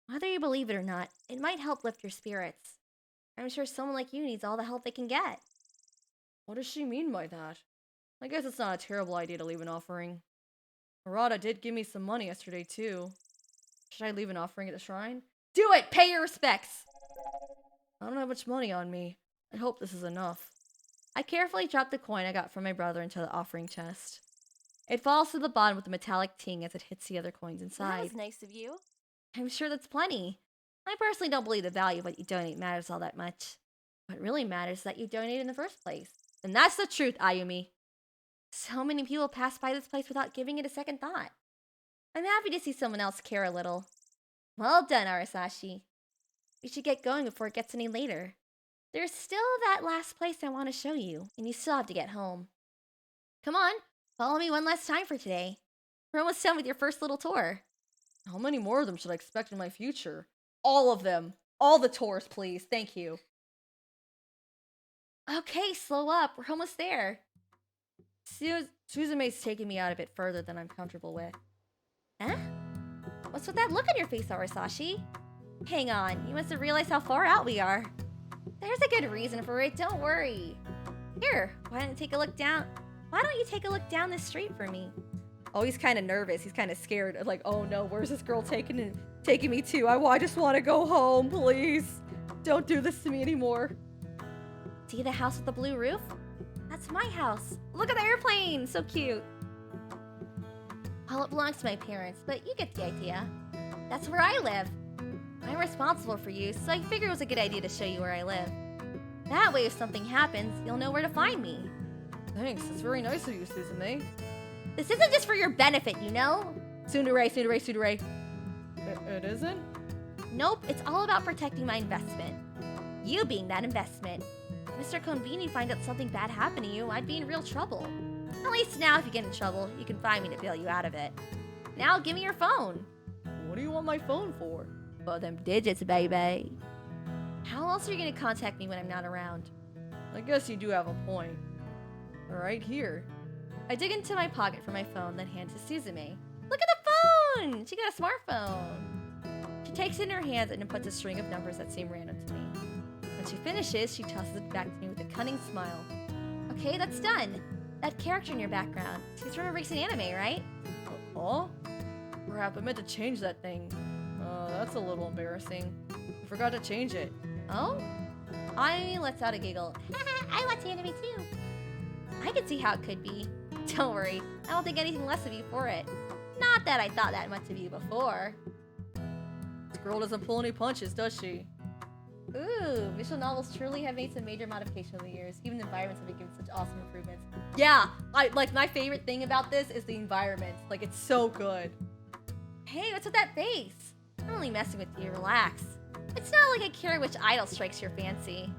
A: Whether you believe it or not, it might help lift your spirits. I'm sure someone like you needs all the help they can get.
D: What does she mean by that? I guess it's not a terrible idea to leave an offering. Harada did give me some money yesterday, too. Should I leave an offering at the shrine?
A: Do it! Pay your respects!
D: I don't have much money on me. I hope this is enough.
A: I carefully drop the coin I got from my brother into the offering chest. It falls to the bottom with a metallic ting as it hits the other coins
C: That
A: inside.
C: was nice of you.
A: I'm sure that's plenty. I personally don't believe the value of what you donate matters all that much. What really matters is that you donated in the first place. And that's the truth, Ayumi. So many people pass by this place without giving it a second thought. I'm happy to see someone else care a little. Well done, Arasashi. We should get going before it gets any later. There's still that last place I want to show you, and you still have to get home. Come on, follow me one last time for today. We're almost done with your first little tour.
D: How many more of them should I expect in my future?
A: All of them. All the tours, please. Thank you. Okay, slow up. We're almost there. Suzume's taking me out a bit further than I'm comfortable with. Huh? What's with that look on your face, Arasashi? Hang on, you must have realized how far out we are. There's a good reason for it, don't worry. Here, why don't you take a look down the street for me? Oh, he's kind of nervous. He's kind of scared. Like, oh no, where's this girl taking me to? I just want to go home, please. Don't do this to me anymore. See the house with the blue roof? That's my house. Look at the airplane, so cute. Well, it belongs to my parents, but you get the idea. That's where I live. I'm responsible for you, so I figured it was a good idea to show you where I live. That way, if something happens, you'll know where to find me.
D: Thanks, it's very nice of you, Suzume.
A: This isn't just for your benefit, you know? Tsundere.
D: It isn't?
A: Nope, it's all about protecting my investment. You being that investment. If Mr. Konbini finds out something bad happened to you, I'd be in real trouble. At least now, if you get in trouble, you can find me to bail you out of it. Now, give me your phone.
D: What do you want my phone for?
A: For them digits, baby. How else are you gonna contact me when I'm not around?
D: I guess you do have a point. Right here.
A: I dig into my pocket for my phone, then hand to Suzume. Look at the phone! She got a smartphone. She takes it in her hands and then puts a string of numbers that seem random to me. When she finishes, she tosses it back to me with a cunning smile. Okay, that's done. That character in your background, she's from a recent anime, right?
D: Oh? Crap, I meant to change that thing. That's a little embarrassing. I forgot to change it.
A: Oh? I lets out a giggle.
B: I watch anime too.
A: I can see how it could be. Don't worry, I don't think anything less of you for it. Not that I thought that much of you before.
D: This girl doesn't pull any punches, does she?
A: Ooh, visual novels truly have made some major modifications over the years. Even the environments have been given such awesome improvements. Yeah, my favorite thing about this is the environments. Like, it's so good. Hey, what's with that face? I'm only messing with you, relax. It's not like I care which idol strikes your fancy.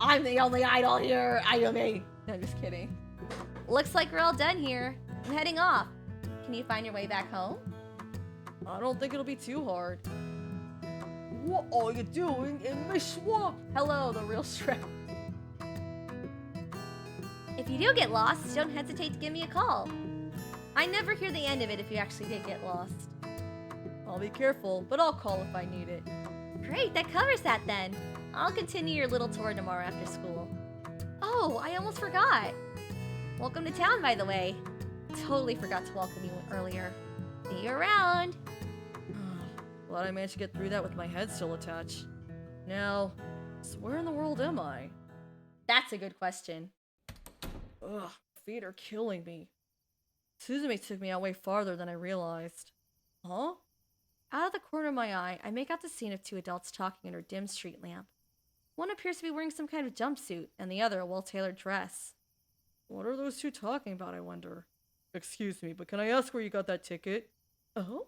A: I'm the only idol here, Ayumi. No, just kidding. Looks like we're all done here. I'm heading off. Can you find your way back home?
D: I don't think it'll be too hard. What are you doing in my swamp?
A: Hello, the real Shrek. If you do get lost, don't hesitate to give me a call. I never hear the end of it if you actually did get lost.
D: I'll be careful, but I'll call if I need it.
A: Great, that covers that then. I'll continue your little tour tomorrow after school. Oh, I almost forgot. Welcome to town, by the way. Totally forgot to welcome you earlier. See you around.
D: Glad I managed to get through that with my head still attached. Now, so where in the world am I?
A: That's a good question.
D: Ugh, feet are killing me. Suzume took me out way farther than I realized. Huh?
A: Out of the corner of my eye, I make out the scene of two adults talking under a dim street lamp. One appears to be wearing some kind of jumpsuit, and the other a well-tailored dress.
D: What are those two talking about, I wonder? Excuse me, but can I ask where you got that ticket? Oh?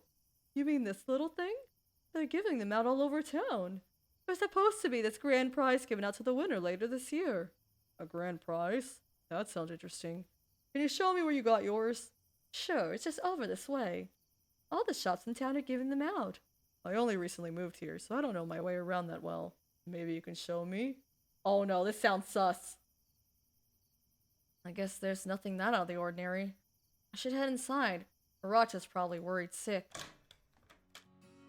D: You mean this little thing? They're giving them out all over town. There's supposed to be this grand prize given out to the winner later this year. A grand prize? That sounds interesting. Can you show me where you got yours? Sure, it's just over this way. All the shops in town are giving them out. I only recently moved here, so I don't know my way around that well. Maybe you can show me?
A: Oh no, this sounds sus.
D: I guess there's nothing that out of the ordinary. I should head inside. Arata's probably worried sick.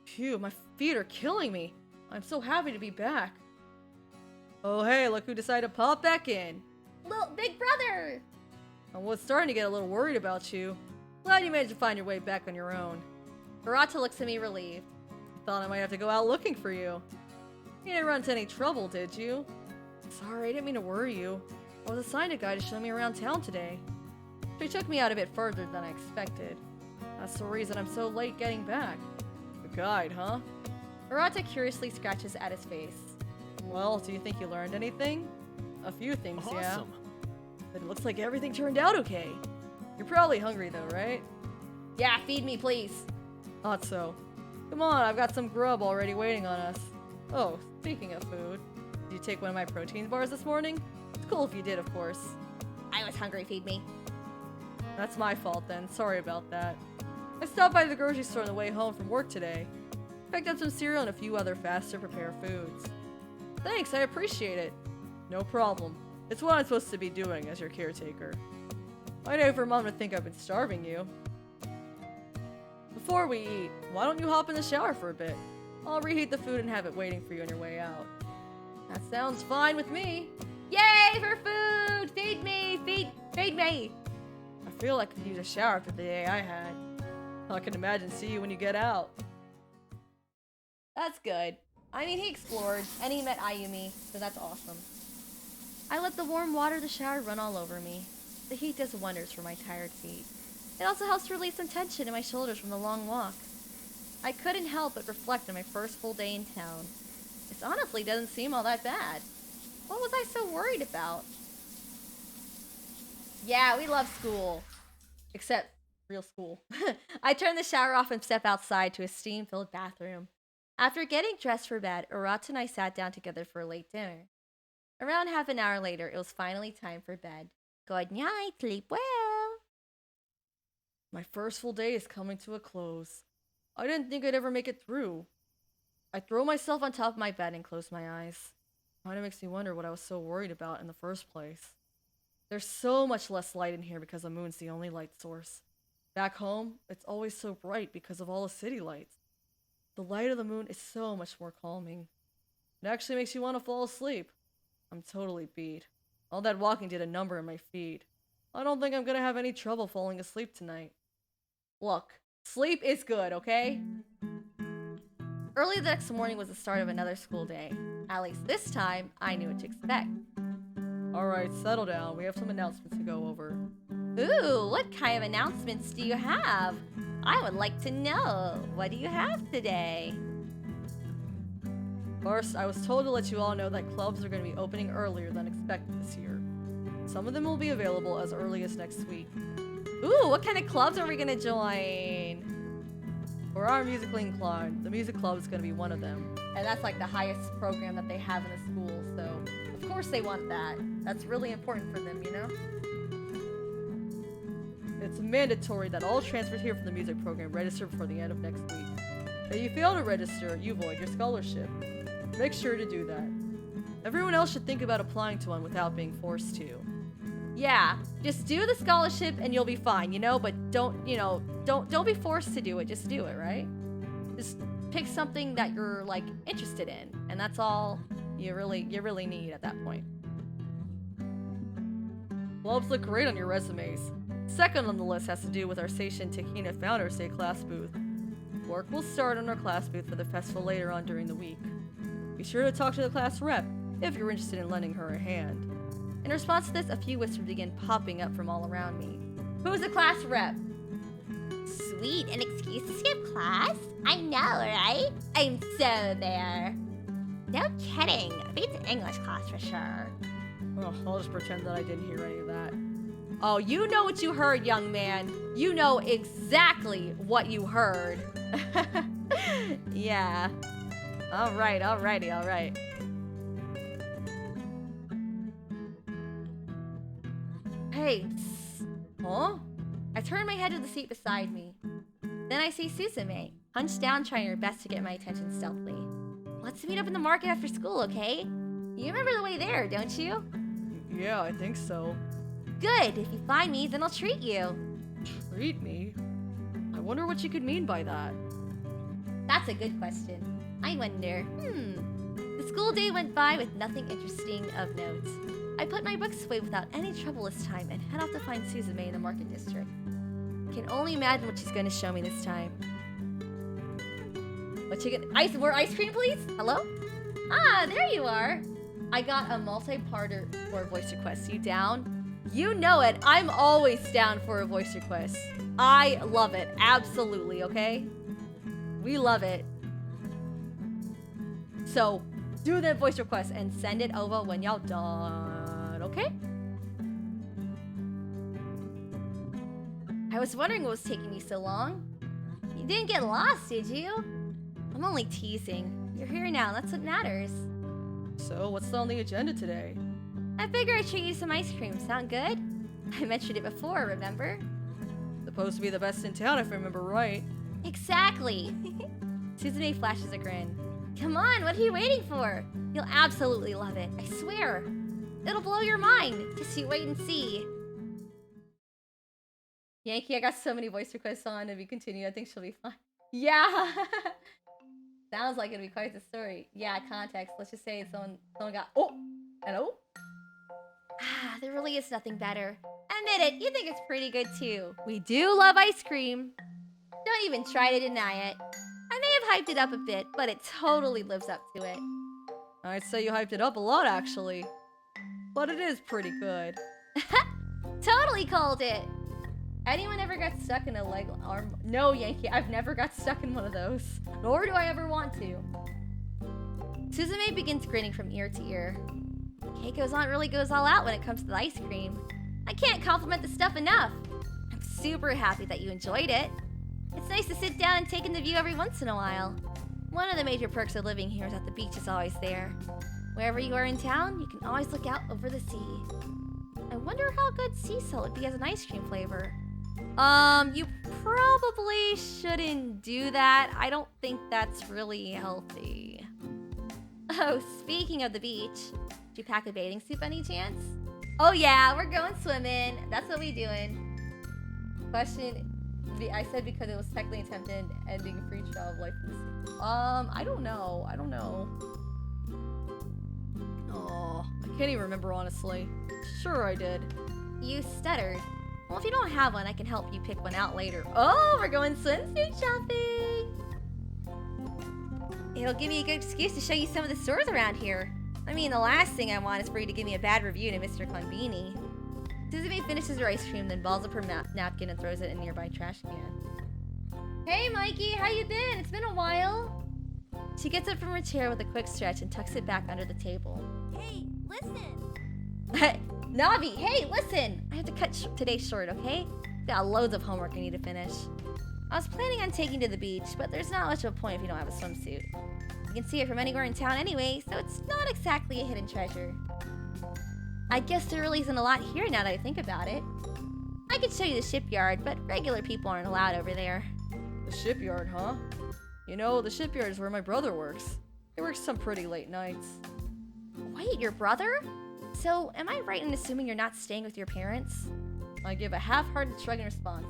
D: Phew, my feet are killing me. I'm so happy to be back. Oh hey, look who decided to pop back in.
A: Little big brother!
D: I was starting to get a little worried about you. Glad you managed to find your way back on your own.
A: Arata looks at me relieved.
D: Thought I might have to go out looking for you. You didn't run into any trouble, did you? Sorry, I didn't mean to worry you. I was assigned a guy to show me around town today. He took me out a bit further than I expected. That's the reason I'm so late getting back. A guide, huh?
A: Arata curiously scratches at his face.
D: Well, do you think you learned anything? A few things, yeah.
F: Awesome.
D: But it looks like everything turned out okay. You're probably hungry though, right?
A: Yeah, feed me, please.
D: Thought so. Come on, I've got some grub already waiting on us. Oh, speaking of food, did you take one of my protein bars this morning? It's cool if you did, of course.
A: I was hungry, feed me.
D: That's my fault then, sorry about that. I stopped by the grocery store on the way home from work today. Picked up some cereal and a few other fast-to-prepare foods. Thanks, I appreciate it. No problem. It's what I'm supposed to be doing as your caretaker. I know for Mom to think I've been starving you. Before we eat, why don't you hop in the shower for a bit? I'll reheat the food and have it waiting for you on your way out. That sounds fine with me.
A: Yay for food! Feed me! Feed me!
D: I feel like I could use a shower after the day I had. I can imagine see you when you get out.
A: That's good. I mean, he explored, and he met Ayumi, so that's awesome. I let the warm water of the shower run all over me. The heat does wonders for my tired feet. It also helps to release some tension in my shoulders from the long walk. I couldn't help but reflect on my first full day in town. This honestly doesn't seem all that bad. What was I so worried about? Yeah, we love school. Except real school. I turn the shower off and step outside to a steam-filled bathroom. After getting dressed for bed, Arata and I sat down together for a late dinner. Around half an hour later, it was finally time for bed. Good night, sleep well.
D: My first full day is coming to a close. I didn't think I'd ever make it through. I throw myself on top of my bed and close my eyes. Kinda makes me wonder what I was so worried about in the first place. There's so much less light in here because the moon's the only light source. Back home, it's always so bright because of all the city lights. The light of the moon is so much more calming. It actually makes you want to fall asleep. I'm totally beat. All that walking did a number on my feet. I don't think I'm gonna have any trouble falling asleep tonight.
A: Look, sleep is good, okay? Early the next morning was the start of another school day. At least this time, I knew what to expect.
D: Alright, settle down. We have some announcements to go over.
A: Ooh, what kind of announcements do you have? I would like to know. What do you have today?
D: First, I was told to let you all know that clubs are going to be opening earlier than expected this year. Some of them will be available as early as next week.
A: Ooh, what kind of clubs are we gonna join?
D: For our musically inclined, the music club is going to be one of them.
A: And that's like the highest program that they have in the school, so of course they want that. That's really important for them, you know?
D: It's mandatory that all transfers here from the music program register before the end of next week. If you fail to register, you void your scholarship. Make sure to do that. Everyone else should think about applying to one without being forced to.
A: Yeah, just do the scholarship and you'll be fine, you know? But don't be forced to do it. Just do it, right? Just pick something that you're like interested in, and that's all you really need at that point.
D: Clubs look great on your resumes. Second on the list has to do with our Seishin Takina Founders Day class booth. Work will start on our class booth for the festival later on during the week. Be sure to talk to the class rep if you're interested in lending her a hand.
A: In response to this, a few whispers began popping up from all around me. Who's the class rep?
B: Sweet, an excuse to skip class? I know, right? I'm so there. No kidding. Beats English class for sure.
D: Oh, I'll just pretend that I didn't hear any of that.
A: Oh, you know what you heard, young man. You know exactly what you heard. Yeah. Alrighty. Hey. Huh? I turn my head to the seat beside me. Then I see Suzume, hunched down trying her best to get my attention stealthily. Let's meet up in the market after school, okay? You remember the way there, don't you?
D: Yeah, I think so.
A: Good. If you find me, then I'll treat you.
D: Treat me? I wonder what you could mean by that.
A: That's a good question. I wonder. The school day went by with nothing interesting of note. I put my books away without any trouble this time and head off to find Suzume in the market district. I can only imagine what she's going to show me this time. What you get? More ice cream, please? Hello? Ah, there you are. I got a multi-parter for a voice request. You down? You know it. I'm always down for a voice request. I love it. Absolutely, okay? We love it. So, do that voice request and send it over when y'all done, okay? I was wondering what was taking you so long. You didn't get lost, did you? I'm only teasing. You're here now, that's what matters.
D: So, what's on the agenda today?
A: I figure I'd treat you to some ice cream. Sound good? I mentioned it before, remember?
D: Supposed to be the best in town if I remember right.
A: Exactly. Suzume flashes a grin. Come on, what are you waiting for? You'll absolutely love it, I swear. It'll blow your mind. Just you wait and see. Yankee, I got so many voice requests on. If you continue, I think she'll be fine. Yeah. Sounds like it'll be quite the story. Yeah, context. Let's just say someone got... Oh! Hello? Ah, there really is nothing better. Admit it, you think it's pretty good too. We do love ice cream. Don't even try to deny it. I may have hyped it up a bit, but it totally lives up to it.
D: I'd say you hyped it up a lot, actually. But it is pretty good.
A: Totally called it. Anyone ever got stuck in a leg arm? No, Yankee, I've never got stuck in one of those. Nor do I ever want to. Suzume begins grinning from ear to ear. Keiko's aunt really goes all out when it comes to the ice cream. I can't compliment the stuff enough. I'm super happy that you enjoyed it. It's nice to sit down and take in the view every once in a while. One of the major perks of living here is that the beach is always there. Wherever you are in town, you can always look out over the sea. I wonder how good sea salt would be as an ice cream flavor. You probably shouldn't do that. I don't think that's really healthy. Oh, speaking of the beach, did you pack a bathing suit by any chance? Oh yeah, we're going swimming. That's what we doing. Question, I said because it was technically attempted ending free trial of life in the sea. I don't know.
D: Oh, I can't even remember honestly. Sure I did.
A: You stuttered. Well, if you don't have one, I can help you pick one out later. Oh, we're going swimsuit shopping! It'll give me a good excuse to show you some of the stores around here. I mean, the last thing I want is for you to give me a bad review to Mr. Konbini. Suzume finishes her ice cream, then balls up her napkin and throws it in a nearby trash can. Hey, Mikey, how you been? It's been a while. She gets up from her chair with a quick stretch and tucks it back under the table.
C: Hey, listen!
A: Navi, hey, listen! I have to cut today short, okay? Got loads of homework I need to finish. I was planning on taking to the beach, but there's not much of a point if you don't have a swimsuit. You can see it from anywhere in town anyway, so it's not exactly a hidden treasure. I guess there really isn't a lot here now that I think about it. I could show you the shipyard, but regular people aren't allowed over there.
D: The shipyard, huh? You know, the shipyard is where my brother works. He works some pretty late nights.
A: Wait, your brother? So, am I right in assuming you're not staying with your parents?
D: I give a half-hearted shrug in response.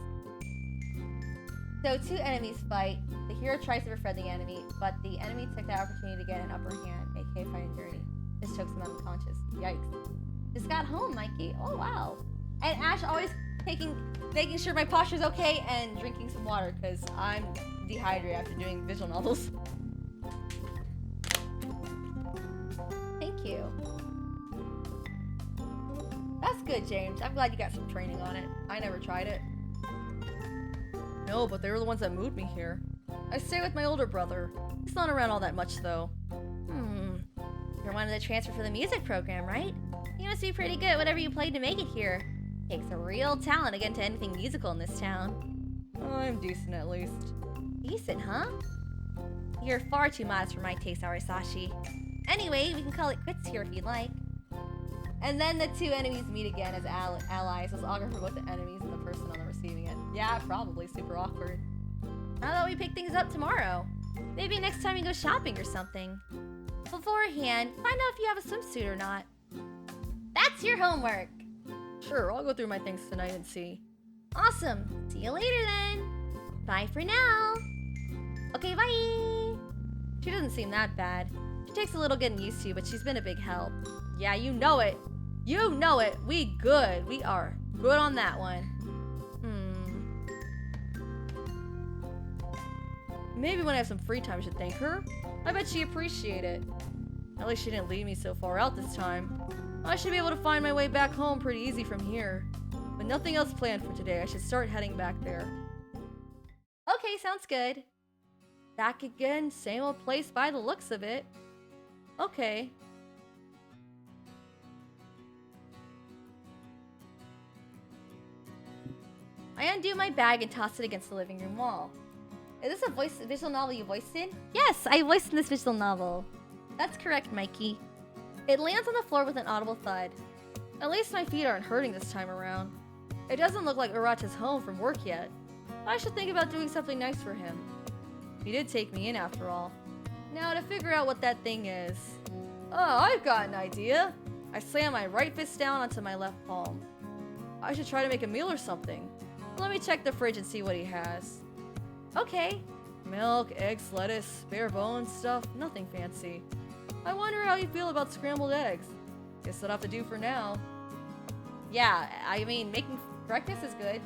A: So, two enemies fight. The hero tries to befriend the enemy, but the enemy took that opportunity to get an upper hand, aka fighting dirty. This chokes him unconscious. Yikes. Just got home, Mikey. Oh, wow. And Ash always making sure my posture's okay and drinking some water, because I'm dehydrated after doing visual novels. Thank you. That's good, James. I'm glad you got some training on it. I never tried it.
D: No, but they were the ones that moved me here. I stay with my older brother. He's not around all that much, though.
A: You're one of the transfer for the music program, right? You must be pretty good at whatever you played to make it here. Takes a real talent to get into anything musical in this town.
D: I'm decent, at least.
A: Decent, huh? You're far too modest for my taste, Arisashi. Anyway, we can call it quits here if you'd like. And then the two enemies meet again as allies. So it's awkward for both the enemies and the person on the receiving end. Yeah, probably super awkward. How about we pick things up tomorrow? Maybe next time you go shopping or something. Beforehand, find out if you have a swimsuit or not. That's your homework.
D: Sure, I'll go through my things tonight and see.
A: Awesome. See you later then. Bye for now. Okay, bye. She doesn't seem that bad. She takes a little getting used to, but she's been a big help. Yeah, you know it. You know it. We good. We are good on that one.
D: Maybe when I have some free time, I should thank her. I bet she appreciate it. At least she didn't leave me so far out this time. I should be able to find my way back home pretty easy from here. With nothing else planned for today, I should start heading back there.
A: Okay, sounds good.
D: Back again, same old place by the looks of it. Okay.
A: I undo my bag and toss it against the living room wall. Is this a visual novel you voiced in? Yes, I voiced in this visual novel. That's correct, Mikey. It lands on the floor with an audible thud.
D: At least my feet aren't hurting this time around. It doesn't look like Urata's home from work yet. I should think about doing something nice for him. He did take me in after all. Now to figure out what that thing is. Oh, I've got an idea. I slam my right fist down onto my left palm. I should try to make a meal or something. Let me check the fridge and see what he has.
A: Okay.
D: Milk, eggs, lettuce, spare bones, stuff, nothing fancy. I wonder how you feel about scrambled eggs. Guess that'll have to do for now.
A: Yeah, I mean, making breakfast is good.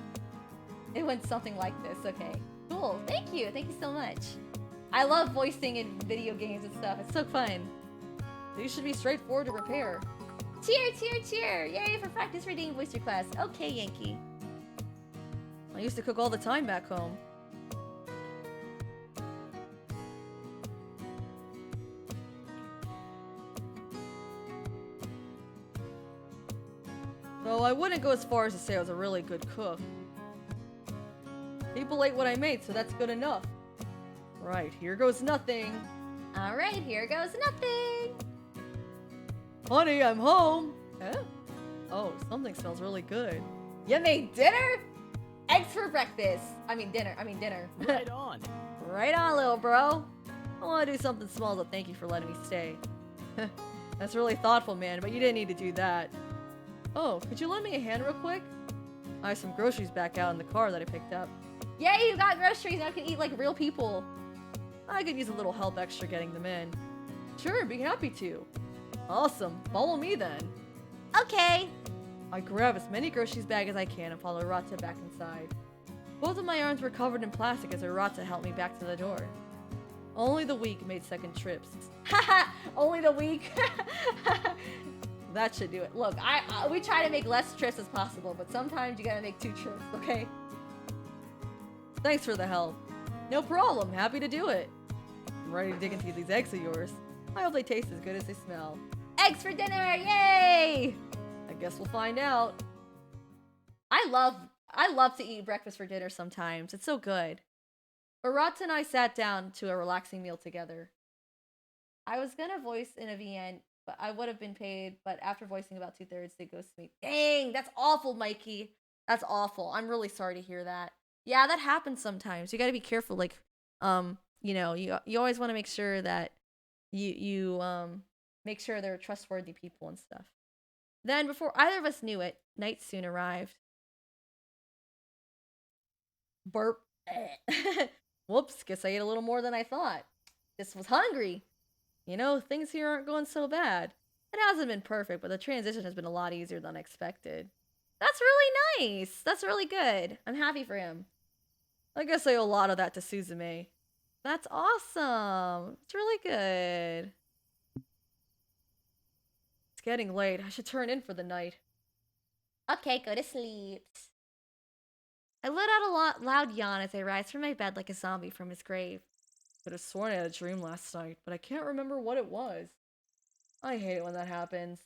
A: It went something like this, okay. Cool, thank you so much. I love voicing in video games and stuff, it's so fun.
D: These should be straightforward to prepare.
A: Cheer, cheer, cheer! Yay for practice reading voice class. Okay, Yankee.
D: I used to cook all the time back home. Though I wouldn't go as far as to say I was a really good cook. People ate what I made, so that's good enough. Right, here goes nothing.
A: Alright, here goes nothing.
D: Honey, I'm home. Huh? Oh, something smells really good.
A: You made dinner? Eggs for breakfast. Dinner.
F: Right on.
D: Right on, little bro. I want to do something small to thank you for letting me stay. That's really thoughtful, man, but you didn't need to do that. Oh, could you lend me a hand real quick? I have some groceries back out in the car that I picked up.
A: Yay, you got groceries. Now you can eat like real people.
D: I could use a little help extra getting them in. Sure, be happy to. Awesome, follow me then.
A: Okay.
D: I grab as many groceries bag as I can and follow Rata back inside. Both of my arms were covered in plastic as Rata helped me back to the door. Only the weak made second trips.
A: Haha, only the weak.
D: That should do it.
A: Look, we try to make less trips as possible, but sometimes you gotta make 2 trips, okay?
D: Thanks for the help. No problem, happy to do it. I'm ready to dig into these eggs of yours. I hope they taste as good as they smell.
A: Eggs for dinner, yay!
D: I guess we'll find out.
A: I love to eat breakfast for dinner sometimes. It's so good. Arata and I sat down to a relaxing meal together. I was gonna voice in a VN, but I would have been paid, but after voicing about 2/3, they ghosted me. Dang, that's awful, Mikey. That's awful. I'm really sorry to hear that. Yeah, that happens sometimes. You gotta be careful. Like, you always want to make sure that you make sure they're trustworthy people and stuff. Then, before either of us knew it, night soon arrived. Burp. Whoops, guess I ate a little more than I thought. Just was hungry. You know, things here aren't going so bad. It hasn't been perfect, but the transition has been a lot easier than expected. That's really nice. That's really good. I'm happy for him. I guess I owe a lot of that to Suzume. That's awesome. It's really good. It's getting late. I should turn in for the night.
B: Okay, go to sleep.
A: I let out a loud yawn as I rise from my bed like a zombie from his grave.
D: Could have sworn I had a dream last night, but I can't remember what it was. I hate it when that happens.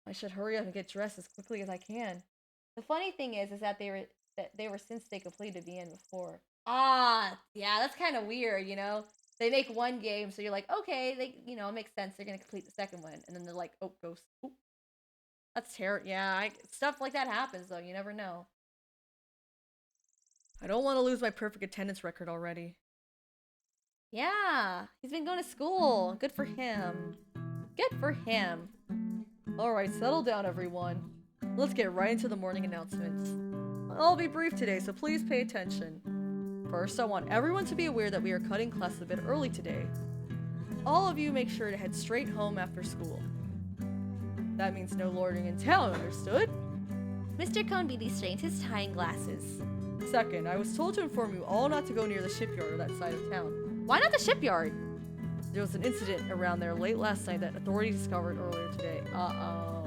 D: I should hurry up and get dressed as quickly as I can.
A: The funny thing is that they were since they completed the end before. Ah, yeah, that's kind of weird, you know. They make one game, so you're like, okay, it makes sense. They're gonna complete the second one, and then they're like, oh, ghost. Ooh. That's terrible. Yeah, stuff like that happens though. You never know.
D: I don't want to lose my perfect attendance record already.
A: Yeah, he's been going to school. Good for him. Good for him.
D: Alright, settle down, everyone. Let's get right into the morning announcements. I'll be brief today, so please pay attention. First, I want everyone to be aware that we are cutting class a bit early today. All of you make sure to head straight home after school. That means no loitering in town, understood?
A: Mr. Konbini strained his tying glasses.
D: Second, I was told to inform you all not to go near the shipyard or that side of town.
A: Why not the shipyard?
D: There was an incident around there late last night that authorities discovered earlier today. Uh-oh.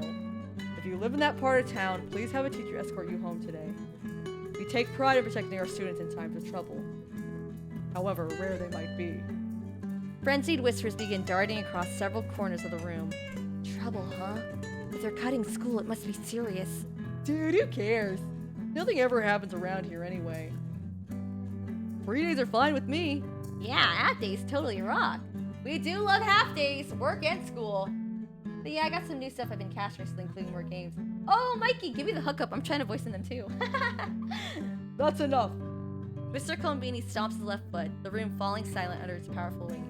D: If you live in that part of town, please have a teacher escort you home today. We take pride in protecting our students in times of trouble, however rare they might be.
A: Frenzied whispers begin darting across several corners of the room. Trouble, huh? If they're cutting school, it must be serious.
D: Dude, who cares? Nothing ever happens around here anyway. Free days are fine with me.
A: Yeah, half days totally rock. We do love half days, work and school. But yeah, I got some new stuff I've been cast recently, including more games. Oh, Mikey, give me the hookup. I'm trying to voice in them too.
D: That's enough.
A: Mr. Colombini stomps his left foot, the room falling silent under its powerful weight.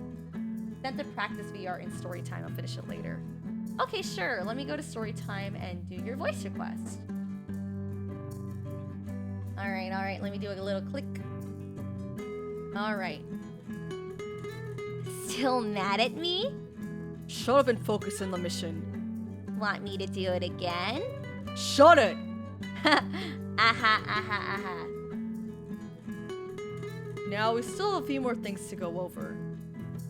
A: Sent to practice VR in story time. I'll finish it later. Okay, sure. Let me go to story time and do your voice request. All right. Let me do a little click. All right.
B: Still mad at me?
D: Shut up and focus on the mission.
B: Want me to do it again?
D: Shut it!
B: Aha.
D: Now, we still have a few more things to go over.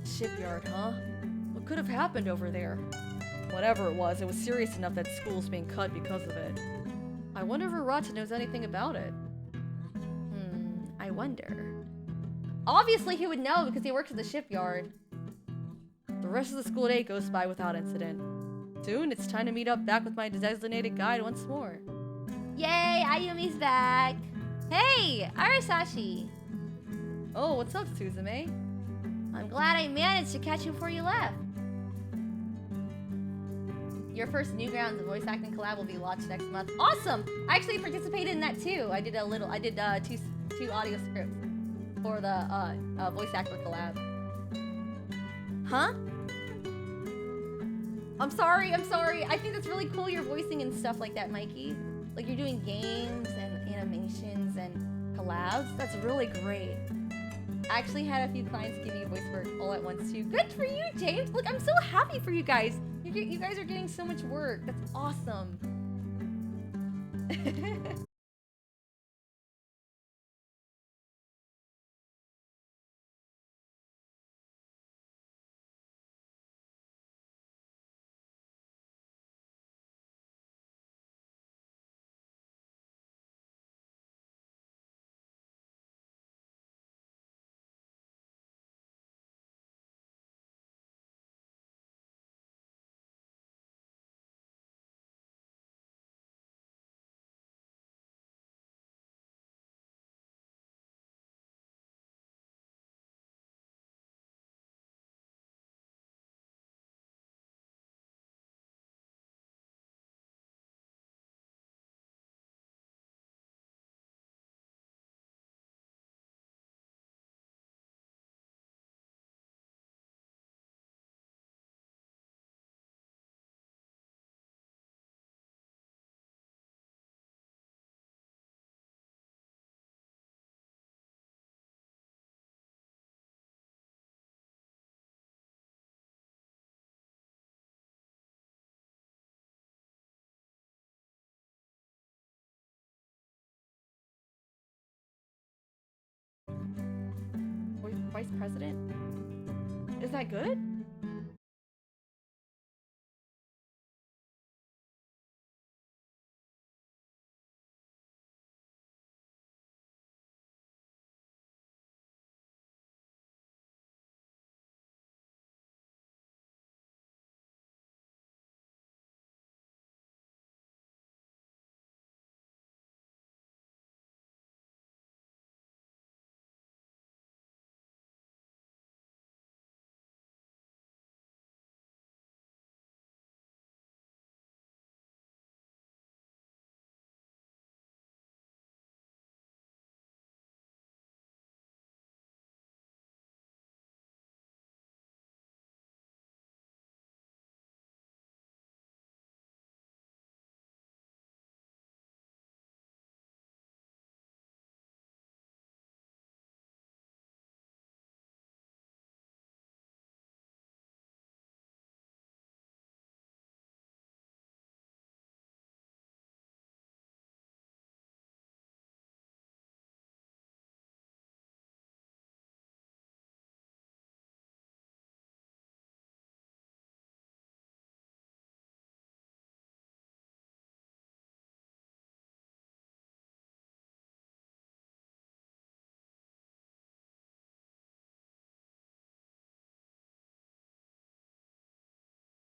D: Shipyard, huh? What could have happened over there? Whatever it was serious enough that school's being cut because of it. I wonder if Arata knows anything about it.
A: I wonder. Obviously he would know because he works at the shipyard.
D: The rest of the school day goes by without incident. Soon, it's time to meet up back with my designated guide once more.
B: Yay, Ayumi's back. Hey, Arasashi.
D: Oh, what's up, Suzume?
B: I'm glad I managed to catch you before you left.
A: Your first Newgrounds voice acting collab will be launched next month. Awesome! I actually participated in that too. I did two audio scripts for the voice actor collab. Huh? I'm sorry. I think that's really cool you're voicing and stuff like that, Mikey. Like you're doing games and animations and collabs. That's really great. I actually had a few clients give me voice work all at once too. Good for you, James. Look, I'm so happy for you guys. You guys are getting so much work. That's awesome. vice president. Is that good?